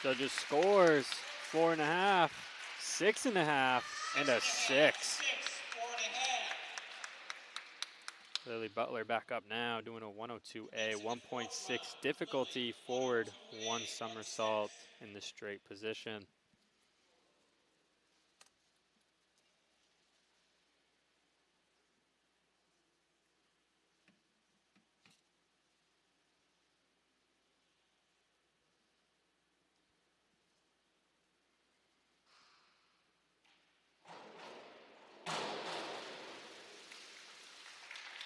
Judges scores 4.5, 6.5, and a 6. Lily Butler back up now doing a 102A, 1.6 difficulty, forward 1 somersault in the straight position.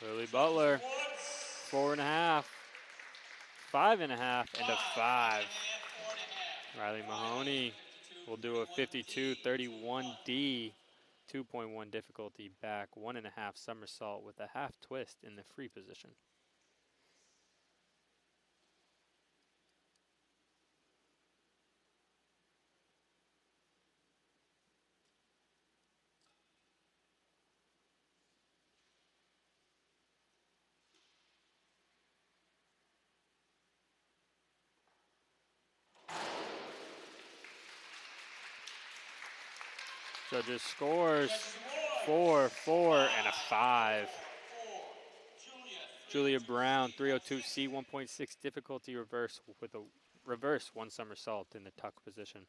Lily Butler, 4.5, 5.5, and a 5. Riley Mahoney will do a 52-31D, 2.1 difficulty back, 1.5 somersault with a half twist in the free position. Judges scores 4, 4, and a 5. Julia Brown, 302C, 1.6 difficulty reverse with a reverse 1 somersault in the tuck position.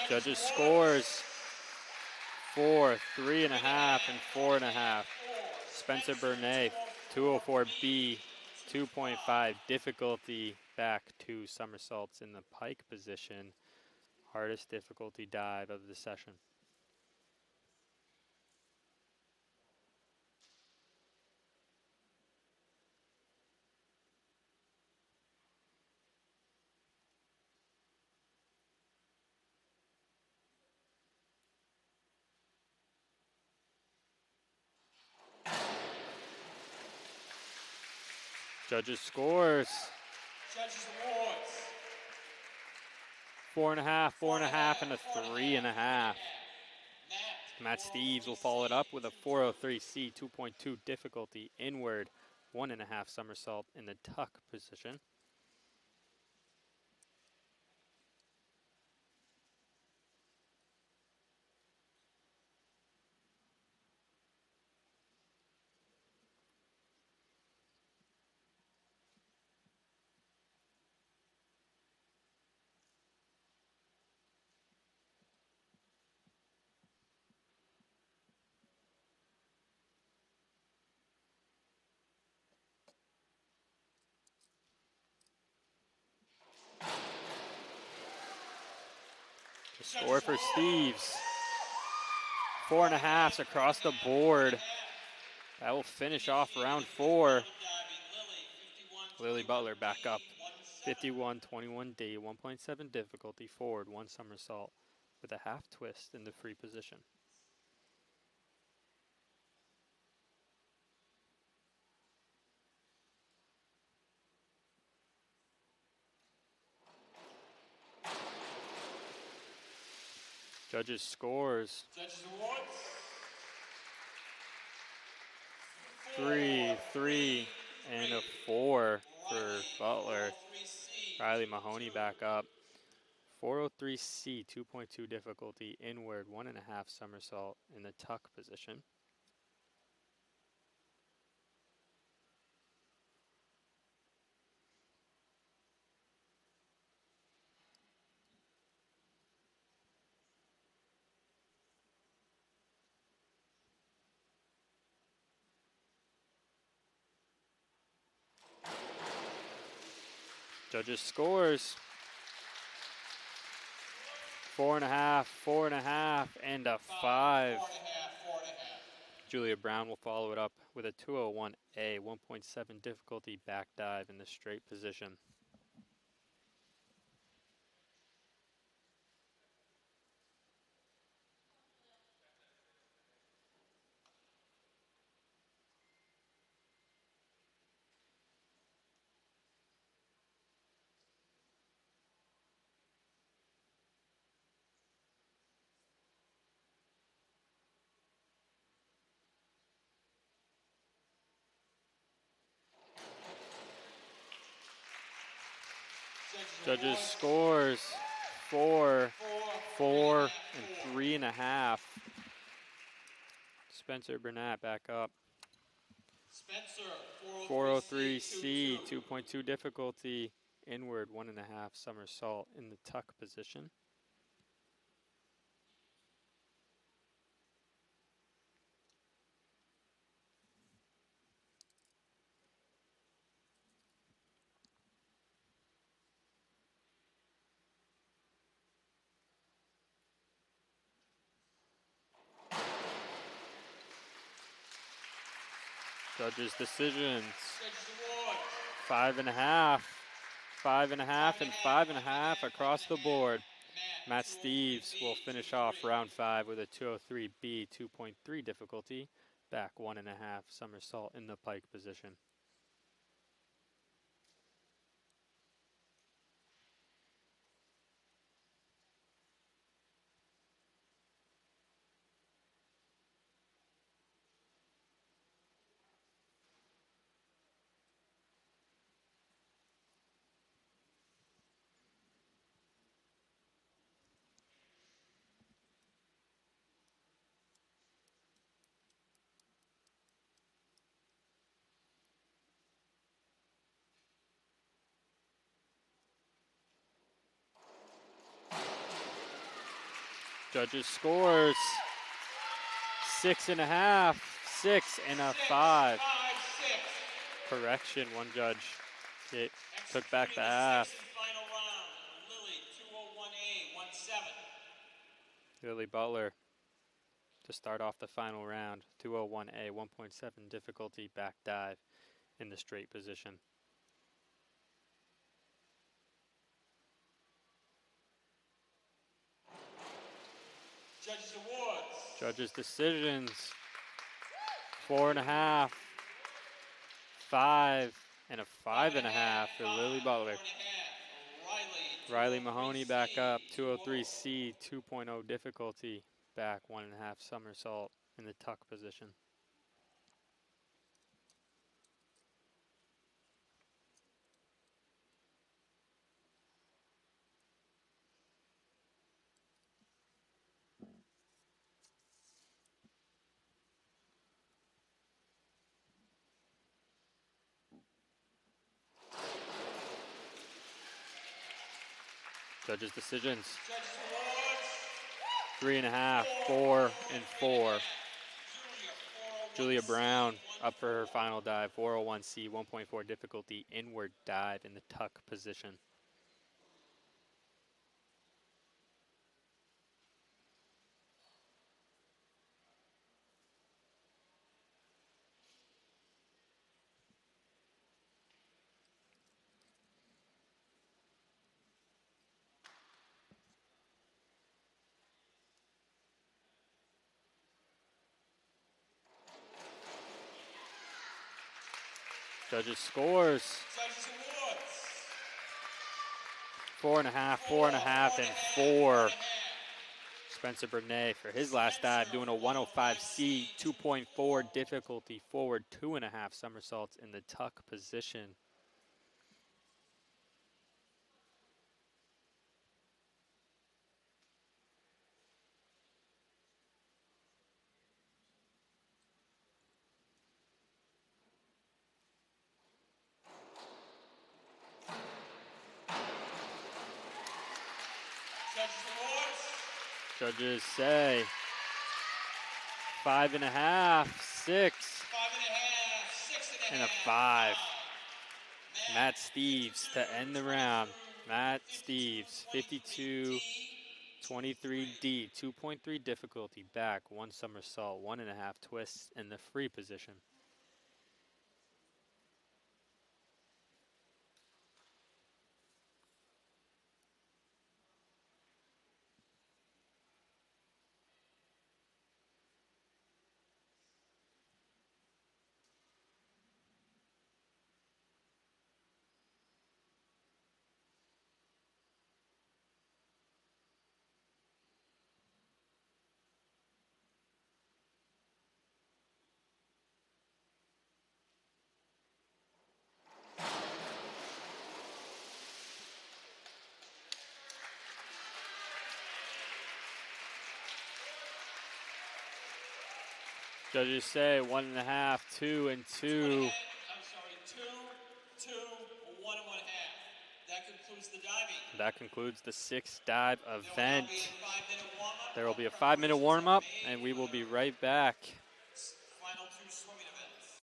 Judges scores 4, 3.5, and 4.5. Spencer Burnett, 204B, 2.5 difficulty back 2 somersaults in the pike position. Hardest difficulty dive of the session. Judges scores. Judges awards. 4.5, 4.5, and a 3.5. Matt Steves will follow it up with a 403C, 2.2 difficulty inward, 1.5 somersault in the tuck position. The score for Steves, 4.5s across the board. That will finish off round 4. Lily Butler back up, 51-21D, 1.7 difficulty forward, 1 somersault with a half twist in the free position. Judges scores. Judges awards. 3, 3, and a 4 for Butler. Riley Mahoney back up. 403C, 2.2 difficulty inward, 1.5 somersault in the tuck position. Judges scores. 4.5, 4.5, and a 5. 4.5. Julia Brown will follow it up with a 201A, 1.7 difficulty back dive in the straight position. Judges scores 4, 4, and 3.5. Spencer Burnett back up. Spencer, 403C, 2.2 difficulty inward, 1.5 somersault in the tuck position. Judges' decisions. Judges award. 5.5. 5.5 and 5.5 across the board. Matt Steves will finish off round 5 with a 203B 2.3 difficulty. Back 1.5 somersault in the pike position. Judges scores 6.5, 6 and a 5. Correction, one judge took back the half. Final round. Lily 201A 17. Lily Butler to start off the final round. 201A 1.7 difficulty back dive in the straight position. Judges awards. Judges' decisions. 4.5, 5 and a 5.5 for Lily Butler. Riley Mahoney back up. 203C 2.0 difficulty. Back 1.5 somersault in the tuck position. Judges' decisions. Judges awards. 3.5, 4 and 4. Julia Brown up for her final dive. 401C 1.4 difficulty inward dive in the tuck position. Judges scores. Judges awards. 4.5, 4.5 and 4. Spencer Burnett for his last dive doing a 105C 2.4 difficulty forward 2.5 somersaults in the tuck position. Judges awards. Judges say 5.5, 6 5.5, 6.5. and a 5. Matt Steves to end the round. Matt Steves, 52, 23D, 2.3 difficulty, back, 1 somersault, 1.5 twists in the free position. Judges say 1.5, 2 and 2. 2, 1 and 1/2. That concludes the diving. That concludes the 6th dive event. There will be a 5-minute warm-up. There will be a 5-minute warm-up, and we will be right back. Final 2 swimming events.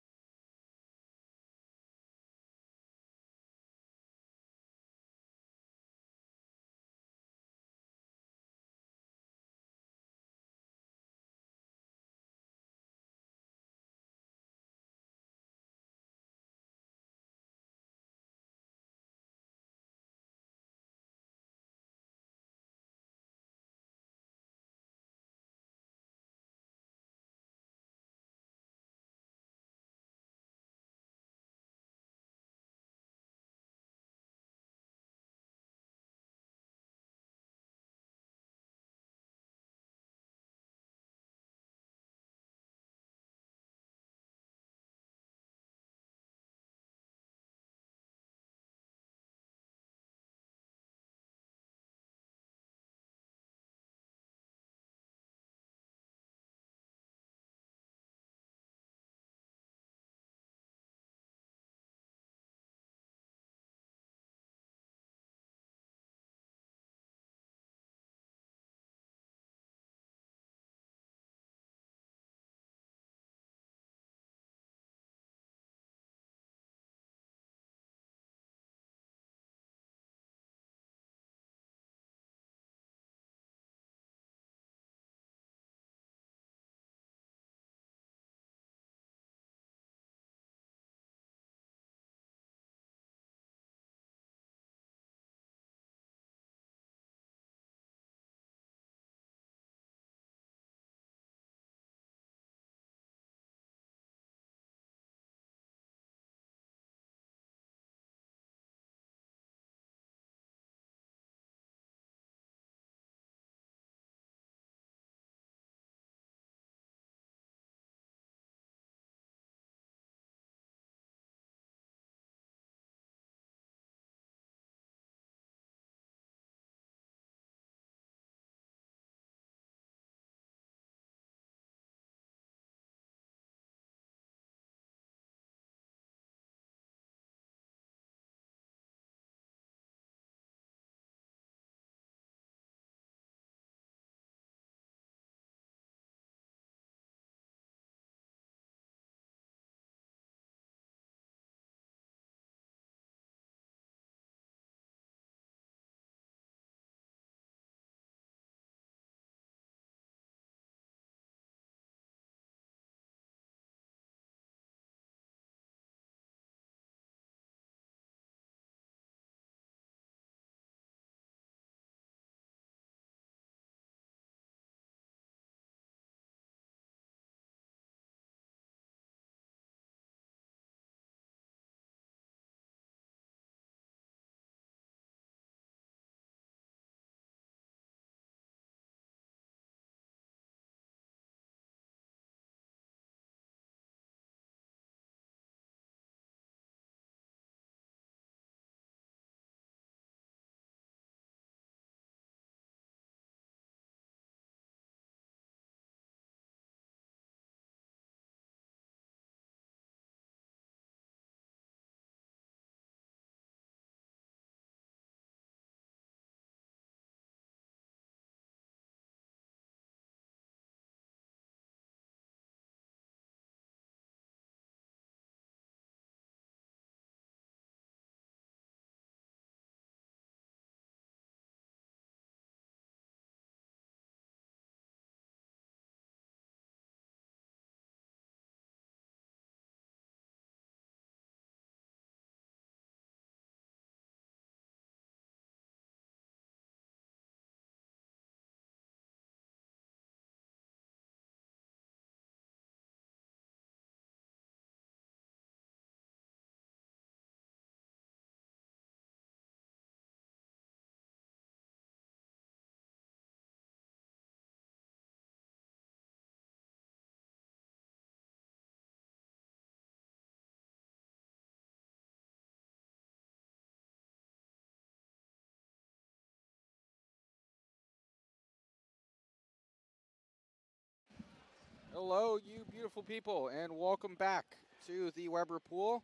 Hello, you beautiful people, and welcome back to the Weber Pool.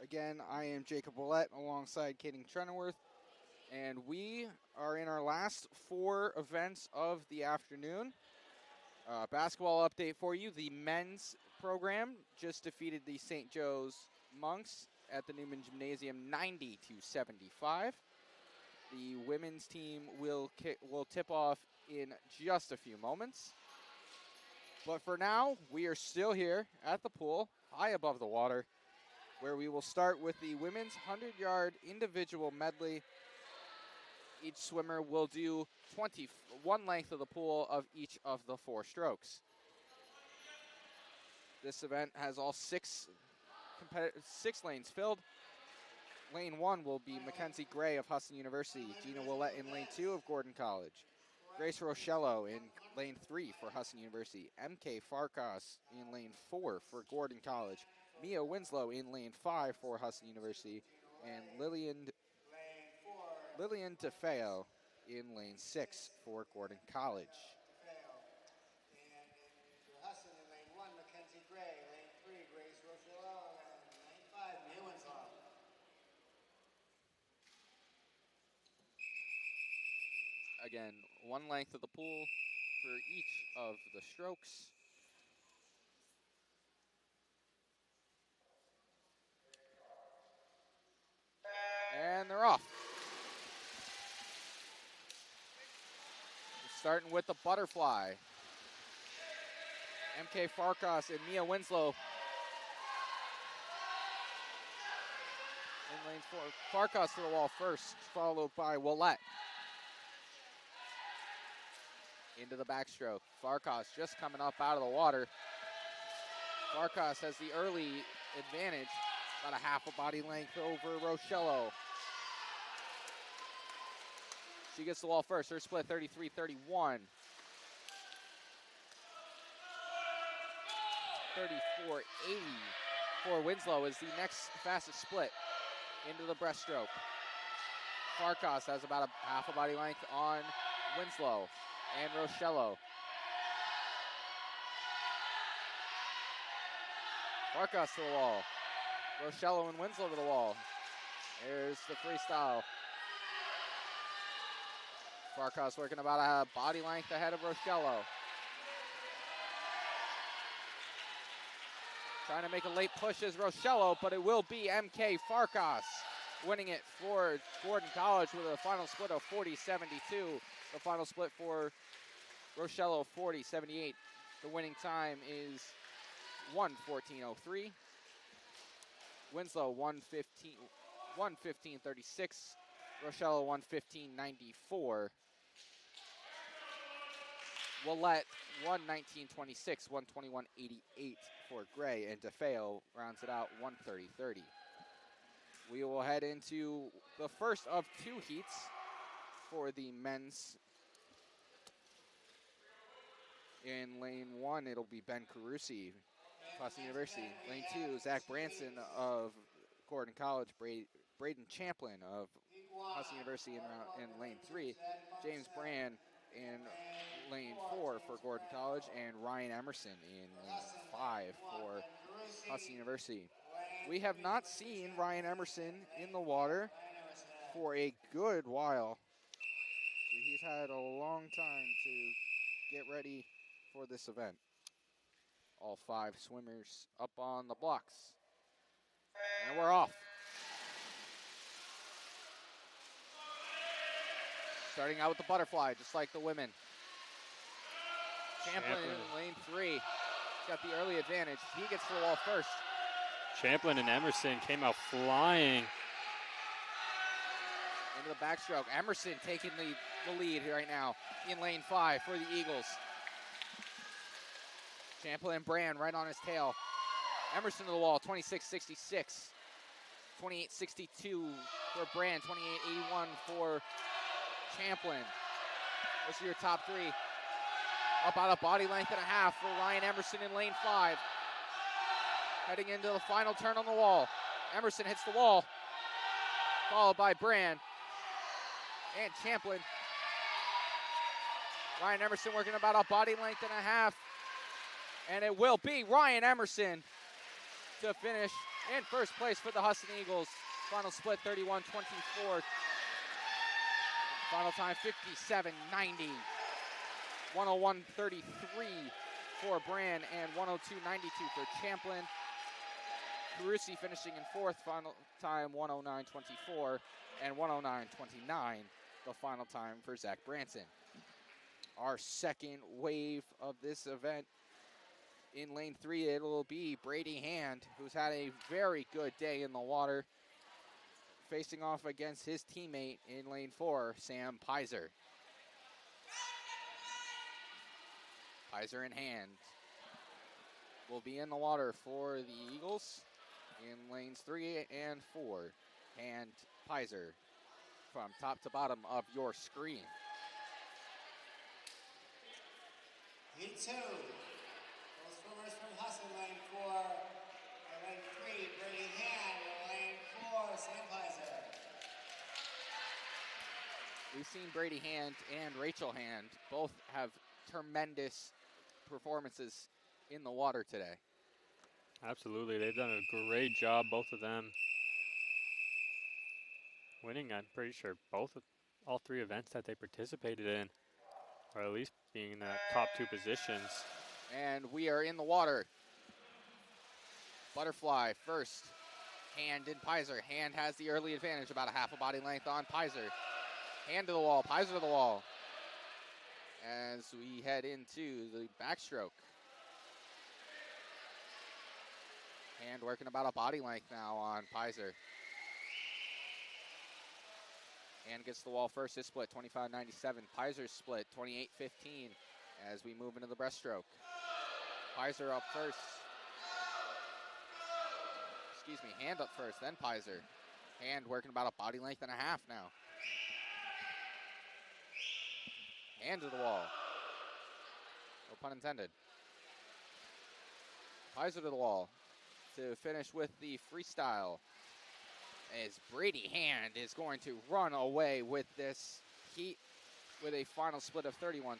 Again, I am Jacob Willett alongside Katie Trenneworth, and we are in our last 4 events of the afternoon. Basketball update for you. The men's program just defeated the St. Joe's Monks at the Newman Gymnasium 90-75. The women's team will tip off in just a few moments. But for now, we are still here at the pool, high above the water, where we will start with the women's 100-yard individual medley. Each swimmer will do one length of the pool of each of the 4 strokes. This event has all 6 lanes filled. Lane 1 will be Mackenzie Gray of Husson University, Gina Willett in lane 2 of Gordon College, Grace Rochello in lane 3 for Husson University, MK Farkas in lane 4 for Gordon College, Mia Winslow in lane 5 for Husson University, and Lillian DeFeo in lane 6 for Gordon College. And Husson in lane 1, Mackenzie Gray, lane 3, Grace Rochello, and lane 5, Mia Winslow. Again, one length of the pool for each of the strokes. And they're off. Starting with the butterfly. MK Farkas and Mia Winslow in lane 4. Farkas to the wall first, followed by Willett. Into the backstroke. Farkas just coming up out of the water. Farkas has the early advantage, about a half a body length over Rochello. She gets the wall first. Her split 33-31. 34-80 for Winslow is the next fastest split into the breaststroke. Farkas has about a half a body length on Winslow and Rochello. Farkas to the wall. Rochello and Winslow to the wall. There's the freestyle. Farkas working about a body length ahead of Rochello. Trying to make a late push is Rochello, but it will be MK Farkas winning it for Gordon College with a final split of 40-72. The final split for Rochello, 40-78. The winning time is 1:14:03. Winslow, 1:15:36. Rochello, 1:15:94. Willett, 1:19:26, 1:21:88 for Gray, and DeFeo rounds it out 1:30:30. We will head into the first of 2 heats for the men's. In lane 1, it'll be Ben Carusi, Husson University. Lane 2, Zach Branson of Gordon College, Braden Champlin of Husson University in lane 3, James Brand in lane 4 for Gordon College, and Ryan Emerson in lane 5 for Husson University. We have not seen Ryan Emerson in the water for a good while. So he's had a long time to get ready for this event. All 5 swimmers up on the blocks. And we're off. Starting out with the butterfly, just like the women. Champlin in lane 3. He's got the early advantage. He gets to the wall first. Champlin and Emerson came out flying. Into the backstroke. Emerson taking the lead right now in lane 5 for the Eagles. Champlin and Brand right on his tail. Emerson to the wall, 26-66. 28-62 for Brand, 28-81 for Champlin. Those are your top 3. Up out of body length and a half for Ryan Emerson in lane 5. Heading into the final turn on the wall. Emerson hits the wall, followed by Brand and Champlin. Ryan Emerson working about a body length and a half And it will be Ryan Emerson to finish in first place for the Husson Eagles. Final split 31-24. Final time 57-90. 101-33 for Brand and 102-92 for Champlin. Carusi finishing in fourth, final time 109-24 and 109-29, the final time for Zach Branson. Our second wave of this event in lane 3, it'll be Brady Hand, who's had a very good day in the water, facing off against his teammate in lane 4, Sam Pizer. Pizer in Hand will be in the water for the Eagles in lanes 3 and 4. Hand, Pizer from top to bottom of your screen. Heat 2. Those swimmers from Husson, lane 4. And lane 3, Brady Hand. And lane 4, Sam Pizer. We've seen Brady Hand and Rachel Hand both have tremendous performances in the water today. Absolutely, they've done a great job, both of them. Winning, I'm pretty sure, all 3 events that they participated in, or at least being in the top 2 positions. And we are in the water. Butterfly first. Hand in Pizer. Hand has the early advantage, about a half a body length on Pizer. Hand to the wall, Pizer to the wall. As we head into the backstroke. Hand working about a body length now on Pizer. Hand gets the wall first, his split 25.97. Pizer's split 28.15 as we move into the breaststroke. Pizer up first. Excuse me, Hand up first, then Pizer. Hand working about a body length and a half now. Hand to the wall. No pun intended. Pizer to the wall to finish with the freestyle. As Brady Hand is going to run away with this heat with a final split of 31-29.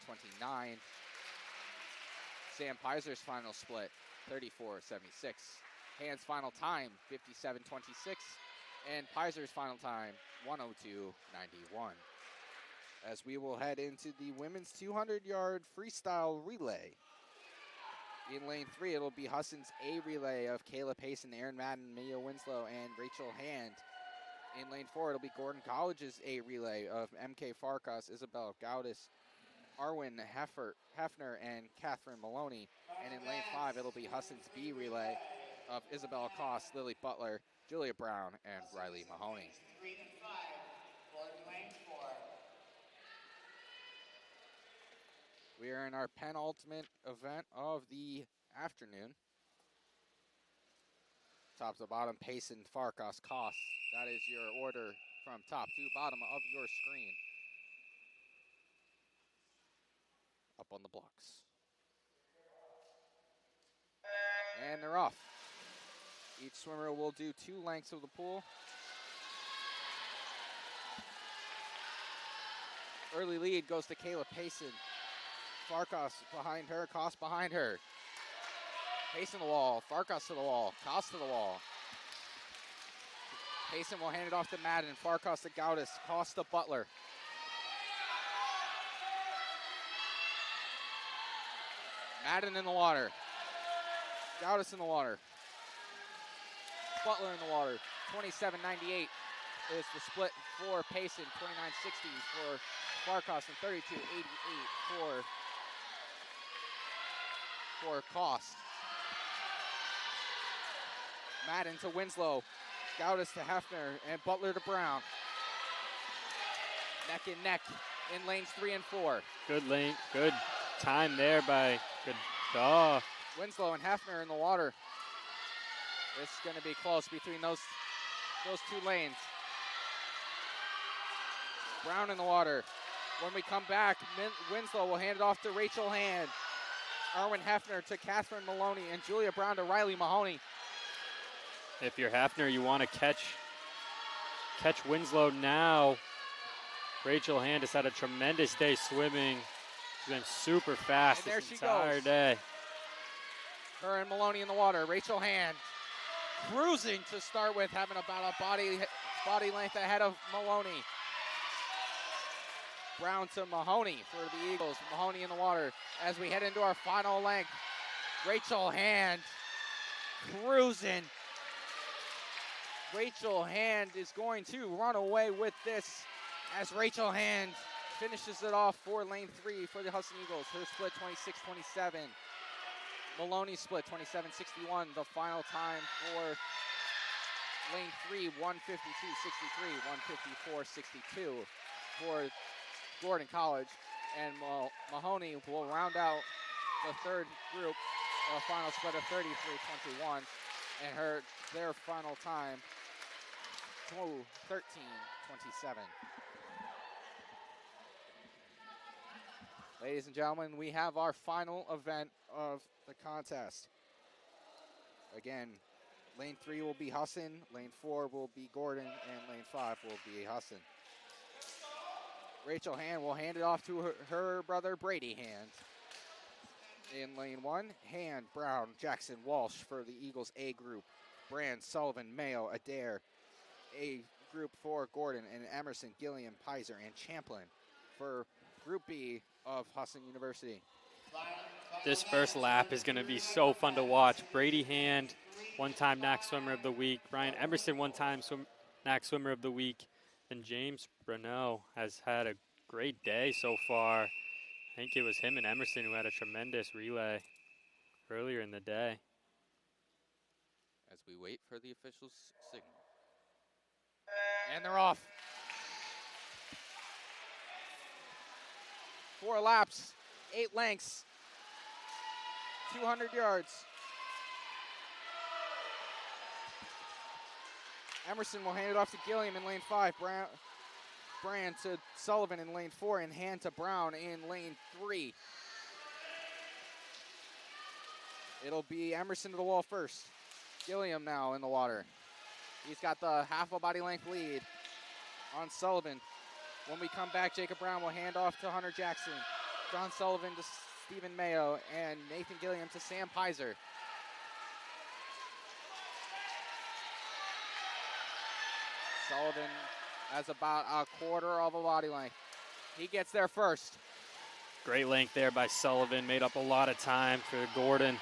Sam Pizer's final split, 34.76. Hand's final time, 57.26. And Pizer's final time, 102.91. As we will head into the women's 200-yard freestyle relay. In lane 3, it'll be Husson's A relay of Kayla Payson, Erin Madden, Mia Winslow, and Rachel Hand. In lane 4, it'll be Gordon College's A relay of MK Farkas, Isabel Gaudis, Arwen Hefner, and Catherine Maloney. And in lane 5, it'll be Husson's B relay of Isabel Koss, Lily Butler, Julia Brown, and Riley Mahoney. 3 and 5, Gordon lane 4. We are in our penultimate event of the afternoon. Top to bottom, Payson, Farkas, Koss. That is your order from top to bottom of your screen. Up on the blocks. And they're off. Each swimmer will do 2 lengths of the pool. Early lead goes to Kayla Payson. Farkas behind her, Koss behind her. Payson to the wall, Farkas to the wall, Koss to the wall. Payson will hand it off to Madden, Farkas to Gaudis, Koss to Butler. Madden in the water. Gaudis in the water. Butler in the water. 27.98 is the split for Payson, 29.60 for Farkas, and 32.88 for Koss. Madden to Winslow, Gaudis to Hefner, and Butler to Brown. Neck and neck in lanes 3 and 4. Good lane, good time there by Winslow and Hefner in the water. It's going to be close between those 2 lanes. Brown in the water. When we come back, Winslow will hand it off to Rachel Hand. Arwen Hefner to Catherine Maloney, and Julia Brown to Riley Mahoney. If you're Hefner, you want to catch Winslow now. Rachel Hand has had a tremendous day swimming. She's been super fast this entire day. Her and Maloney in the water. Rachel Hand cruising to start with, having about a body length ahead of Maloney. Brown to Mahoney for the Eagles. Mahoney in the water as we head into our final length. Rachel Hand cruising. Rachel Hand is going to run away with this as Rachel Hand finishes it off for lane 3 for the Husson Eagles. Her split 26-27. Maloney split 27-61. The final time for lane 3, 152-63, 154-62 for Gordon College. And Mahoney will round out the third group, a final split of 33-21. And their final time, 13-27. Ladies and gentlemen, we have our final event of the contest. Again, lane 3 will be Husson, lane 4 will be Gordon, and lane 5 will be Husson. Rachel Hand will hand it off to her brother Brady Hand. In lane 1, Hand, Brown, Jackson, Walsh for the Eagles A group. Brand, Sullivan, Mayo, Adair. A group for Gordon, and Emerson, Gilliam, Pizer, and Champlin for Group B of Husson University. This first lap is going to be so fun to watch. Brady Hand, one-time NAC Swimmer of the Week. Brian Emerson, one-time NAC Swimmer of the Week. And James Bruneau has had a great day so far. I think it was him and Emerson who had a tremendous relay earlier in the day. As we wait for the official signal. And they're off. 4 laps, 8 lengths, 200 yards. Emerson will hand it off to Gilliam in lane 5. Brand to Sullivan in lane 4, and Hand to Brown in lane 3. It'll be Emerson to the wall first. Gilliam now in the water. He's got the half a body length lead on Sullivan. When we come back, Jacob Brown will hand off to Hunter Jackson. John Sullivan to Stephen Mayo, and Nathan Gilliam to Sam Pizer. Sullivan has about a quarter of a body length. He gets there first. Great length there by Sullivan. Made up a lot of time for Gordon.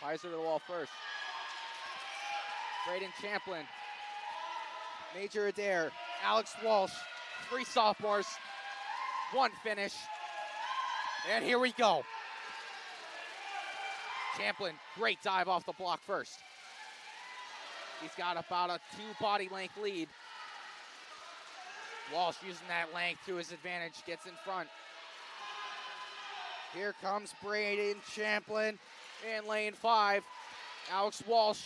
Pizer to the wall first. Braden Champlin. Major Adair. Alex Walsh. 3 sophomores. 1 finish. And here we go. Champlin, great dive off the block first. He's got about a 2 body length lead. Walsh using that length to his advantage, gets in front. Here comes Braden Champlin in lane 5. Alex Walsh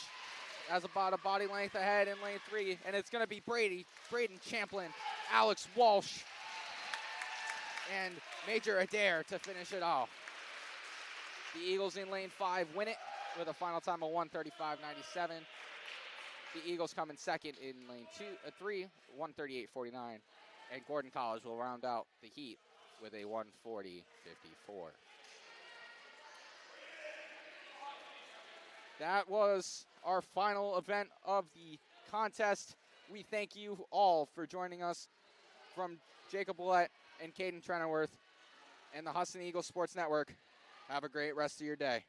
has about a body length ahead in lane 3, and it's going to be Braden Champlin, Alex Walsh, and Major Adair to finish it off. The Eagles in lane 5 win it with a final time of 1:35.97. The Eagles come in second in lane 3, 1:38.49, and Gordon College will round out the heat with a 1:40.54. That was our final event of the contest. We thank you all for joining us from Jacob Willett and Caden Trennerworth and the Husson Eagles Sports Network. Have a great rest of your day.